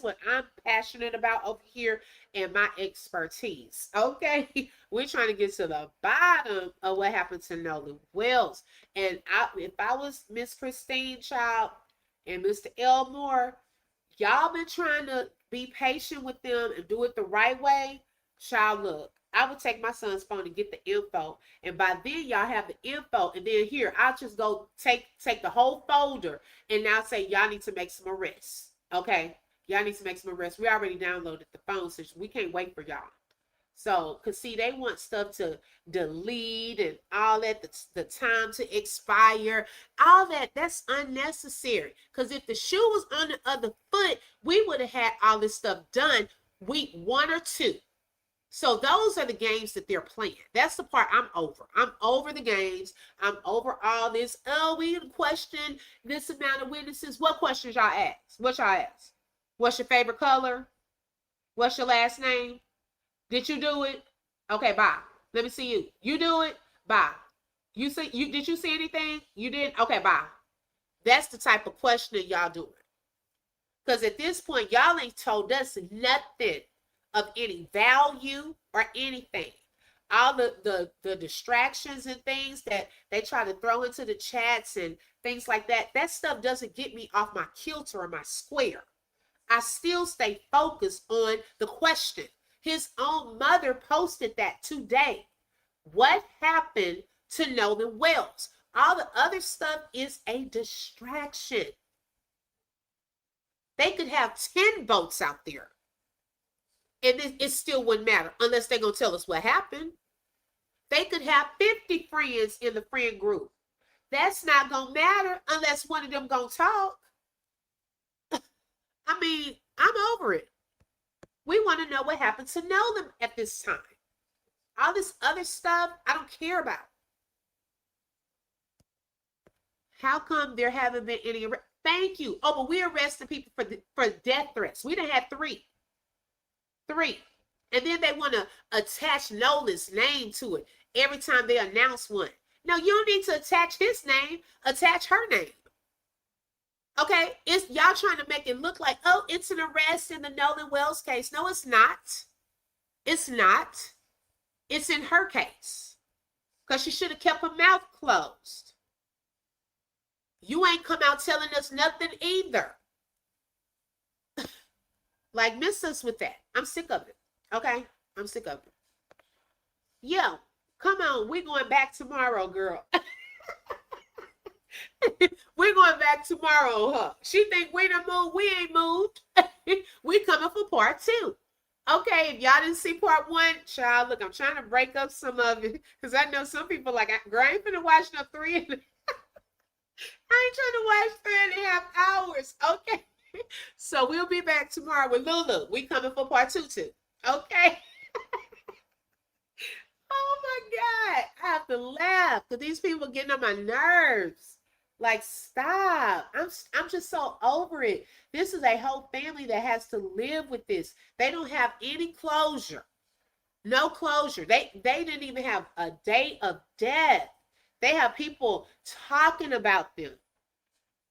what I'm passionate about over here and my expertise. Okay. We're trying to get to the bottom of what happened to Nolan Wells. And if I was Miss Christine, child, and Mr. Elmore, y'all been trying to be patient with them and do it the right way. Child, look, I would take my son's phone and get the info. And by then y'all have the info. And then here, I'll just go take the whole folder and now say, y'all need to make some arrests. Okay, y'all need to make some arrests. We already downloaded the phone, so we can't wait for y'all. So, because see, they want stuff to delete and all that, the time to expire, all that, that's unnecessary. Because if the shoe was on the other foot, we would have had all this stuff done week 1 or 2. So those are the games that they're playing. That's the part I'm over. I'm over the games. I'm over all this. Oh, we question this amount of witnesses. What questions y'all ask? What y'all ask? What's your favorite color? What's your last name? Did you do it? Okay, bye. Let me see you. You do it? Bye. Did you see anything? You didn't? Okay, bye. That's the type of questioning y'all doing. Because at this point, y'all ain't told us nothing of any value or anything. All the distractions and things that they try to throw into the chats and things like that, that stuff doesn't get me off my kilter or my square. I still stay focused on the question. His own mother posted that today. What happened to Nolan Wells? All the other stuff is a distraction. They could have 10 votes out there. And it still wouldn't matter unless they're going to tell us what happened. They could have 50 friends in the friend group. That's not going to matter unless one of them going to talk. I mean, I'm over it. We want to know what happened to Nolan at this time. All this other stuff, I don't care about. How come there haven't been any? Thank you. Oh, but we're arresting people for death threats. We done had 3. And then they want to attach Nolan's name to it every time they announce one. No, you don't need to attach his name. Attach her name. Okay, it's y'all trying to make it look like, oh, it's an arrest in the Nolan Wells case. No, it's not. It's not. It's in her case. Because she should have kept her mouth closed. You ain't come out telling us nothing either. Like, miss us with that. I'm sick of it. Okay? I'm sick of it. Yo, come on. We're going back tomorrow, girl. We're going back tomorrow, huh? She think we done moved. We ain't moved. We coming for part 2. Okay, if y'all didn't see part 1, child, look, I'm trying to break up some of it because I know some people like, girl, I ain't finna watch no 3 and I ain't trying to watch 3.5 hours. Okay. So we'll be back tomorrow with Lulu. We coming for part 2 too. Okay. Oh my God. I have to laugh because these people are getting on my nerves. Like, stop. I'm just so over it. This is a whole family that has to live with this. They don't have any closure. No closure. They didn't even have a date of death. They have people talking about them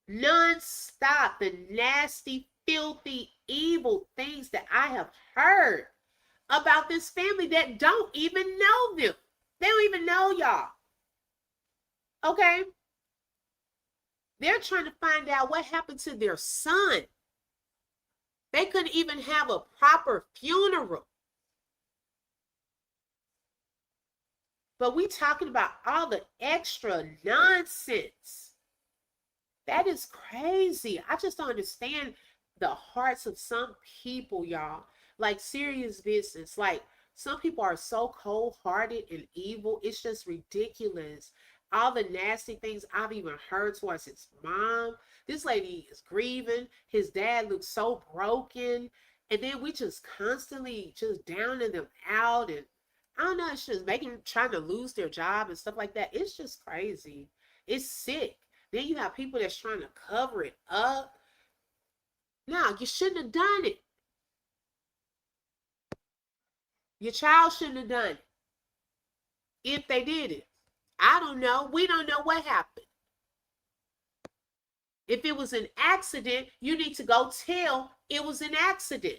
non-stop. The nasty, filthy, evil things that I have heard about this family that don't even know them. They don't even know y'all. Okay? They're trying to find out what happened to their son. They couldn't even have a proper funeral. But we talking about all the extra nonsense. That is crazy. I just don't understand the hearts of some people, y'all. Like, serious business. Like, some people are so cold-hearted and evil. It's just ridiculous. All the nasty things I've even heard towards his mom. This lady is grieving. His dad looks so broken. And then we just constantly just downing them out. And I don't know, it's just trying to lose their job and stuff like that. It's just crazy. It's sick. Then you have people that's trying to cover it up. No, you shouldn't have done it. Your child shouldn't have done it. If they did it. I don't know. We don't know what happened. If it was an accident, you need to go tell it was an accident.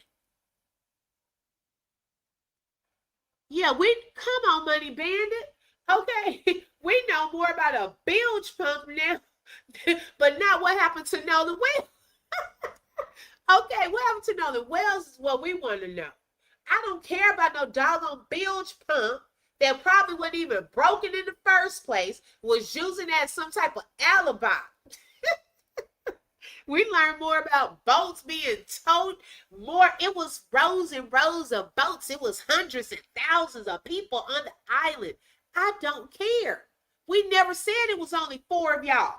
Yeah, come on, Money Bandit. Okay, we know more about a bilge pump now, but not what happened to Nolan Wells. Okay, what happened to Nolan Wells is what we want to know. I don't care about no doggone bilge pump that probably wasn't even broken in the first place, was using as some type of alibi. We learned more about boats being towed. It was rows and rows of boats. It was hundreds and thousands of people on the island. I don't care. We never said it was only 4 of y'all.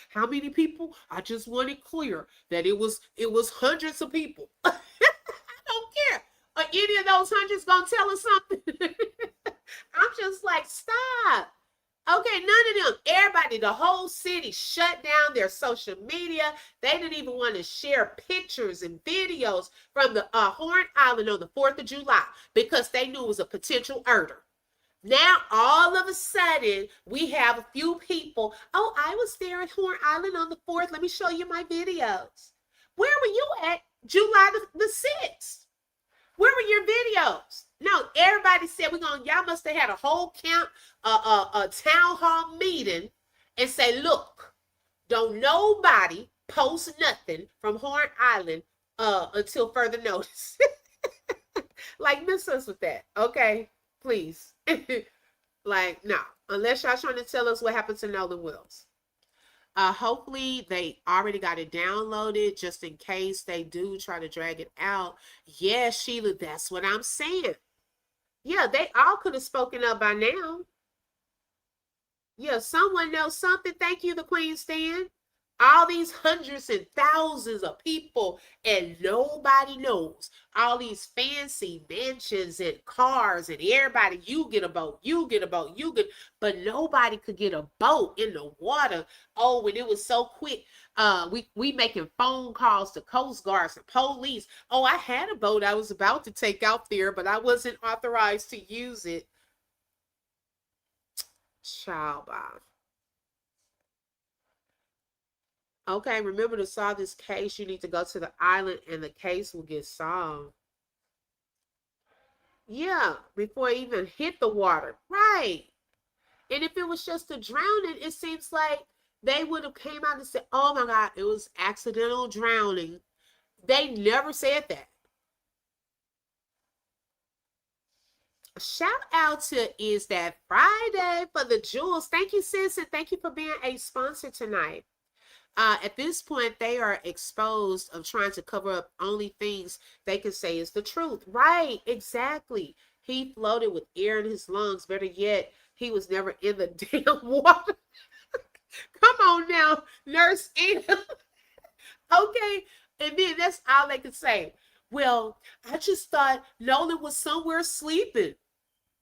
How many people? I just want it clear that it was hundreds of people. I don't care. Are any of those hundreds gonna tell us something? I'm just like, stop. Okay, none of them. Everybody, the whole city shut down their social media. They didn't even want to share pictures and videos from the Horn Island on the 4th of July because they knew it was a potential murder. Now, all of a sudden, we have a few people. Oh, I was there at Horn Island on the 4th. Let me show you my videos. Where were you at July the 6th? Where were your videos? No, everybody said y'all must have had a whole a town hall meeting and say, look, don't nobody post nothing from Horn Island until further notice. Like, miss us with that, okay? Please. Like, no, unless y'all trying to tell us what happened to Nolan Wells. Hopefully they already got it downloaded just in case they do try to drag it out. Yeah, Sheila, that's what I'm saying. Yeah, they all could have spoken up by now. Yeah, someone knows something. Thank you, the Queen Stand. All these hundreds and thousands of people and nobody knows. All these fancy mansions and cars and everybody, you get a boat, but nobody could get a boat in the water. Oh, when it was so quick, we making phone calls to Coast Guards and police. Oh, I had a boat I was about to take out there, but I wasn't authorized to use it. Child, Bob. Okay, remember to solve this case, you need to go to the island and the case will get solved. Yeah, before it even hit the water. Right. And if it was just a drowning, it seems like they would have came out and said, oh my God, it was accidental drowning. They never said that. A shout out to Is That Friday for the jewels. Thank you, sis, and thank you for being a sponsor tonight. At this point, they are exposed of trying to cover up only things they can say is the truth. Right, exactly. He floated with air in his lungs. Better yet, he was never in the damn water. Come on now, Nurse Anna. Okay, and then that's all they could say. Well, I just thought Nolan was somewhere sleeping.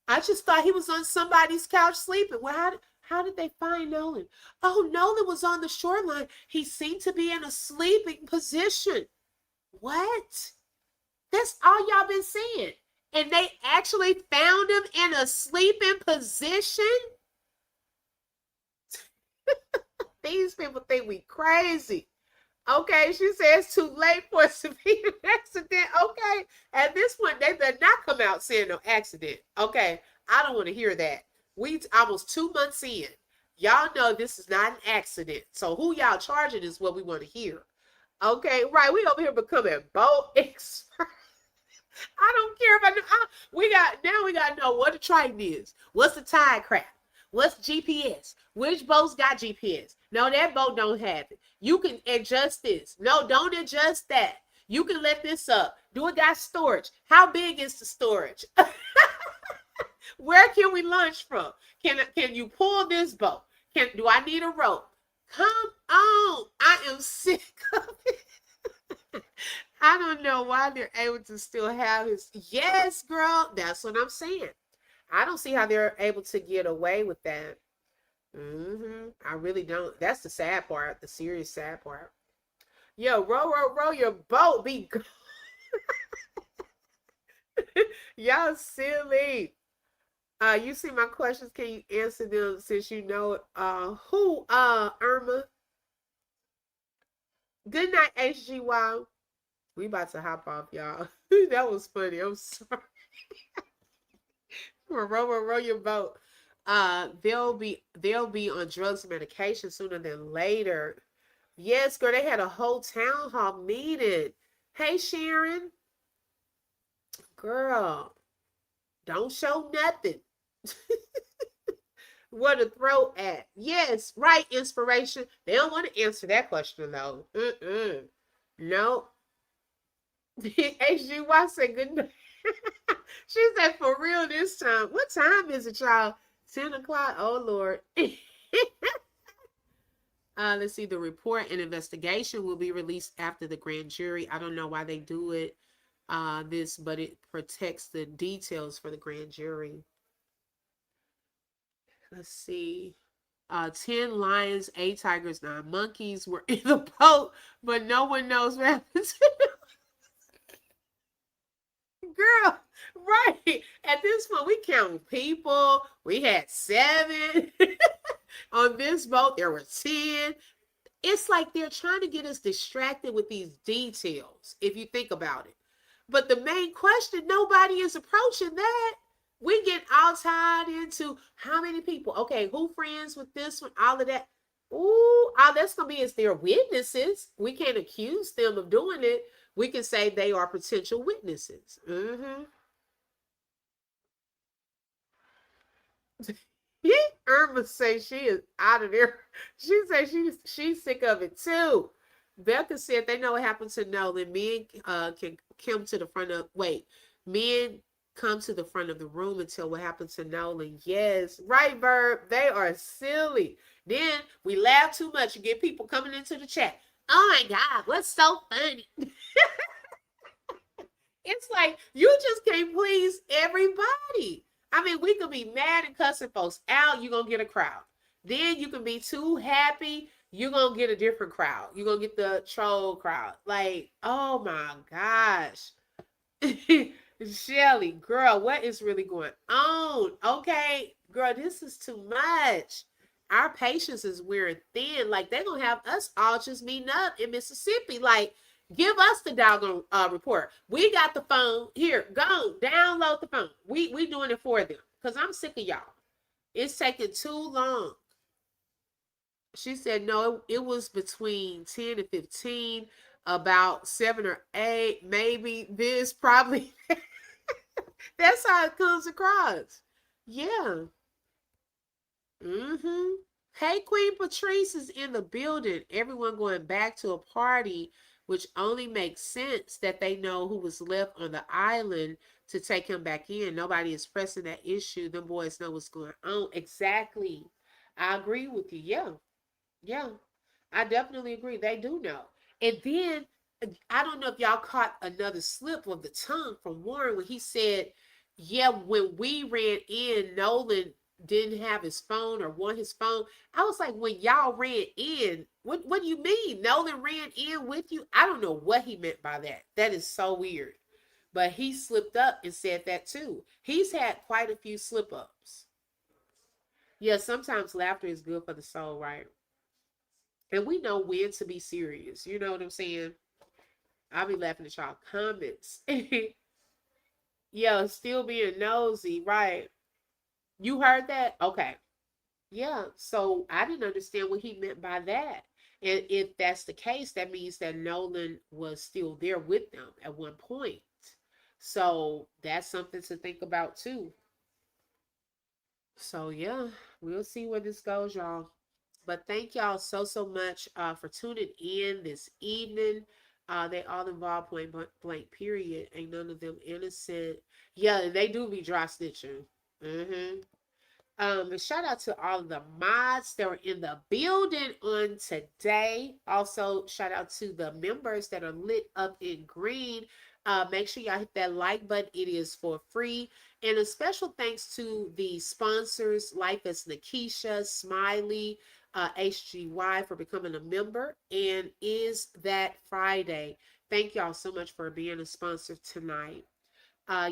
I just thought he was on somebody's couch sleeping. Well, how did they find Nolan? Oh, Nolan was on the shoreline. He seemed to be in a sleeping position. What? That's all y'all been saying. And they actually found him in a sleeping position? These people think we crazy. Okay, she says too late for a severe accident. Okay, at this point, they better not come out saying no accident. Okay, I don't want to hear that. We almost 2 months in. Y'all know this is not an accident. So who y'all charging is what we want to hear. Okay, right. We over here becoming boat experts. I don't care if I know. We got to know what the Triton is. What's the tide craft? What's GPS? Which boats got GPS? No, that boat don't have it. You can adjust this. No, don't adjust that. You can let this up. Do it got storage? How big is the storage? Where can we launch from? Can you pull this boat? Do I need a rope? Come on. I am sick of it. I don't know why they're able to still have his. Yes, girl. That's what I'm saying. I don't see how they're able to get away with that. I really don't. That's the sad part, the serious sad part. Yo, row your boat. Be y'all silly. You see my questions. Can you answer them since you know it? Who? Irma. Good night, HGY. We about to hop off, y'all. That was funny. I'm sorry. Row your boat. They'll be on drugs and medication sooner than later. Yes, girl, they had a whole town hall meeting. Hey, Sharon. Girl, don't show nothing. What a throw at. Yes, right, inspiration. They don't want to answer that question, though. No. HGY said good night. She said, for real this time. What time is it, y'all? 10 o'clock? Oh, Lord. Let's see. The report and investigation will be released after the grand jury. I don't know why they do it, but it protects the details for the grand jury. Let's see. 10 lions, 8 tigers, 9 monkeys were in the boat, but no one knows what happened to them. Girl, right. At this point, we count people. We had 7. On this boat, there were 10. It's like they're trying to get us distracted with these details, if you think about it. But the main question, nobody is approaching that. We get all tied into how many people. Okay, who friends with this one? All of that. Ooh, all that's going to be is their witnesses. We can't accuse them of doing it. We can say they are potential witnesses. Irma say she is out of there. She said she's sick of it too. Becca said they know what happened to Nolan. Men can come to the front of men come to the front of the room and tell what happened to Nolan. Yes, right, Verb. They are silly. Then we laugh too much. You get people coming into the chat. Oh my God, what's so funny? It's like you just can't please everybody. I mean, we could be mad and cussing folks out. You're going to get a crowd. Then you can be too happy. You're going to get a different crowd. You're going to get the troll crowd. Like, oh my gosh. Shelly, girl, what is really going on? Okay, girl, this is too much. Our patience is wearing thin. Like, they're going to have us all just meeting up in Mississippi. Like, give us the doggone report. We got the phone. Here, go, download the phone. We doing it for them. Because I'm sick of y'all. It's taking too long. She said, no, it was between 10 and 15, about 7 or 8, maybe this, probably. That's how it comes across. Yeah. Hey, Queen Patrice is in the building. Everyone going back to a party, which only makes sense that they know who was left on the island to take him back in. Nobody is pressing that issue. Them boys know what's going on. Exactly. I agree with you. Yeah. Yeah. I definitely agree. They do know. And then I don't know if y'all caught another slip of the tongue from Warren when he said, yeah, when we ran in, Nolan didn't have his phone or want his phone. I was like, when y'all ran in, what do you mean? Nolan ran in with you? I don't know what he meant by that. That is so weird. But he slipped up and said that too. He's had quite a few slip ups. Yeah, sometimes laughter is good for the soul, right? And we know when to be serious. You know what I'm saying? I'll be laughing at y'all comments. Yeah, still being nosy, right? You heard that? Okay. Yeah. So I didn't understand what he meant by that. And if that's the case, that means that Nolan was still there with them at one point. So that's something to think about too. So yeah, we'll see where this goes, y'all. But thank y'all so much for tuning in this evening. They all involve point blank period. Ain't none of them innocent. Yeah, they do be dry stitching. Mm-hmm. And shout out to all of the mods that were in the building on today. Also, shout out to the members that are lit up in green. Make sure y'all hit that like button. It is for free. And a special thanks to the sponsors, Life as Nakisha, Smiley, HGY for becoming a member. And Is That Friday. Thank y'all so much for being a sponsor tonight.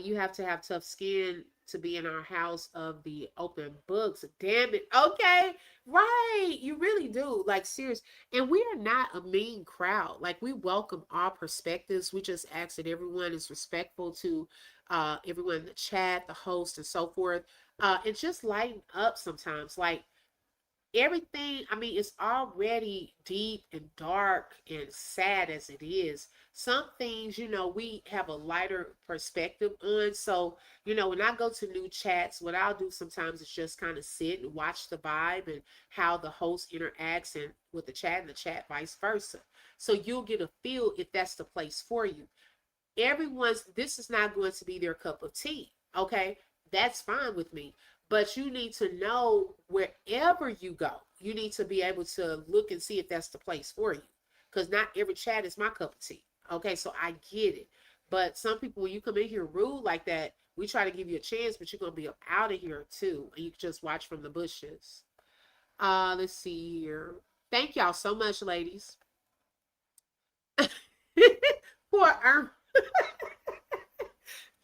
You have to have tough skin to be in our house of the open books. Damn it. Okay. Right. You really do. Like, serious. And we are not a mean crowd. Like, we welcome all perspectives. We just ask that everyone is respectful to everyone in the chat, the host, and so forth. And just lighten up sometimes. Like, everything, I mean, it's already deep and dark and sad as it is. Some things, we have a lighter perspective on. So, when I go to new chats, what I'll do sometimes is just kind of sit and watch the vibe and how the host interacts and with the chat and the chat vice versa. So you'll get a feel if that's the place for you. This is not going to be their cup of tea. Okay. That's fine with me. But you need to know wherever you go, you need to be able to look and see if that's the place for you. Because not every chat is my cup of tea. Okay, so I get it. But some people, when you come in here rude like that, we try to give you a chance, but you're going to be out of here too. And you can just watch from the bushes. Let's see here. Thank y'all so much, ladies. Poor Irma.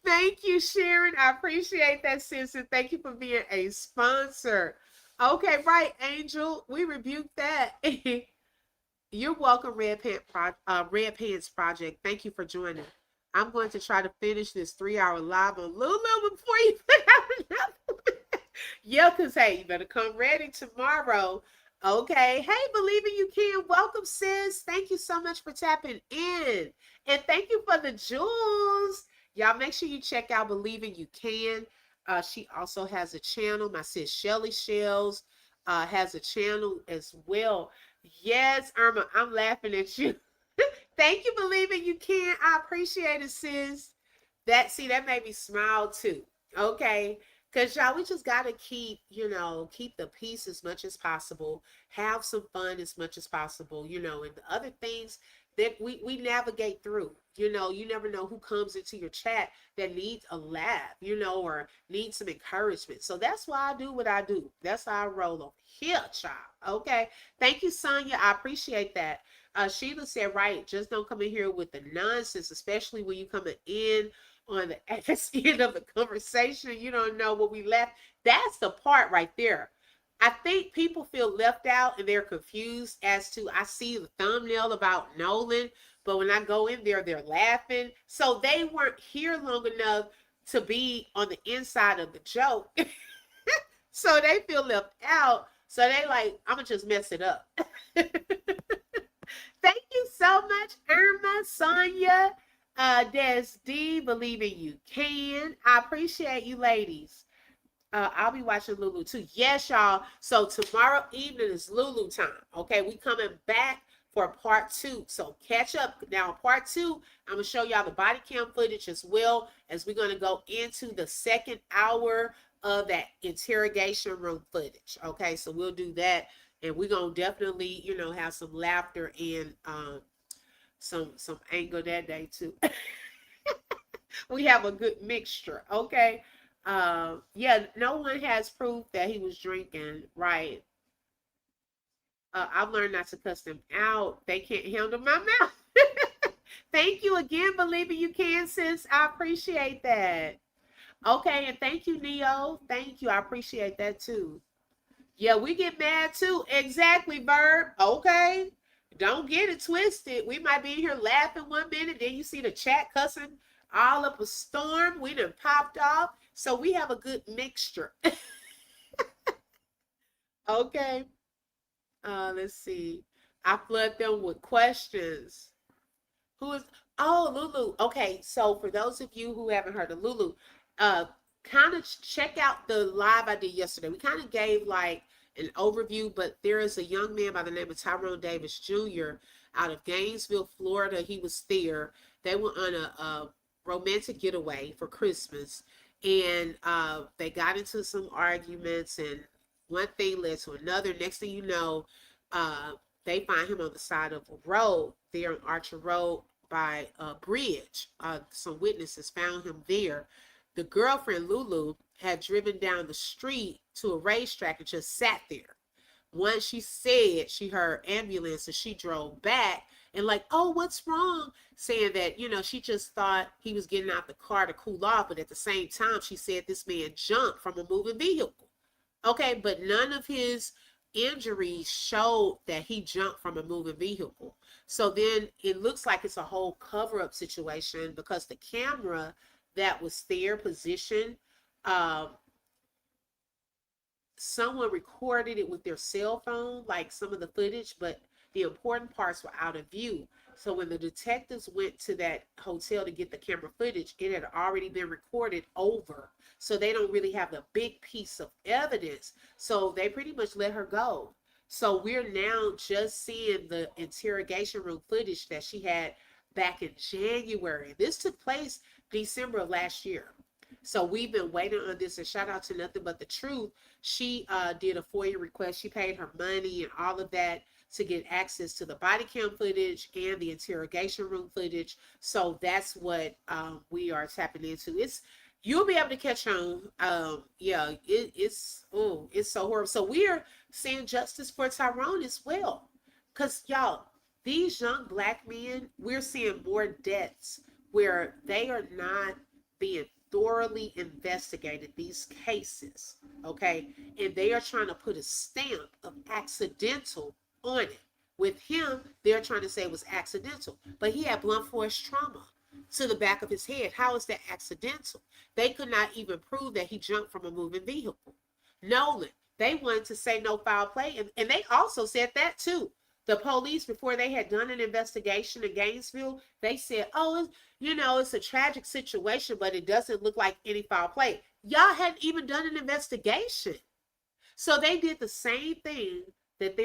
Thank you, Sharon. I appreciate that, sis. And thank you for being a sponsor. Okay, right, Angel. We rebuke that. You're welcome, Red Pants Project. Thank you for joining. I'm going to try to finish this 3-hour live on Lulu before you put out another one. Yeah, because, hey, you better come ready tomorrow. Okay. Hey, Believing You Can. Welcome, sis. Thank you so much for tapping in. And thank you for the jewels. Y'all make sure you check out Believing You Can. She also has a channel. My sis Shelly Shells has a channel as well. Yes, Irma, I'm laughing at you. Thank you, Believing You Can. I appreciate it, sis. That made me smile too. Okay. Because y'all, we just got to keep the peace as much as possible. Have some fun as much as possible, and the other things that we navigate through. You never know who comes into your chat that needs a laugh, or needs some encouragement. So that's why I do what I do. That's how I roll over here, child. Okay. Thank you, Sonia. I appreciate that. Sheila said, right, just don't come in here with the nonsense, especially when you coming in on the end of the conversation. You don't know what we left. That's the part right there. I think people feel left out and they're confused as to, I see the thumbnail about Nolan, but when I go in there, they're laughing. So they weren't here long enough to be on the inside of the joke. So they feel left out. So they like, I'm going to just mess it up. Thank you so much, Irma, Sonia, Des D, Believing You Can. I appreciate you, ladies. I'll be watching Lulu too. Yes, y'all. So tomorrow evening is Lulu time. Okay, we coming back for part 2. So catch up. Now, part 2, I'm gonna show y'all the body cam footage as well as we're gonna go into the second hour of that interrogation room footage. Okay, so we'll do that, and we're gonna definitely, you know, have some laughter and some anger that day too. We have a good mixture. Okay. Yeah, no one has proof that he was drinking, right? I've learned not to cuss them out. They can't handle my mouth. Thank you again, believing you can, sis. I appreciate that. Okay, and thank you, Neo. Thank you. I appreciate that too. Yeah, we get mad too. Exactly, Verb. Okay. Don't get it twisted. We might be in here laughing one minute, then you see the chat cussing all up a storm. We done popped off. So we have a good mixture. Okay. Let's see. I flood them with questions. Who is Lulu? Okay, so for those of you who haven't heard of Lulu, kind of check out the live I did yesterday. We kind of gave like an overview, but there is a young man by the name of Tyrone Davis Jr. out of Gainesville, Florida. He was there. They were on a romantic getaway for Christmas, and they got into some arguments, and one thing led to another. Next thing you know, they find him on the side of a road there on Archer Road by a bridge. Some witnesses found him there. The girlfriend, Lulu, had driven down the street to a racetrack and just sat there. Once she said she heard ambulance, and she drove back and like, oh, what's wrong? Saying that, you know, she just thought he was getting out the car to cool off. But at the same time, she said this man jumped from a moving vehicle. Okay, but none of his injuries showed that he jumped from a moving vehicle. So then it looks like it's a whole cover-up situation because the camera that was there positioned, someone recorded it with their cell phone, like some of the footage, but the important parts were out of view. So when the detectives went to that hotel to get the camera footage, it had already been recorded over. So they don't really have the big piece of evidence. So they pretty much let her go. So we're now just seeing the interrogation room footage that she had back in January. This took place December of last year. So we've been waiting on this, and shout out to Nothing But the Truth. She did a FOIA request. She paid her money and all of that to get access to the body cam footage and the interrogation room footage. So that's what we are tapping into. You'll be able to catch on. Yeah, it's so horrible. So we are seeing justice for Tyrone as well. Because y'all, these young Black men, we're seeing more deaths where they are not being thoroughly investigated, these cases, okay? And they are trying to put a stamp of accidental on it. With him, they're trying to say it was accidental, but he had blunt force trauma to the back of his head. How is that accidental? They could not even prove that he jumped from a moving vehicle. Nolan, they wanted to say no foul play, and they also said that too. The police, before they had done an investigation in Gainesville, they said, oh, you know, it's a tragic situation, but it doesn't look like any foul play. Y'all hadn't even done an investigation. So they did the same thing that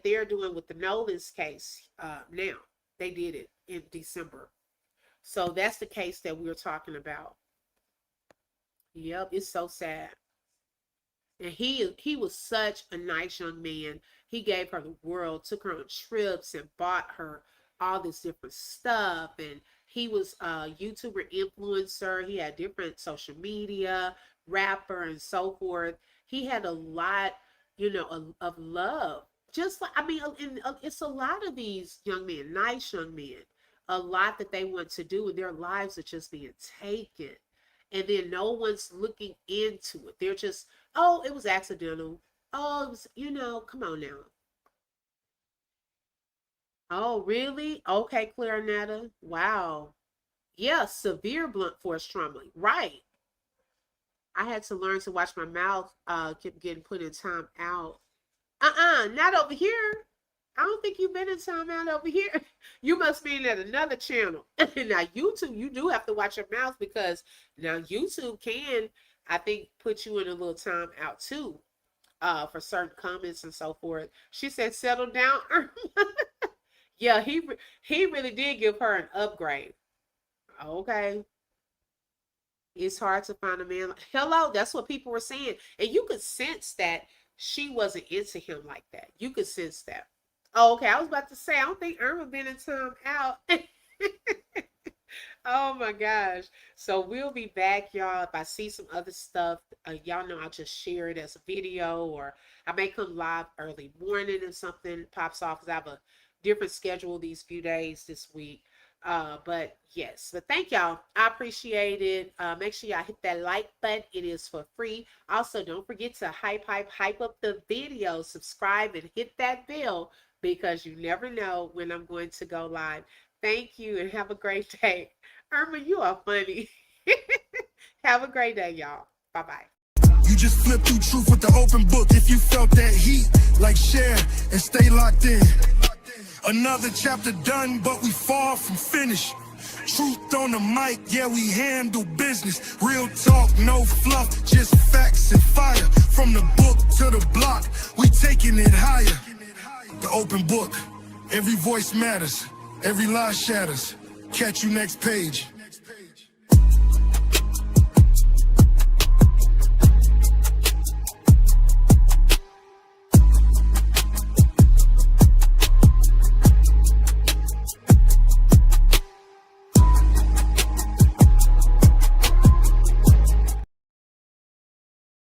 they're doing with the Nolan's case now. They did it in December. So that's the case that we're talking about. Yep, it's so sad. And he was such a nice young man. He gave her the world, took her on trips, and bought her all this different stuff. And he was a YouTuber influencer. He had different social media, rapper, and so forth. He had a lot, you know, of love. Just like, I mean, it's a lot of these young men, nice young men, a lot that they want to do, and their lives are just being taken. And then no one's looking into it. They're just, oh, it was accidental. Oh, it was, you know, come on now. Oh, really? Okay, Clarinetta. Wow. Yeah, severe blunt force trauma. Right. I had to learn to watch my mouth kept getting put in time out. Not over here. I don't think you've been in time out over here. You must be at another channel. Now, YouTube, you do have to watch your mouth because now YouTube can I think put you in a little time out too, for certain comments and so forth. She said, settle down. Yeah, he really did give her an upgrade. Okay. It's hard to find a man. Hello, that's what people were saying. And you could sense that she wasn't into him like that. You could sense that. Oh, okay. I was about to say, I don't think Irma been in time out. Oh my gosh. So we'll be back, y'all. If I see some other stuff, y'all know I'll just share it as a video, or I may come live early morning and something pops off, because I have a different schedule these few days this week. But yes, but thank y'all. I appreciate it. Make sure y'all hit that like button. It is for free. Also, don't forget to hype up the video, subscribe, and hit that bell, because you never know when I'm going to go live. Thank you and have a great day. Irma, you are funny. Have a great day, y'all. Bye-bye. You just flip through truth with the open book. If you felt that heat, like share and stay locked in. Another chapter done, but we far from finished. Truth on the mic, yeah, we handle business. Real talk, no fluff, just facts and fire. From the book to the block, we taking it higher. The open book, every voice matters, every lie shatters. Catch you next page.